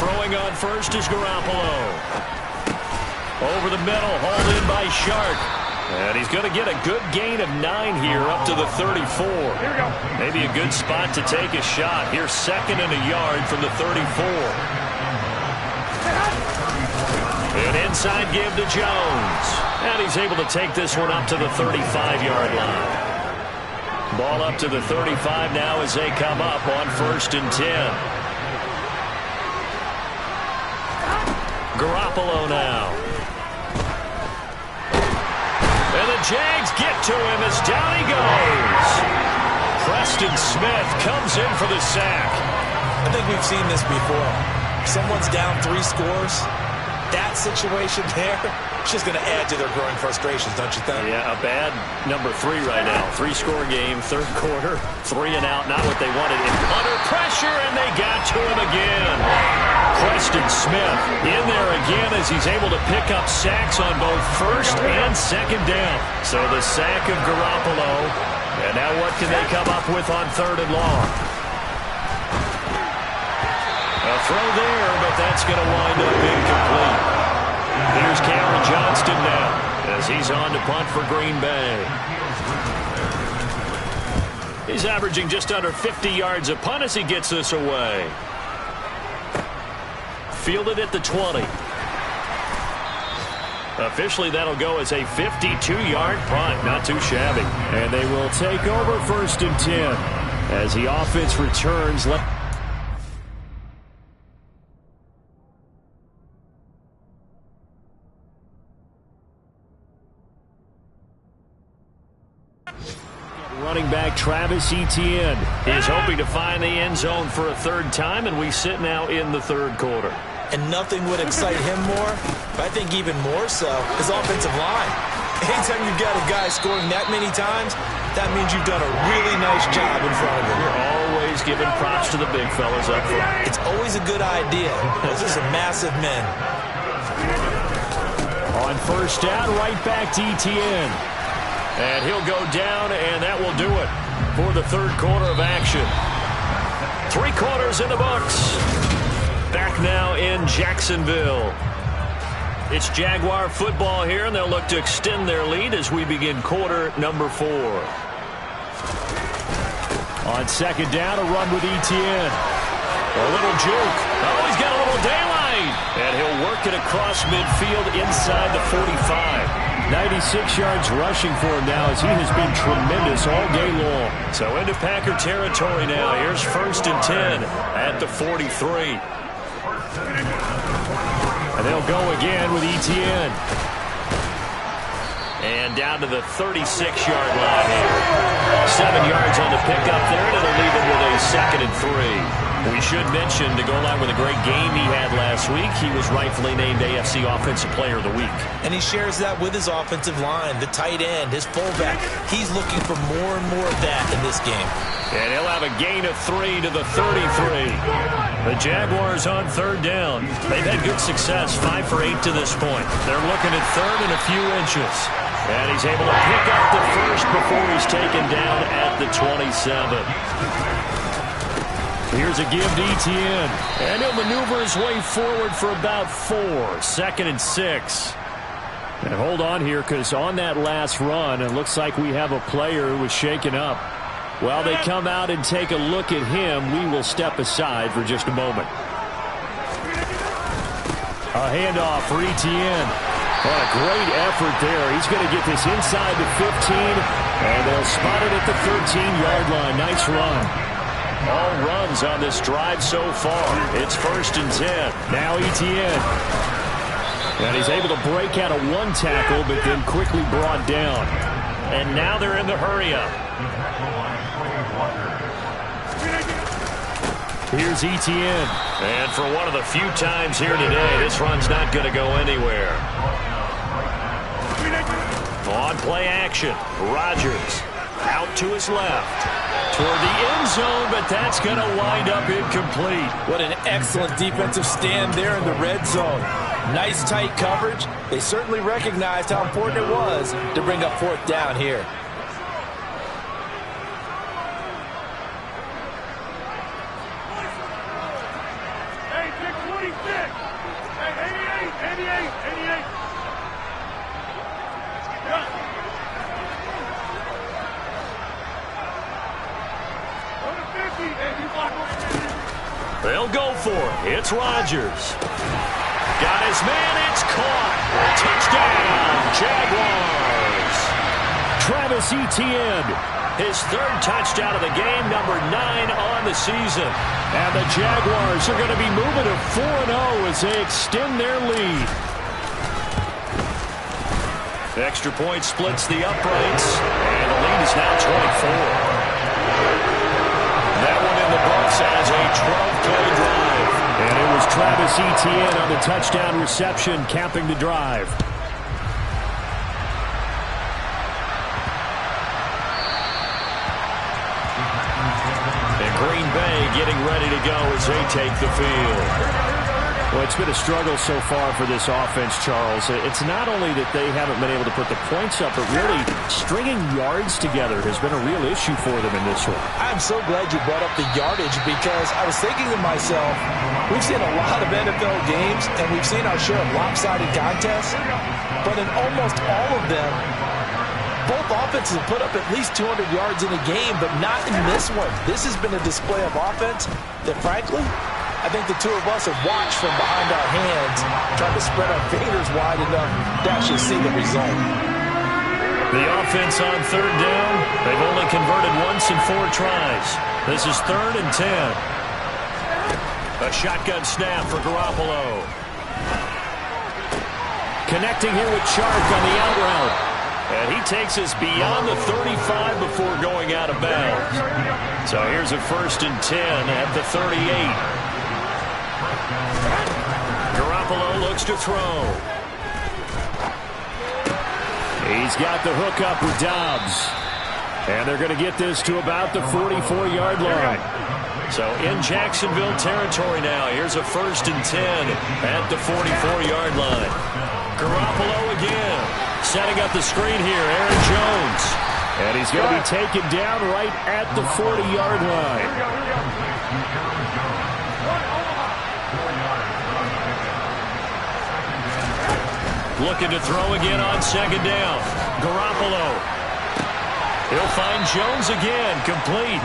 Throwing on first is Garoppolo. Over the middle, hauled in by Shark. And he's going to get a good gain of 9 here up to the 34. Maybe a good spot to take a shot. Here's 2nd and a yard from the 34. An inside give to Jones. And he's able to take this one up to the 35-yard line. Ball up to the 35 now as they come up on 1st and 10. Garoppolo now. And the Jags get to him as down he goes. Preston Smith comes in for the sack. I think we've seen this before. Someone's down 3 scores. That situation there, it's just going to add to their growing frustrations, don't you think? Yeah, a bad number 3 right now. 3-score game, 3rd quarter, 3 and out, not what they wanted. And under pressure, and they got to him again. Preston Smith in there again as he's able to pick up sacks on both 1st and 2nd down. So the sack of Garoppolo. And now what can they come up with on 3rd and long? A throw there, but that's going to wind up incomplete. Here's Cameron Johnston now as he's on to punt for Green Bay. He's averaging just under 50 yards a punt as he gets this away. Fielded at the 20. Officially, that'll go as a 52-yard punt. Not too shabby. And they will take over 1st and 10 as the offense returns. Running back Travis Etienne is hoping to find the end zone for a 3rd time, and we sit now in the 3rd quarter. And nothing would excite him more, but I think even more so, his offensive line. Anytime you've got a guy scoring that many times, that means you've done a really nice job in front of him. You're always giving props to the big fellas up front. It's always a good idea. Those are some massive men. On 1st down, right back to Etienne. And he'll go down, and that will do it for the 3rd quarter of action. 3 quarters in the books. Back now in Jacksonville. It's Jaguar football here, and they'll look to extend their lead as we begin quarter number 4. On 2nd down, a run with Etienne. A little juke. Oh, he's got a little daylight. And he'll work it across midfield inside the 45. 96 yards rushing for him now as he has been tremendous all day long. So into Packer territory now. Here's 1st and 10 at the 43. And they'll go again with Etienne. And down to the 36-yard line here. 7 yards on the pickup there, and it'll leave him with a 2nd and 3. We should mention, to go along with a great game he had last week, he was rightfully named AFC Offensive Player of the Week. And he shares that with his offensive line, the tight end, his fullback. He's looking for more and more of that in this game. And he'll have a gain of 3 to the 33. The Jaguars on 3rd down. They've had good success, 5 for 8 to this point. They're looking at 3rd and a few inches. And he's able to pick up the 1st before he's taken down at the 27. Here's a give to Etienne. And he'll maneuver his way forward for about 4. 2nd and 6. And hold on here, because on that last run, it looks like we have a player who was shaken up. While they come out and take a look at him, we will step aside for just a moment. A handoff for Etienne. What a great effort there. He's going to get this inside the 15, and they'll spot it at the 13-yard line. Nice run. All runs on this drive so far. It's 1st and 10. Now Etienne. And he's able to break out of 1 tackle, but then quickly brought down. And now they're in the hurry-up. Here's Etienne. And for one of the few times here today, this run's not going to go anywhere. On play action, Rodgers out to his left. Toward the end zone, but that's going to wind up incomplete. What an excellent defensive stand there in the red zone. Nice tight coverage. They certainly recognized how important it was to bring up 4th down here. They'll go for it. It's Rodgers. Got his man. It's caught. Touchdown, Jaguars. Travis Etienne, his third touchdown of the game, number 9 on the season. And the Jaguars are going to be moving to 4-0 as they extend their lead. Extra point splits the uprights, and the lead is now 24. That one in the books as a 12-play drive. And it was Travis Etienne on the touchdown reception, capping the drive. And Green Bay getting ready to go as they take the field. Well, it's been a struggle so far for this offense, Charles. It's not only that they haven't been able to put the points up, but really stringing yards together has been a real issue for them in this one. I'm so glad you brought up the yardage because I was thinking to myself, we've seen a lot of NFL games and we've seen our share of lopsided contests, but in almost all of them, both offenses have put up at least 200 yards in a game, but not in this one. This has been a display of offense that, frankly, I think the two of us have watched from behind our hands, trying to spread our fingers wide enough to actually see the result. The offense on third down, they've only converted once in 4 tries. This is 3rd and 10. A shotgun snap for Garoppolo. Connecting here with Chark on the out route. And he takes us beyond the 35 before going out of bounds. So here's a 1st and 10 at the 38. Garoppolo looks to throw. He's got the hook up with Dobbs. And they're going to get this to about the 44-yard line. So in Jacksonville territory now. Here's a 1st and 10 at the 44-yard line. Garoppolo again. Setting up the screen here, Aaron Jones. And he's going to be taken down right at the 40-yard line. Looking to throw again on 2nd down. Garoppolo. He'll find Jones again, complete.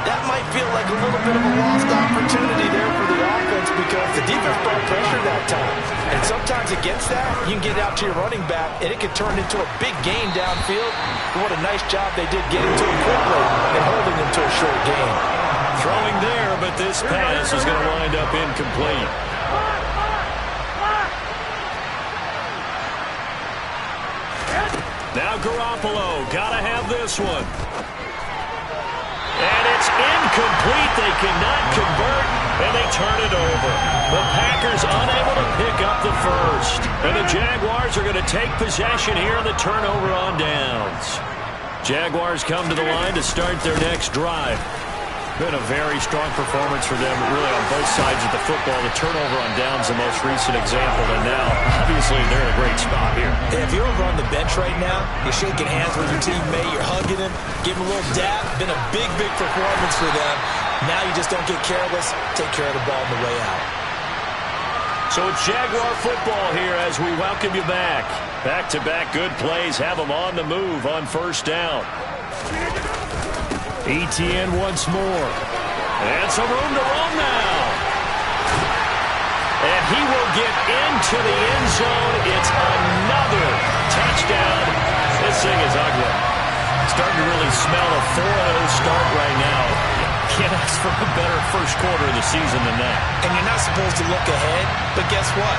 That might feel like a little bit of a lost opportunity there for the offense because the defense brought pressure that time. And sometimes against that, you can get out to your running back, and it can turn into a big gain downfield. But what a nice job they did getting to him quickly and holding him to a short gain. Throwing there, but this pass is going to wind up incomplete. Now Garoppolo, gotta have this one. And it's incomplete. They cannot convert, and they turn it over. The Packers unable to pick up the first. And the Jaguars are going to take possession here on the turnover on downs. Jaguars come to the line to start their next drive. Been a very strong performance for them, really, on both sides of the football. The turnover on downs, the most recent example, and now, obviously, they're in a great spot here. Yeah, if you're over on the bench right now, you're shaking hands with your teammate, you're hugging him, give him a little dap. Been a big, big performance for them. Now you just don't get careless. Take care of the ball on the way out. So it's Jaguar football here as we welcome you back. Back-to-back good plays have them on the move on 1st down. Etienne once more. And some room to roam now. And he will get into the end zone. It's another touchdown. This thing is ugly. Starting to really smell a 4-0 start right now. Can't ask for a better first quarter of the season than that. And you're not supposed to look ahead, but guess what?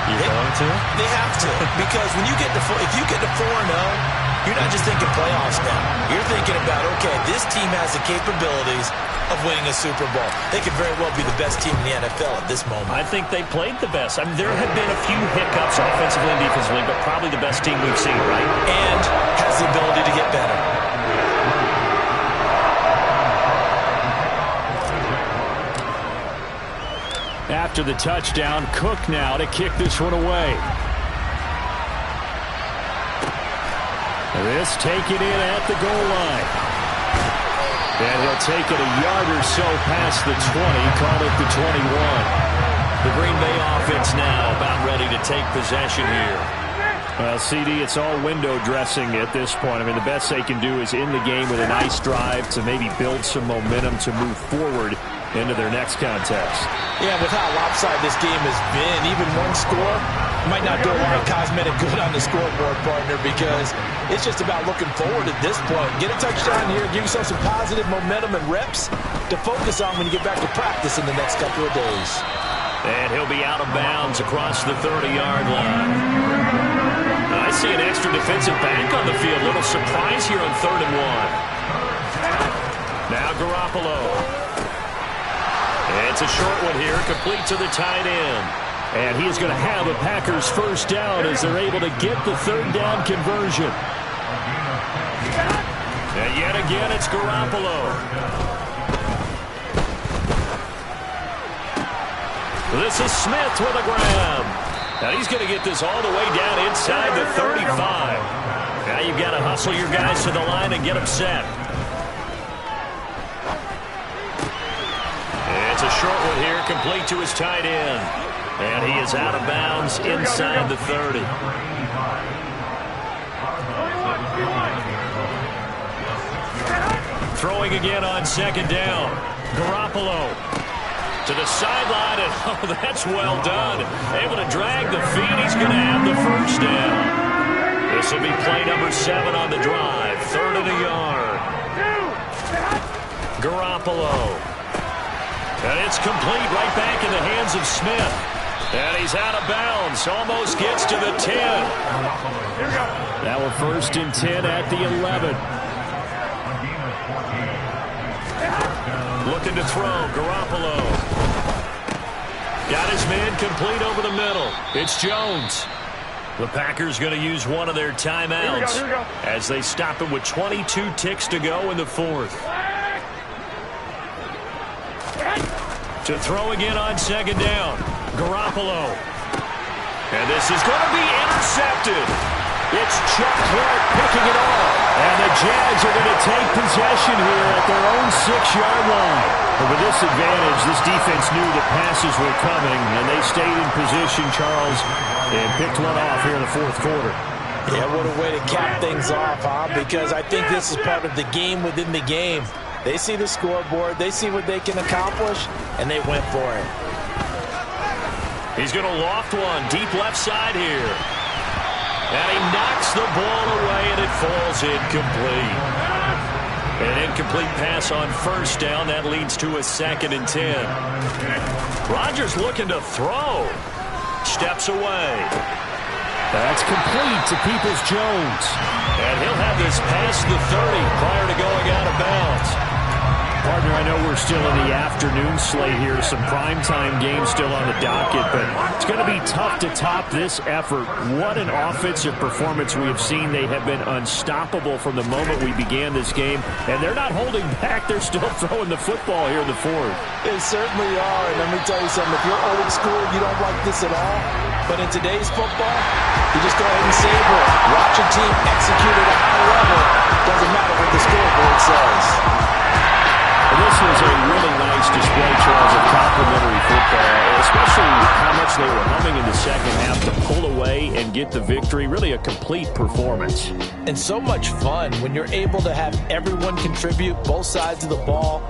You're going to? They have to. Because when you get to if you get to 4-0, you're not just thinking playoffs now. You're thinking about, okay, this team has the capabilities of winning a Super Bowl. They could very well be the best team in the NFL at this moment. I think they played the best. I mean, there have been a few hiccups offensively and defensively, but probably the best team we've seen, right? And has the ability to get better. After the touchdown, Cook now to kick this one away. This taken in at the goal line. And he'll take it a yard or so past the 20, call it the 21. The Green Bay offense now about ready to take possession here. Well, CD, it's all window dressing at this point. I mean, the best they can do is in the game with a nice drive to maybe build some momentum to move forward. into their next contest. Yeah, with how lopsided this game has been, even one score might not do a lot of cosmetic good on the scoreboard, partner, because it's just about looking forward at this point. Get a touchdown here, give yourself some positive momentum and reps to focus on when you get back to practice in the next couple of days. And he'll be out of bounds across the 30-yard line. I see an extra defensive back on the field. Little surprise here on 3rd and 1. Now Garoppolo. It's a short one here, complete to the tight end. And he is going to have a Packers first down as they're able to get the 3rd down conversion. And yet again, it's Garoppolo. This is Smith with a grab. Now he's going to get this all the way down inside the 35. Now you've got to hustle your guys to the line and get them set. It's a short one here, complete to his tight end. And he is out of bounds inside the 30. Throwing again on 2nd down. Garoppolo to the sideline, and oh, that's well done. Able to drag the feet. He's going to have the first down. This will be play number 7 on the drive. 3rd and a yard. Garoppolo. And it's complete right back in the hands of Smith. And he's out of bounds. Almost gets to the 10. Now a 1st and 10 at the 11. Looking to throw. Garoppolo. Got his man complete over the middle. It's Jones. The Packers going to use one of their timeouts as they stop him with 22 ticks to go in the 4th. To throw again on 2nd down. Garoppolo. And this is going to be intercepted. It's Chuck Clark picking it off. And the Jags are going to take possession here at their own 6-yard line. But with this advantage, this defense knew the passes were coming, and they stayed in position, Charles, and picked one off here in the 4th quarter. Yeah, what a way to cap things off, huh? Because I think this is part of the game within the game. They see the scoreboard, they see what they can accomplish, and they went for it. He's going to loft one deep left side here. And he knocks the ball away, and it falls incomplete. An incomplete pass on 1st down. That leads to a 2nd and 10. Rodgers looking to throw. Steps away. That's complete to Peoples-Jones. And he'll have this past the 30 prior to going out of bounds. Partner, I know we're still in the afternoon slate here. Some primetime games still on the docket, but it's going to be tough to top this effort. What an offensive performance we have seen. They have been unstoppable from the moment we began this game, and they're not holding back. They're still throwing the football here in the 4th. They certainly are, and let me tell you something. If you're old school, you don't like this at all, but in today's football, you just go ahead and savor it. Watch a team execute at a high level. Doesn't matter what the scoreboard says. This was a really nice display, Charles, of complimentary football, especially how much they were humming in the 2nd half to pull away and get the victory. Really a complete performance. And so much fun when you're able to have everyone contribute, both sides of the ball.